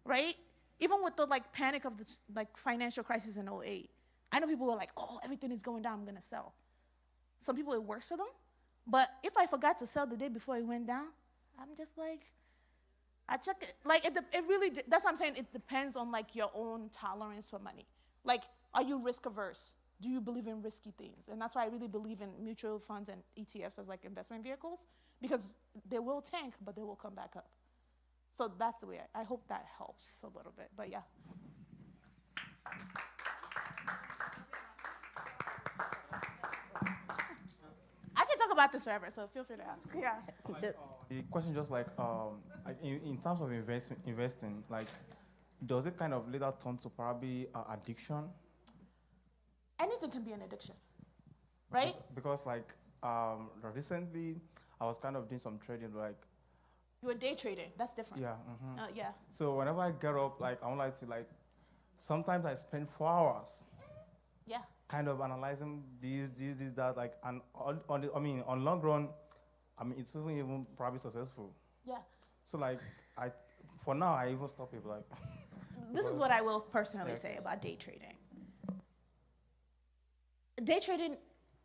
right? Even with the like panic of the like financial crisis in '08, I know people were like, oh, everything is going down, I'm gonna sell. Some people it works for them, but if I forgot to sell the day before it went down, I'm just like, I check it. Like it really, that's what I'm saying. It depends on like your own tolerance for money. Like, are you risk averse? Do you believe in risky things? And that's why I really believe in mutual funds and ETFs as like investment vehicles, because they will tank, but they will come back up. So that's the way I hope that helps a little bit. But yeah. I can talk about this forever, so feel free to ask. Yeah. The question just like in terms of investing, like does it kind of later turn to probably addiction? Anything can be an addiction, right? Because like recently I was kind of doing some trading, like You were day trading. That's different. yeah. Yeah. So whenever I get up, like I would like to like sometimes I spend 4 hours Yeah. kind of analyzing these, that, like, and on long run, I mean, it's even probably successful. Yeah. So like, for now, I even stop it, like. This is what I will personally say about day trading. Day trading,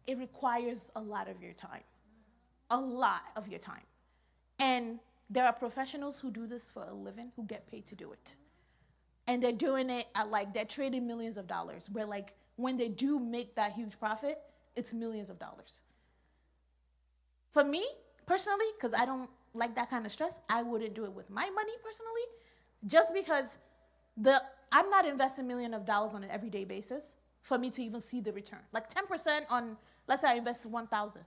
it requires a lot of your time. A lot of your time. And there are professionals who do this for a living who get paid to do it. And they're doing it at like, they're trading millions of dollars, where like, when they do make that huge profit, it's millions of dollars. For me, personally, because I don't like that kind of stress, I wouldn't do it with my money personally, just because I'm not investing millions of dollars on an everyday basis for me to even see the return. Like 10% on, let's say I invest 1,000.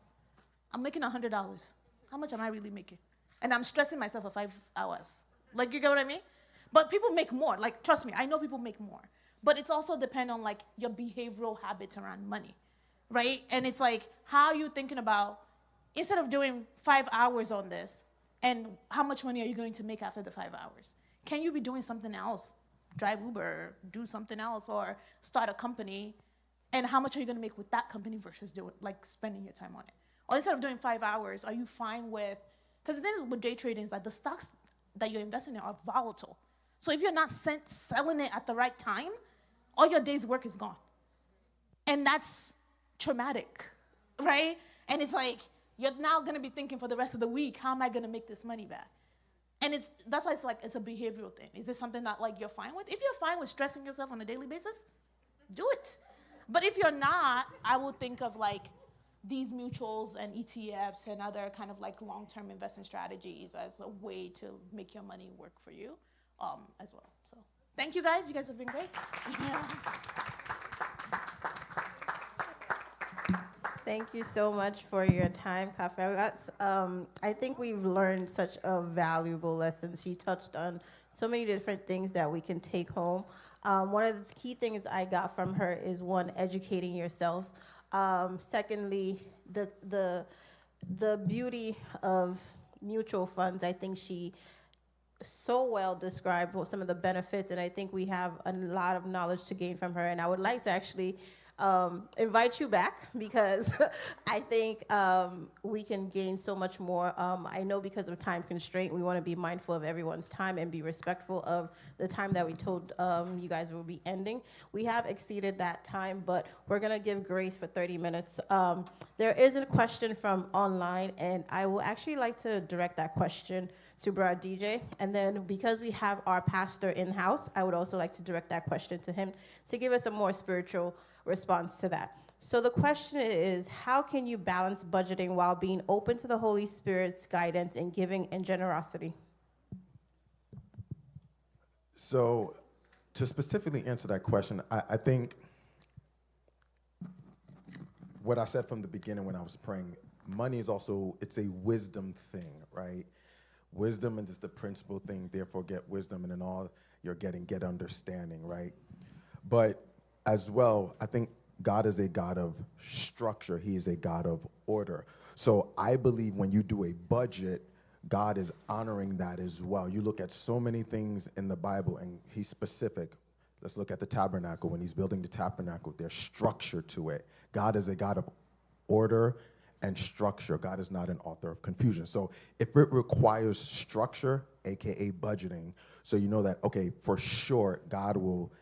I'm making $100. How much am I really making? And I'm stressing myself for 5 hours. Like, you get what I mean? But people make more. Like, trust me, I know people make more. But it's also depend on like your behavioral habits around money, right? And it's like, how are you thinking about, instead of doing 5 hours on this, and how much money are you going to make after the 5 hours? Can you be doing something else? Drive Uber, do something else, or start a company, and how much are you going to make with that company versus spending your time on it? Or instead of doing 5 hours, are you fine with, because the thing with day trading is that the stocks that you're investing in are volatile. So if you're not selling it at the right time, all your day's work is gone. And that's traumatic, right? And it's like, you're now going to be thinking for the rest of the week, how am I going to make this money back? And that's why it's like, it's a behavioral thing. Is this something that like you're fine with? If you're fine with stressing yourself on a daily basis, do it. But if you're not, I would think of like these mutuals and ETFs and other kind of like long-term investment strategies as a way to make your money work for you as well. So thank you guys. You guys have been great. Thank you so much for your time, Kafe. I think we've learned such a valuable lesson. She touched on so many different things that we can take home. One of the key things I got from her is, one, educating yourselves. Secondly, the beauty of mutual funds. I think she so well described some of the benefits, and I think we have a lot of knowledge to gain from her. And I would like to actually invite you back, because I think we can gain so much more. I know because of time constraint, we want to be mindful of everyone's time and be respectful of the time that we told you guys will be ending. We have exceeded that time, but we're going to give grace for 30 minutes. There is a question from online, and I will actually like to direct that question to Brad DJ. And then because we have our pastor in-house, I would also like to direct that question to him to give us a more spiritual response to that. So the question is, how can you balance budgeting while being open to the Holy Spirit's guidance in giving and generosity? So to specifically answer that question, I think what I said from the beginning when I was praying, money is also, it's a wisdom thing, right? Wisdom is the principal thing, therefore get wisdom, and in all you're getting, get understanding, right? But as well, I think God is a God of structure. He is a God of order. So I believe when you do a budget, God is honoring that as well. You look at so many things in the Bible, and he's specific. Let's look at the tabernacle. When he's building the tabernacle, there's structure to it. God is a God of order and structure. God is not an author of confusion. So if it requires structure, AKA budgeting, so you know that, okay, for sure, God will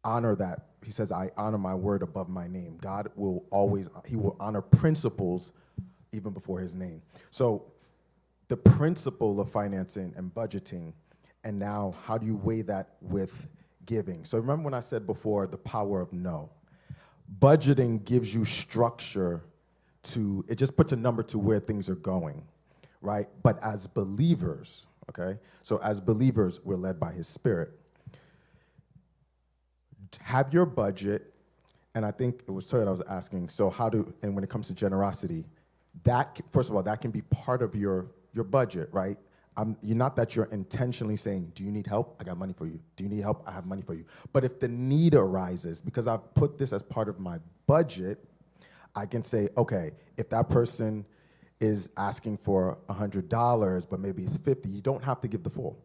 honor that. He says, I honor my word above my name. God will always, he will honor principles even before his name. So the principle of financing and budgeting, and now how do you weigh that with giving? So remember when I said before the power of no. Budgeting gives you structure to, it just puts a number to where things are going, right? But as believers, okay, so as believers, we're led by his Spirit. Have your budget, and I think it was Toyota I was asking, so how do, and when it comes to generosity, that, first of all, that can be part of your budget, right? You're not that you're intentionally saying, do you need help? I got money for you. Do you need help? I have money for you. But if the need arises, because I've put this as part of my budget, I can say, okay, if that person is asking for $100, but maybe it's $50, you don't have to give the full.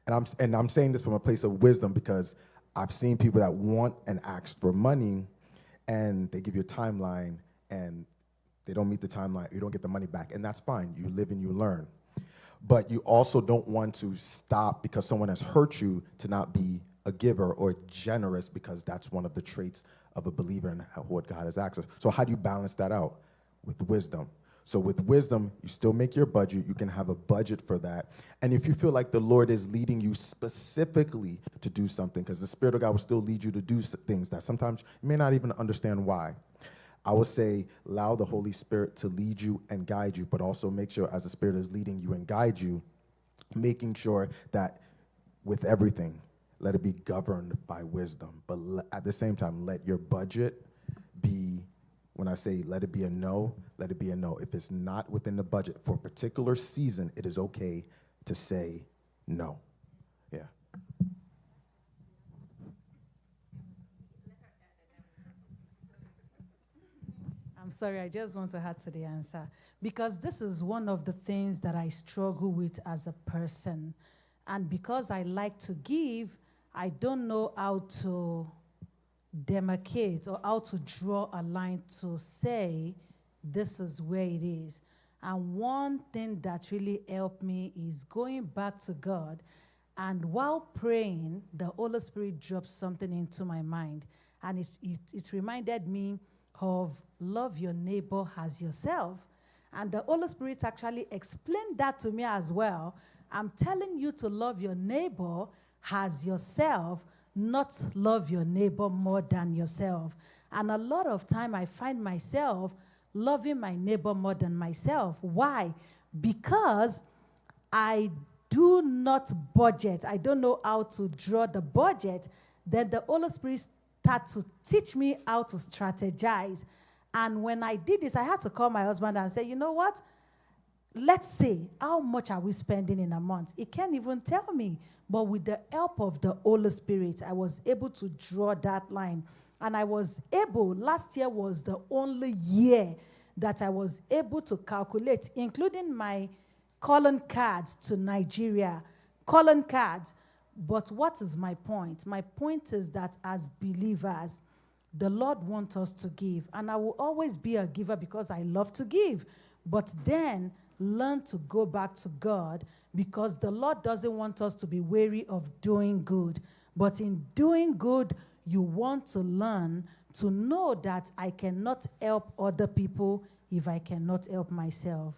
And I'm saying this from a place of wisdom because I've seen people that want and ask for money, and they give you a timeline, and they don't meet the timeline. You don't get the money back, and that's fine. You live and you learn. But you also don't want to stop because someone has hurt you to not be a giver or generous, because that's one of the traits of a believer and what God has asked us. So how do you balance that out? With wisdom. So with wisdom, you still make your budget. You can have a budget for that. And if you feel like the Lord is leading you specifically to do something, because the Spirit of God will still lead you to do things that sometimes you may not even understand why. I would say allow the Holy Spirit to lead you and guide you, but also make sure as the Spirit is leading you and guide you, making sure that with everything, let it be governed by wisdom. But at the same time, let your budget be, when I say let it be a no, let it be a no. If it's not within the budget for a particular season, it is okay to say no. Yeah. I'm sorry, I just want to add to the answer. Because this is one of the things that I struggle with as a person. And because I like to give, I don't know how to demarcate or how to draw a line to say, this is where it is. And one thing that really helped me is going back to God. And while praying, the Holy Spirit dropped something into my mind. And it reminded me of love your neighbor as yourself. And the Holy Spirit actually explained that to me as well. I'm telling you to love your neighbor as yourself, not love your neighbor more than yourself. And a lot of time I find myself loving my neighbor more than myself. Why? Because I do not budget. I don't know how to draw the budget. Then the Holy Spirit started to teach me how to strategize. And when I did this, I had to call my husband and say, you know what? Let's say, how much are we spending in a month? He can't even tell me. But with the help of the Holy Spirit, I was able to draw that line. And I was able, last year was the only year that I was able to calculate, including my calling cards to Nigeria, calling cards. But what is my point? My point is that as believers, the Lord wants us to give. And I will always be a giver because I love to give. But then learn to go back to God, because the Lord doesn't want us to be weary of doing good. But in doing good, you want to learn to know that I cannot help other people if I cannot help myself.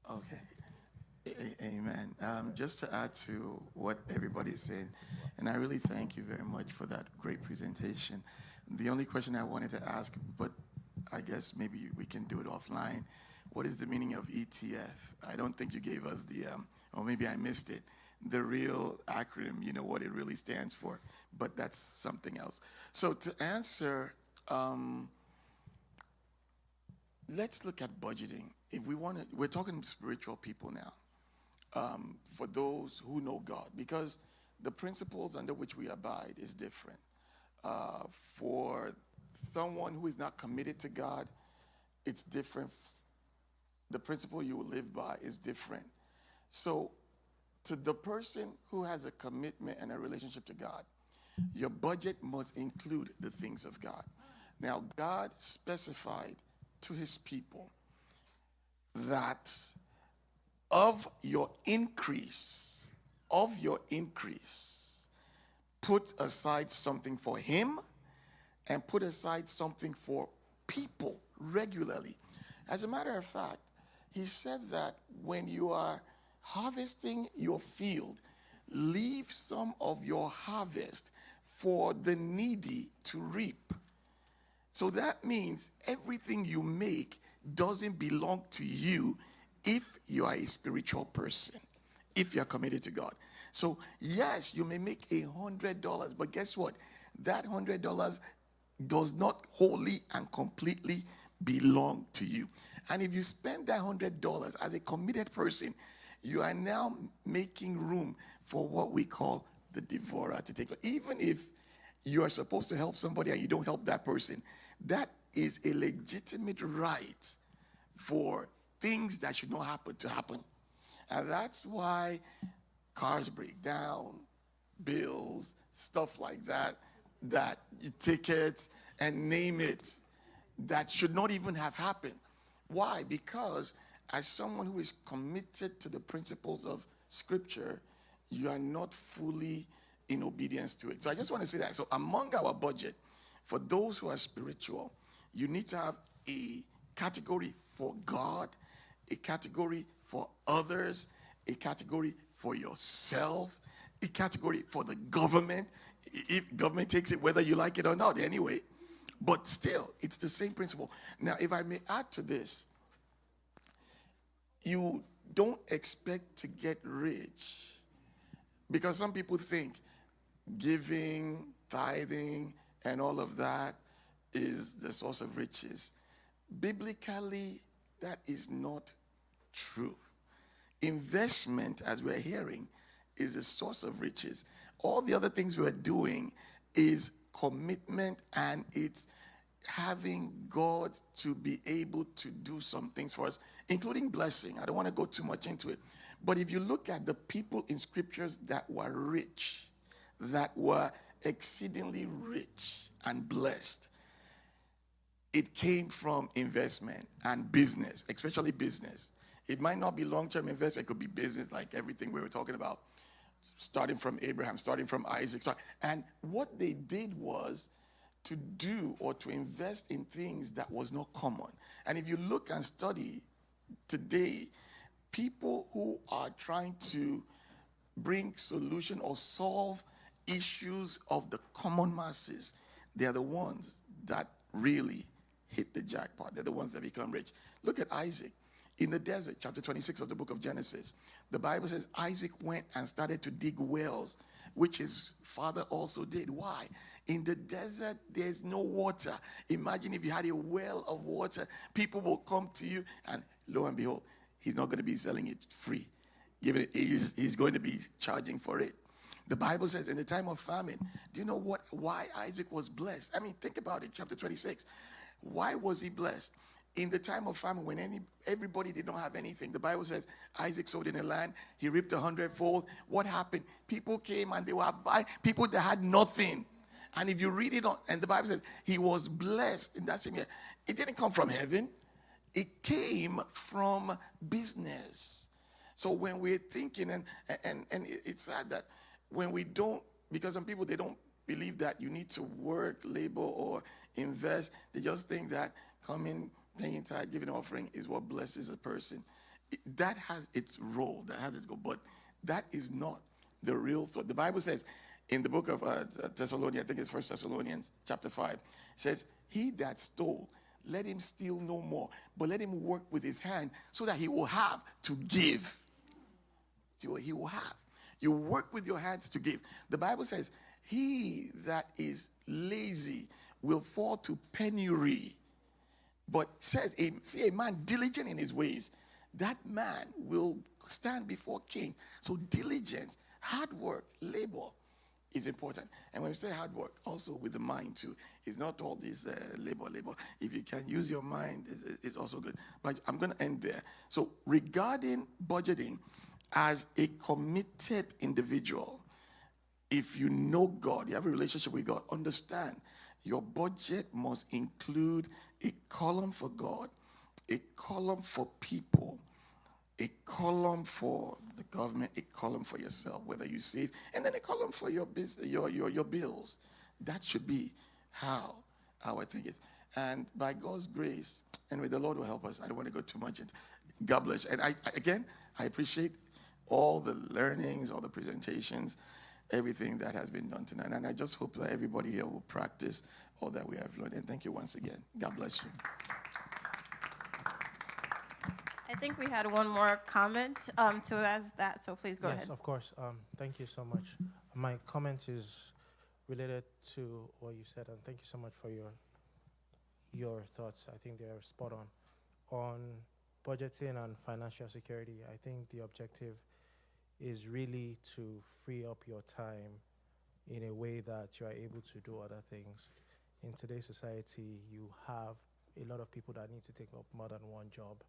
Okay. Amen. Just to add to what everybody is saying, and I really thank you very much for that great presentation. The only question I wanted to ask, but I guess maybe we can do it offline, what is the meaning of ETF? I don't think you gave us the, or maybe I missed it, the real acronym, you know, what it really stands for, but that's something else. So to answer, let's look at budgeting. If we want to, we're talking spiritual people now, for those who know God, because the principles under which we abide is different. For someone who is not committed to God, it's different. The principle you will live by is different. So to the person who has a commitment and a relationship to God, Your budget must include the things of God. Now, God specified to his people that of your increase, put aside something for him and put aside something for people regularly. As a matter of fact, he said that when you are harvesting your field, leave some of your harvest for the needy to reap. So that means everything you make doesn't belong to you if you are a spiritual person, if you are committed to God. So yes, you may make $100, but guess what? That $100 does not wholly and completely belong to you. And if you spend that $100 as a committed person, you are now making room for what we call the devourer to take place. Even if you are supposed to help somebody and you don't help that person, that is a legitimate right for things that should not happen to happen. And that's why cars break down, bills, stuff like that, tickets, and name it, that should not even have happened. Why? Because as someone who is committed to the principles of Scripture, you are not fully in obedience to it. So I just want to say that. So among our budget, for those who are spiritual, you need to have a category for God, a category for others, a category for yourself, a category for the government, if government takes it whether you like it or not anyway. But still, it's the same principle. Now, if I may add to this, you don't expect to get rich, because some people think giving, tithing, and all of that is the source of riches. Biblically, that is not true. Investment, as we're hearing, is the source of riches. All the other things we're doing is commitment, and it's having God to be able to do some things for us, including blessing. I don't want to go too much into it. But if you look at the people in scriptures that were rich, that were exceedingly rich and blessed, it came from investment and business, especially business. It might not be long-term investment. It could be business, like everything we were talking about, starting from Abraham, starting from Isaac. And what they did was to do or to invest in things that was not common. And if you look and study today, people who are trying to bring solution or solve issues of the common masses, they are the ones that really hit the jackpot. They're the ones that become rich. Look at Isaac. In the desert, chapter 26 of the book of Genesis, the Bible says Isaac went and started to dig wells, which his father also did. Why? In the desert, there's no water. Imagine if you had a well of water, people will come to you, and lo and behold, he's not going to be selling it free. He's going to be charging for it. The Bible says in the time of famine, do you know why Isaac was blessed? I mean, think about it, chapter 26. Why was he blessed? In the time of famine, when everybody did not have anything, the Bible says Isaac sowed in the land, he reaped 100-fold. What happened? People came and they were buying, people that had nothing. And if you read it, and the Bible says he was blessed in that same year. It didn't come from heaven. It came from business. So when we're thinking, and it's sad that when we don't, because some people, they don't believe that you need to work, labor, or invest. They just think that coming, paying tithe, giving offering is what blesses a person. That has its role, that has its goal, but that is not the real thought. The Bible says in the book of Thessalonians, I think it's 1 Thessalonians chapter 5, says, he that stole, let him steal no more, but let him work with his hand so that he will have to give. See what he will have. You work with your hands to give. The Bible says, he that is lazy will fall to penury. But says, see a man diligent in his ways, that man will stand before king. So diligence, hard work, labor is important. And when we say hard work, also with the mind too. It's not all this labor. If you can use your mind, it's also good. But I'm going to end there. So regarding budgeting, as a committed individual, If you know God, you have a relationship with God, understand your budget must include a column for God, a column for people, a column for the government, a column for yourself, whether you save, and then a column for your business, your bills. That should be how I think it's. And by God's grace, anyway, the Lord will help us. I don't want to go too much into. God bless. And I appreciate all the learnings, all the presentations, everything that has been done tonight. And I just hope that everybody here will practice all that we have learned. And thank you once again. God bless you. I think we had one more comment to that, so please go ahead. Yes, of course. Thank you so much. My comment is related to what you said, and thank you so much for your thoughts. I think they're spot on. On budgeting and financial security, I think the objective is really to free up your time in a way that you are able to do other things. In today's society, you have a lot of people that need to take up more than one job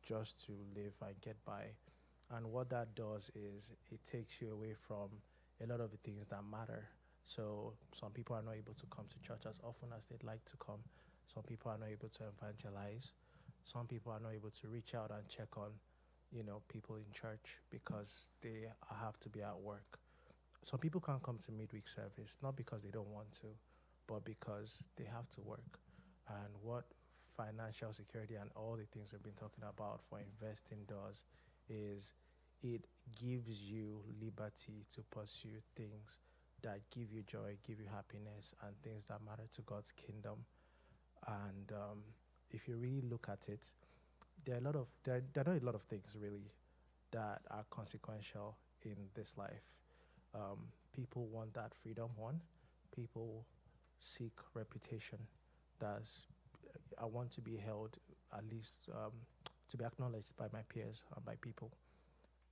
just to live and get by. And what that does is it takes you away from a lot of the things that matter. So some people are not able to come to church as often as they'd like to come. Some people are not able to evangelize. Some people are not able to reach out and check on, people in church because they have to be at work. Some people can't come to midweek service, not because they don't want to, but because they have to work. And what financial security and all the things we've been talking about for investing does is it gives you liberty to pursue things that give you joy, give you happiness, and things that matter to God's kingdom. And if you really look at it, there are not a lot of things really that are consequential in this life. People want that freedom, one. People seek reputation. I want to be held, at least to be acknowledged by my peers and by people.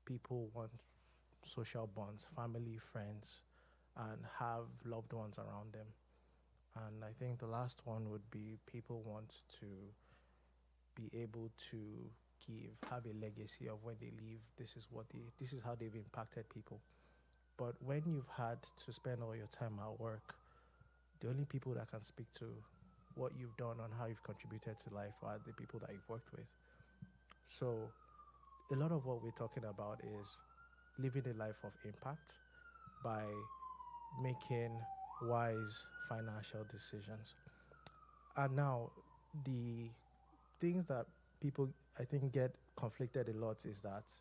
People want social bonds, family, friends, and have loved ones around them. And I think the last one would be people want to be able to have a legacy of when they leave. This is how they've impacted people. But when you've had to spend all your time at work, the only people that can speak to what you've done and how you've contributed to life are the people that you've worked with. So a lot of what we're talking about is living a life of impact by making wise financial decisions. And now, the things that people, I think, get conflicted a lot is that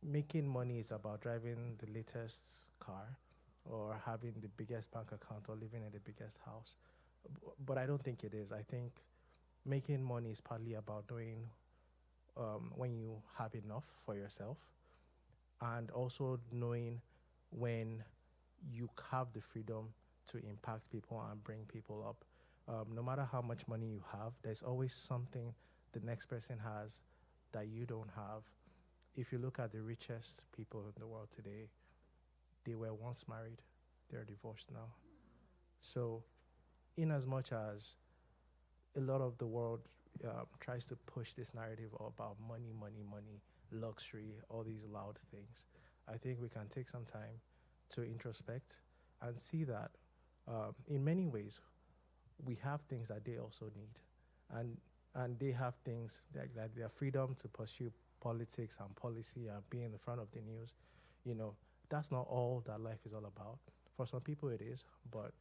making money is about driving the latest car or having the biggest bank account or living in the biggest house. But I don't think it is. I think making money is partly about knowing when you have enough for yourself, and also knowing when you have the freedom to impact people and bring people up. No matter how much money you have, there's always something the next person has that you don't have. If you look at the richest people in the world today, they were once married, they're divorced now. So in as much as a lot of the world tries to push this narrative about money, luxury, all these loud things, I think we can take some time to introspect and see that in many ways, we have things that they also need. And they have things like their freedom to pursue politics and policy and be in the front of the news. That's not all that life is all about. For some people it is, but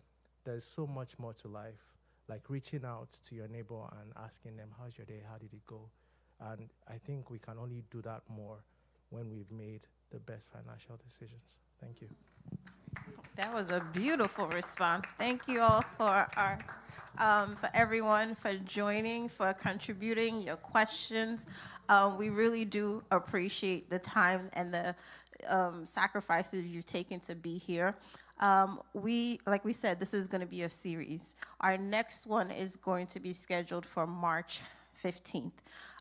there's so much more to life, like reaching out to your neighbor and asking them, how's your day, how did it go? And I think we can only do that more when we've made the best financial decisions. Thank you. That was a beautiful response. Thank you all for everyone for joining, for contributing your questions. We really do appreciate the time and the sacrifices you've taken to be here. Like we said, this is going to be a series. Our next one is going to be scheduled for March 15th.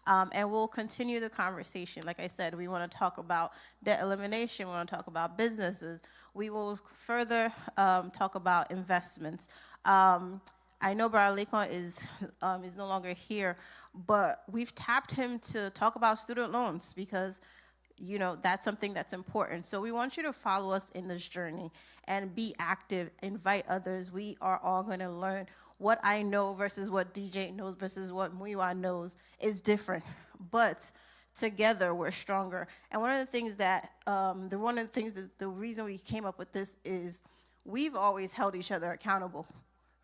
And we'll continue the conversation. Like I said, we want to talk about debt elimination. We want to talk about businesses. We will further talk about investments. I know Brother Lekon is no longer here, but we've tapped him to talk about student loans because you know, that's something that's important. So we want you to follow us in this journey and be active, invite others. We are all going to learn. What I know versus what DJ knows versus what Muiwa knows is different, but together we're stronger. And one of the things that, the reason we came up with this is we've always held each other accountable,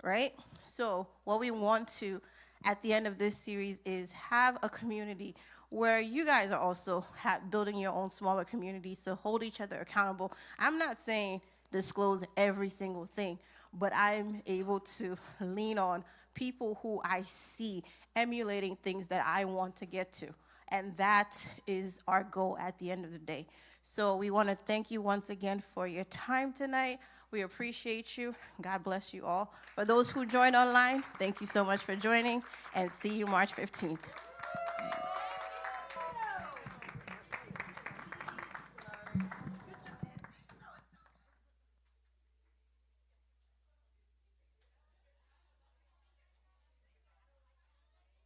right? So what we want to, at the end of this series, is have a community where you guys are also building your own smaller communities to hold each other accountable. I'm not saying disclose every single thing, but I'm able to lean on people who I see emulating things that I want to get to. And that is our goal at the end of the day. So we want to thank you once again for your time tonight. We appreciate you. God bless you all. For those who joined online, thank you so much for joining, and see you March 15th.